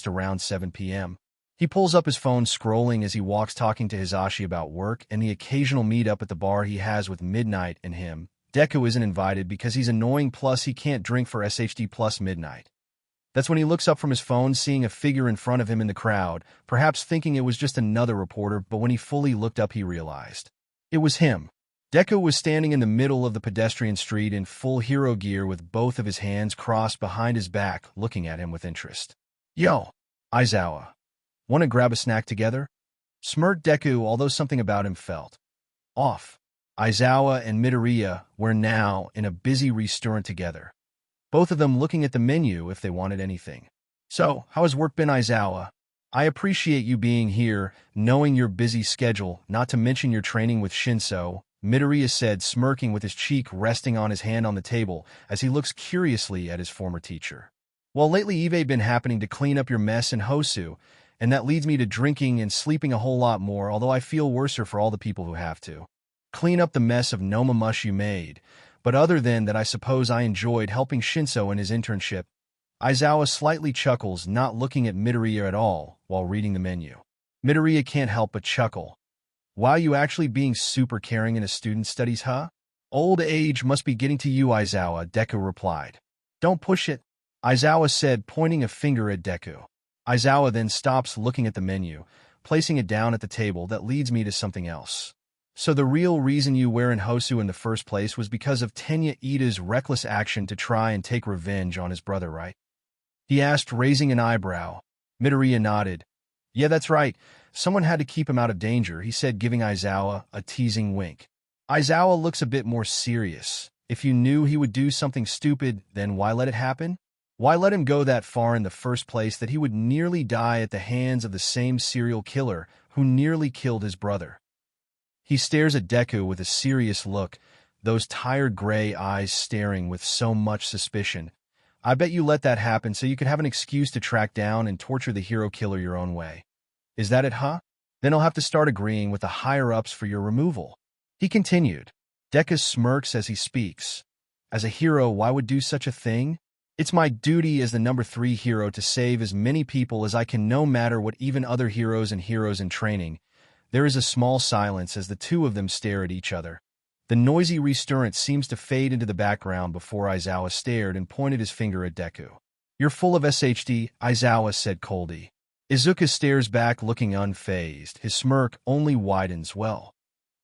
around 7 p.m. He pulls up his phone, scrolling as he walks, talking to Hisashi about work and the occasional meet-up at the bar he has with Midnight and him. Deku isn't invited because he's annoying, plus he can't drink for SHD plus Midnight. That's when he looks up from his phone, seeing a figure in front of him in the crowd, perhaps thinking it was just another reporter, but when he fully looked up he realized it was him. Deku was standing in the middle of the pedestrian street in full hero gear with both of his hands crossed behind his back, looking at him with interest. Yo, Aizawa, wanna grab a snack together? Smirked Deku, although something about him felt off. Aizawa and Midoriya were now in a busy restaurant together, both of them looking at the menu if they wanted anything. So, how has work been, Aizawa? I appreciate you being here, knowing your busy schedule, not to mention your training with Shinso, Midoriya said, smirking with his cheek resting on his hand on the table as he looks curiously at his former teacher. Well, lately you've been happening to clean up your mess in Hosu, and that leads me to drinking and sleeping a whole lot more, although I feel worser for all the people who have to clean up the mess of Nomamush you made. But other than that, I suppose I enjoyed helping Shinso in his internship. Aizawa slightly chuckles, not looking at Midoriya at all, while reading the menu. Midoriya can't help but chuckle. Wow, you actually being super caring in a student studies, huh? Old age must be getting to you, Aizawa, Deku replied. Don't push it, Aizawa said, pointing a finger at Deku. Aizawa then stops looking at the menu, placing it down at the table. That leads me to something else. So the real reason you were in Hosu in the first place was because of Tenya Ida's reckless action to try and take revenge on his brother, right? He asked, raising an eyebrow. Midoriya nodded. Yeah, that's right. Someone had to keep him out of danger, he said, giving Aizawa a teasing wink. Aizawa looks a bit more serious. If you knew he would do something stupid, then why let it happen? Why let him go that far in the first place, that he would nearly die at the hands of the same serial killer who nearly killed his brother? He stares at Deku with a serious look, those tired gray eyes staring with so much suspicion. I bet you let that happen so you could have an excuse to track down and torture the hero killer your own way. Is that it, huh? Then I'll have to start agreeing with the higher-ups for your removal. He continued. Deku smirks as he speaks. As a hero, why would do such a thing? It's my duty as the number 3 hero to save as many people as I can, no matter what even other heroes and heroes in training. There is a small silence as the two of them stare at each other. The noisy restaurant seems to fade into the background before Aizawa stared and pointed his finger at Deku. You're full of SHD, Aizawa said coldly. Izuku stares back looking unfazed. His smirk only widens. Well,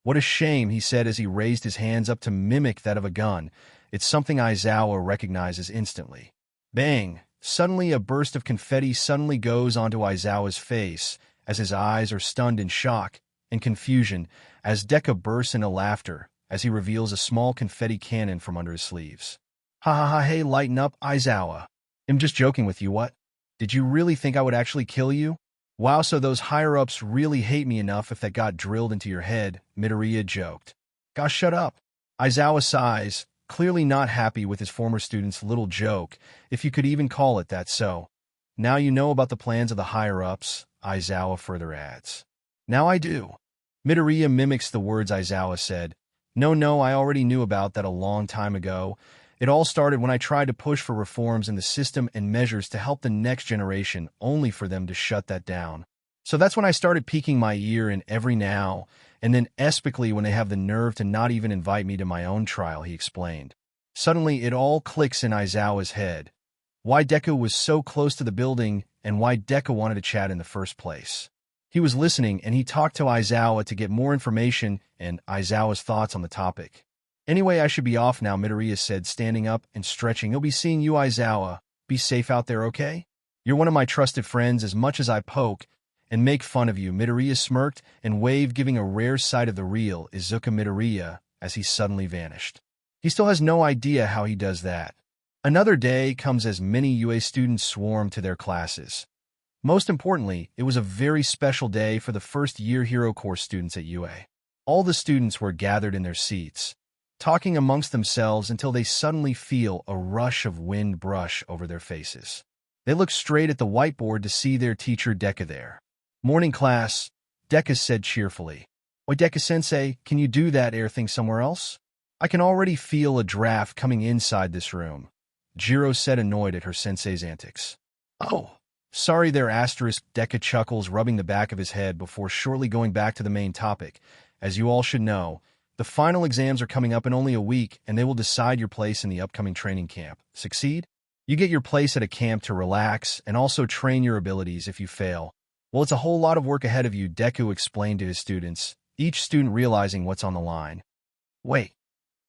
what a shame, he said as he raised his hands up to mimic that of a gun. It's something Aizawa recognizes instantly. Bang! Suddenly a burst of confetti suddenly goes onto Aizawa's face as his eyes are stunned in shock and confusion as Deku bursts into laughter as he reveals a small confetti cannon from under his sleeves. Ha ha ha, hey, lighten up, Aizawa. I'm just joking with you, what? Did you really think I would actually kill you? Wow, so those higher-ups really hate me enough if that got drilled into your head, Midoriya joked. Gosh, shut up. Aizawa sighs, clearly not happy with his former student's little joke, if you could even call it that. So, now you know about the plans of the higher-ups, Aizawa further adds. Now I do. Midoriya mimics the words Aizawa said. No, I already knew about that a long time ago. It all started when I tried to push for reforms in the system and measures to help the next generation, only for them to shut that down. So that's when I started peeking my ear in every now and then epically when they have the nerve to not even invite me to my own trial, he explained. Suddenly, it all clicks in Aizawa's head. Why Deku was so close to the building and why Deku wanted to chat in the first place. He was listening, and he talked to Aizawa to get more information and Aizawa's thoughts on the topic. Anyway, I should be off now, Midoriya said, standing up and stretching. I'll be seeing you, Aizawa. Be safe out there, okay? You're one of my trusted friends. As much as I poke and make fun of you, Midoriya smirked and waved, giving a rare sight of the real Izuku Midoriya as he suddenly vanished. He still has no idea how he does that. Another day comes as many UA students swarm to their classes. Most importantly, it was a very special day for the first-year Hero Course students at UA. All the students were gathered in their seats, talking amongst themselves until they suddenly feel a rush of wind brush over their faces. They look straight at the whiteboard to see their teacher Deku there. Morning class, Deku said cheerfully. Why, Deku-sensei, can you do that air thing somewhere else? I can already feel a draft coming inside this room, Jiro said, annoyed at her sensei's antics. Oh. Sorry there, asterisk, Deku chuckles, rubbing the back of his head before shortly going back to the main topic. As you all should know, the final exams are coming up in only a week, and they will decide your place in the upcoming training camp. Succeed? You get your place at a camp to relax and also train your abilities. If you fail, well, it's a whole lot of work ahead of you, Deku explained to his students, each student realizing what's on the line. Wait,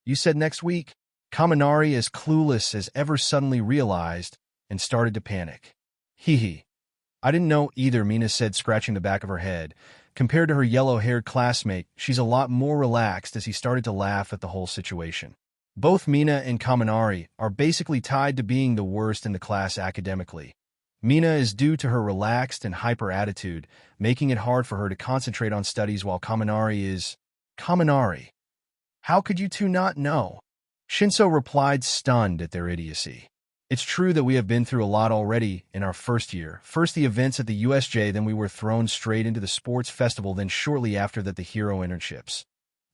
you said next week? Kaminari, as clueless as ever, suddenly realized and started to panic. Hee. I didn't know either, Mina said, scratching the back of her head. Compared to her yellow-haired classmate, she's a lot more relaxed as he started to laugh at the whole situation. Both Mina and Kaminari are basically tied to being the worst in the class academically. Mina is due to her relaxed and hyper attitude, making it hard for her to concentrate on studies, while Kaminari is... Kaminari. How could you two not know? Shinso replied, stunned at their idiocy. It's true that we have been through a lot already in our first year. First the events at the USJ, then we were thrown straight into the sports festival, then shortly after that the hero internships.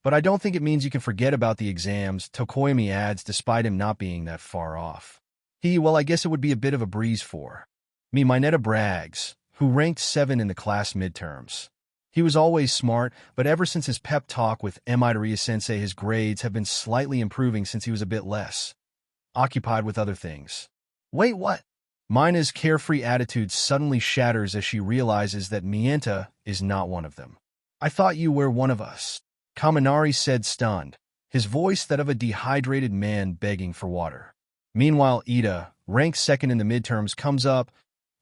But I don't think it means you can forget about the exams, Tokoyami adds, despite him not being that far off. Well, I guess it would be a bit of a breeze for me. Mineta brags, who ranked 7 in the class midterms. He was always smart, but ever since his pep talk with Midoriya-Sensei, his grades have been slightly improving since he was a bit less occupied with other things. Wait, what? Mina's carefree attitude suddenly shatters as she realizes that Mienta is not one of them. I thought you were one of us, Kaminari said, stunned, his voice that of a dehydrated man begging for water. Meanwhile, Ida, ranked 2nd in the midterms, comes up.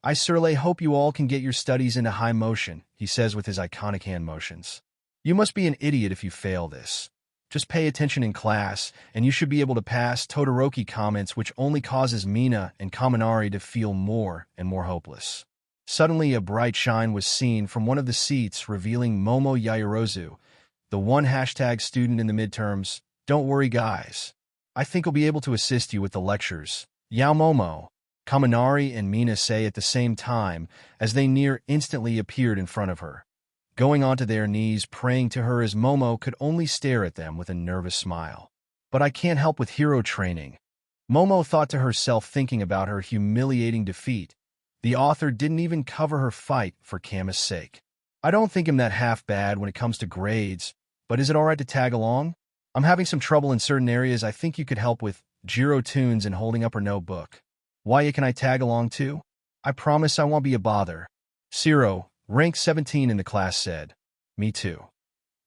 I surely hope you all can get your studies into high motion, he says with his iconic hand motions. You must be an idiot if you fail this. Just pay attention in class, and you should be able to pass, Todoroki comments, which only causes Mina and Kaminari to feel more and more hopeless. Suddenly, a bright shine was seen from one of the seats, revealing Momo Yaoyorozu. the one hashtag student in the midterms. Don't worry, guys. I think I'll be able to assist you with the lectures. Yao Momo, Kaminari and Mina say at the same time as they near instantly appeared in front of her, going onto their knees praying to her as Momo could only stare at them with a nervous smile. But I can't help with hero training. Momo thought to herself, thinking about her humiliating defeat. The author didn't even cover her fight for Kama's sake. I don't think I'm that half bad when it comes to grades, but is it alright to tag along? I'm having some trouble in certain areas. I think you could help with Jiro tunes and holding up her notebook. Why can I tag along too? I promise I won't be a bother. Ciro, rank 17 in the class, said. Me too.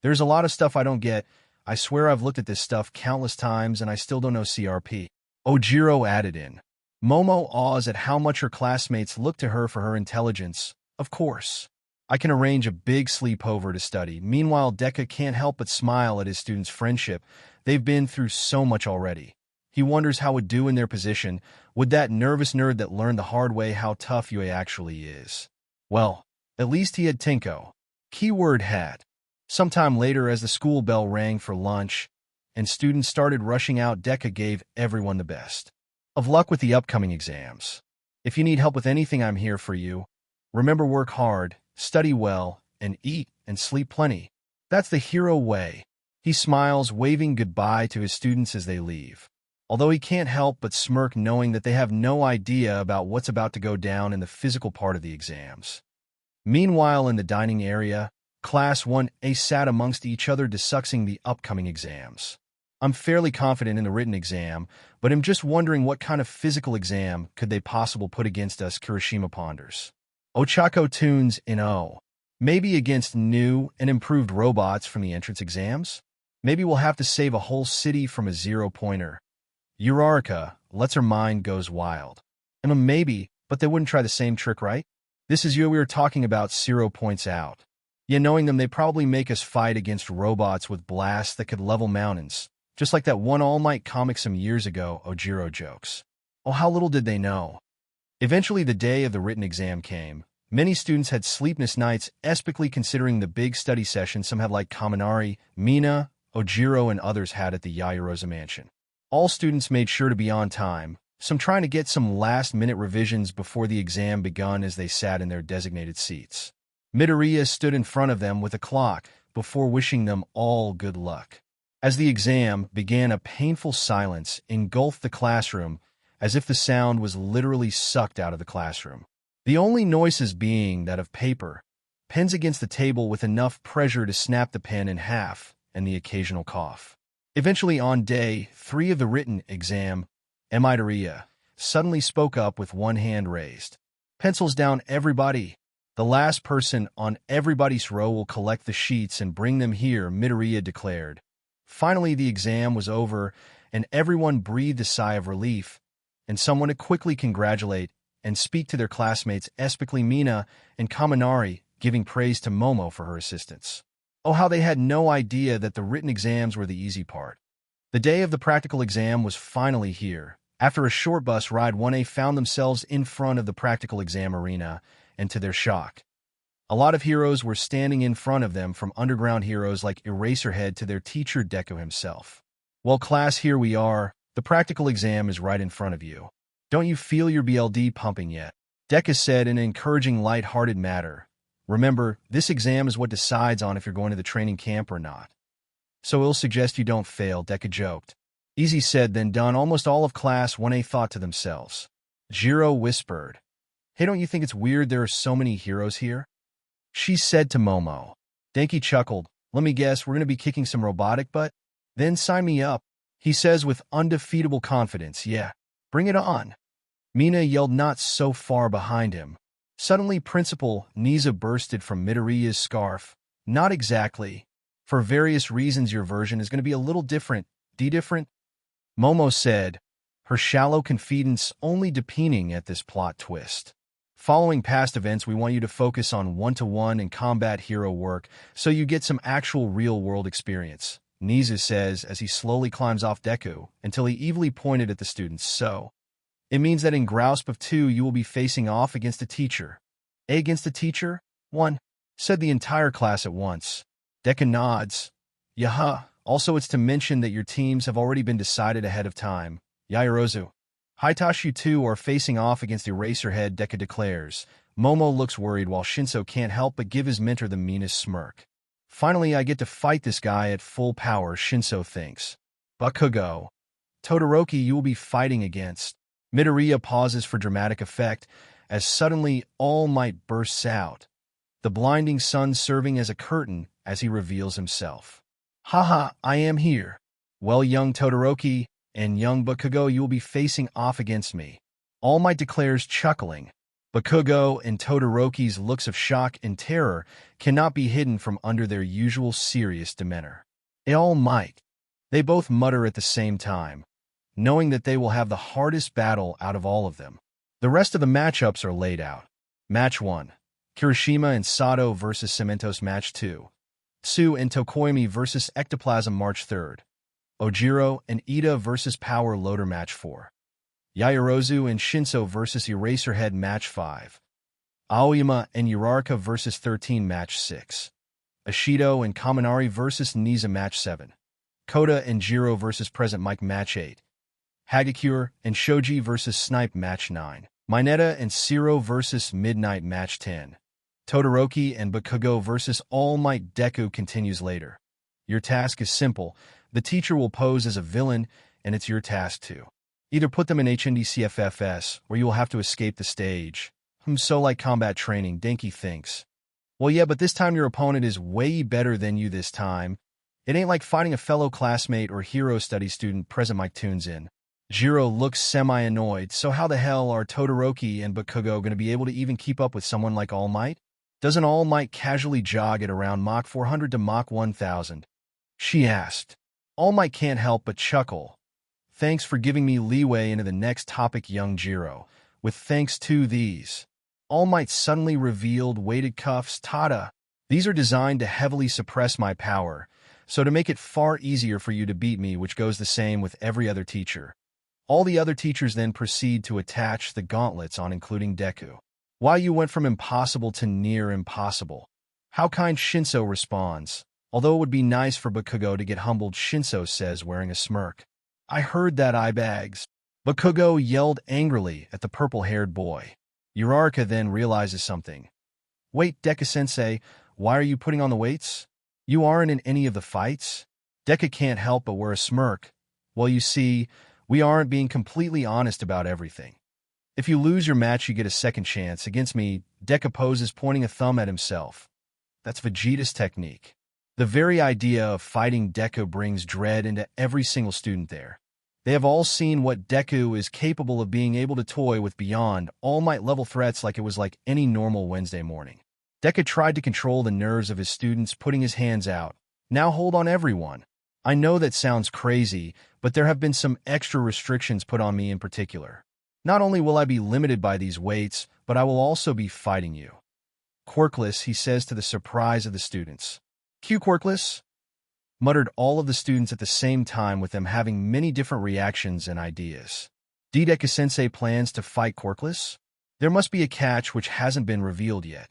There's a lot of stuff I don't get. I swear I've looked at this stuff countless times and I still don't know CRP. Ojiro added in. Momo awes at how much her classmates look to her for her intelligence. Of course. I can arrange a big sleepover to study. Meanwhile, Deku can't help but smile at his students' friendship. They've been through so much already. He wonders how would do in their position. Would that nervous nerd that learned the hard way how tough UA actually is? Well, at least he had Tinko. Keyword had. Sometime later, as the school bell rang for lunch and students started rushing out, Deku gave everyone the best of luck with the upcoming exams. If you need help with anything, I'm here for you. Remember, work hard, study well, and eat and sleep plenty. That's the hero way. He smiles, waving goodbye to his students as they leave. Although he can't help but smirk knowing that they have no idea about what's about to go down in the physical part of the exams. Meanwhile, in the dining area, Class 1A sat amongst each other discussing the upcoming exams. I'm fairly confident in the written exam, but I'm just wondering what kind of physical exam could they possibly put against us, Kirishima ponders. Ochako tunes in O. Maybe against new and improved robots from the entrance exams? Maybe we'll have to save a whole city from a zero-pointer. Urarika lets her mind goes wild. Maybe, but they wouldn't try the same trick, right? This is you we were talking about, Zero points out. Yeah, knowing them, they probably make us fight against robots with blasts that could level mountains, just like that one All Might comic some years ago, Ojiro jokes. Oh, how little did they know. Eventually, the day of the written exam came. Many students had sleepless nights, especially considering the big study session some had, like Kaminari, Mina, Ojiro, and others had at the Yayarosa mansion. All students made sure to be on time, some trying to get some last-minute revisions before the exam begun as they sat in their designated seats. Midoriya stood in front of them with a clock before wishing them all good luck. As the exam began, a painful silence engulfed the classroom, as if the sound was literally sucked out of the classroom. The only noises being that of paper, pens against the table with enough pressure to snap the pen in half, and the occasional cough. Eventually, on day 3 of the written exam, Midoriya suddenly spoke up with one hand raised. Pencils down, everybody. The last person on everybody's row will collect the sheets and bring them here, Midoriya declared. Finally, the exam was over, and everyone breathed a sigh of relief, and someone to quickly congratulate and speak to their classmates, especially Mina and Kaminari, giving praise to Momo for her assistance. Oh, how they had no idea that the written exams were the easy part. The day of the practical exam was finally here. After a short bus ride, 1A found themselves in front of the practical exam arena, and to their shock, a lot of heroes were standing in front of them, from underground heroes like Eraserhead to their teacher Deku himself. Well, class, here we are. The practical exam is right in front of you. Don't you feel your BLD pumping yet? Deku said in an encouraging, light-hearted manner. Remember, this exam is what decides on if you're going to the training camp or not. So it'll suggest you don't fail, Deku joked. Easy said, then done. Almost all of class 1A thought to themselves. Jiro whispered, "Hey, don't you think it's weird there are so many heroes here?" She said to Momo. Denki chuckled. "Let me guess, we're going to be kicking some robotic butt? Then sign me up," he says with undefeatable confidence. "Yeah, bring it on." Mina yelled not so far behind him. Suddenly, Principal Niza bursted from Midoriya's scarf. "Not exactly. For various reasons, your version is going to be a little different. Different?" Momo said, her shallow confidence only deepening at this plot twist. Following past events, we want you to focus on one-to-one and combat hero work so you get some actual real-world experience, Nizu says as he slowly climbs off Deku until he evilly pointed at the students. So, it means that in Grasp of 2 you will be facing off against a teacher. Against a teacher? 1, said the entire class at once. Deku nods. Yaha. Also, it's to mention that your teams have already been decided ahead of time. Yaoyorozu. Hitachi 2 are facing off against Eraserhead, Deku declares. Momo looks worried while Shinso can't help but give his mentor the meanest smirk. Finally, I get to fight this guy at full power, Shinso thinks. Bakugo. Todoroki, you will be fighting against. Midoriya pauses for dramatic effect, as suddenly All Might bursts out, the blinding sun serving as a curtain as he reveals himself. Haha, I am here. Well, young Todoroki and young Bakugo, you will be facing off against me. All Might declares, chuckling. Bakugo and Todoroki's looks of shock and terror cannot be hidden from under their usual serious demeanor. All Might. They both mutter at the same time, knowing that they will have the hardest battle out of all of them. The rest of the matchups are laid out. Match 1. Kirishima and Sato vs. Cementos. Match 2. Tsu and Tokoyami vs. Ectoplasm. March 3rd. Ojiro and Ida vs. Power Loader. Match 4. Yaoyorozu and Shinso vs. Eraserhead. Match 5. Aoyama and Uraraka vs. 13. Match 6. Ashido and Kaminari vs. Niza. Match 7. Kota and Jiro vs. Present Mike. Match 8. Hagakure and Shoji vs. Snipe. Match 9. Mineta and Siro vs. Midnight. Match 10. Todoroki and Bakugo vs. All Might Deku continues later. Your task is simple. The teacher will pose as a villain, and it's your task to either put them in HNDCFFS, or you will have to escape the stage. So like combat training, Denki thinks. Well, yeah, but this time your opponent is way better than you this time. It ain't like fighting a fellow classmate or hero study student. Present Mike tunes in. Jiro looks semi-annoyed, so how the hell are Todoroki and Bakugo going to be able to even keep up with someone like All Might? Doesn't All Might casually jog at around Mach 400 to Mach 1000? She asked. All Might can't help but chuckle. Thanks for giving me leeway into the next topic, young Jiro. With thanks to these. All Might suddenly revealed weighted cuffs. Tada. These are designed to heavily suppress my power, so to make it far easier for you to beat me, which goes the same with every other teacher. All the other teachers then proceed to attach the gauntlets on, including Deku. While you went from impossible to near impossible. How kind. Shinso responds. Although it would be nice for Bakugo to get humbled, Shinso says, wearing a smirk. I heard that, eyebags. Bakugo yelled angrily at the purple-haired boy. Uraraka then realizes something. Wait, Deku-sensei, why are you putting on the weights? You aren't in any of the fights? Deku can't help but wear a smirk. Well, you see, we aren't being completely honest about everything. If you lose your match, you get a second chance. Against me, Deku poses, pointing a thumb at himself. That's Vegeta's technique. The very idea of fighting Deku brings dread into every single student there. They have all seen what Deku is capable of, being able to toy with beyond All Might level threats like it was like any normal Wednesday morning. Deku tried to control the nerves of his students, putting his hands out. Now hold on, everyone. I know that sounds crazy, but there have been some extra restrictions put on me in particular. Not only will I be limited by these weights, but I will also be fighting you. Quirkless, he says to the surprise of the students. Q Quirkless? Muttered all of the students at the same time, with them having many different reactions and ideas. Deku-sensei plans to fight Quirkless? There must be a catch which hasn't been revealed yet.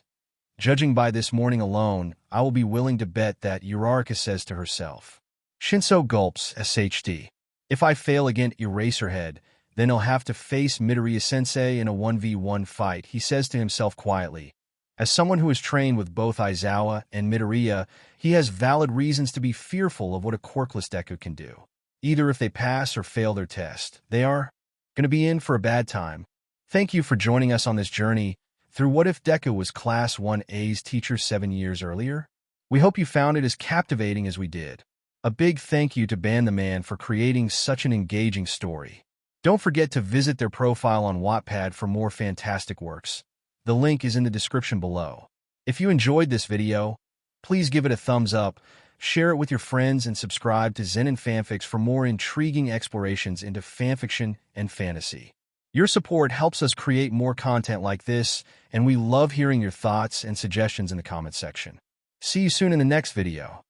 Judging by this morning alone, I will be willing to bet that, Uraraka says to herself. Shinso gulps, SHD. If I fail against Eraserhead, then he'll have to face Midoriya-sensei in a 1v1 fight, he says to himself quietly. As someone who has trained with both Aizawa and Midoriya, he has valid reasons to be fearful of what a quirkless Deku can do. Either if they pass or fail their test, they are going to be in for a bad time. Thank you for joining us on this journey through What If Deku was Class 1A's teacher 7 years earlier. We hope you found it as captivating as we did. A big thank you to BannTheMann for creating such an engaging story. Don't forget to visit their profile on Wattpad for more fantastic works. The link is in the description below. If you enjoyed this video, please give it a thumbs up, share it with your friends, and subscribe to Zen and Fanfics for more intriguing explorations into fanfiction and fantasy. Your support helps us create more content like this, and we love hearing your thoughts and suggestions in the comment section. See you soon in the next video.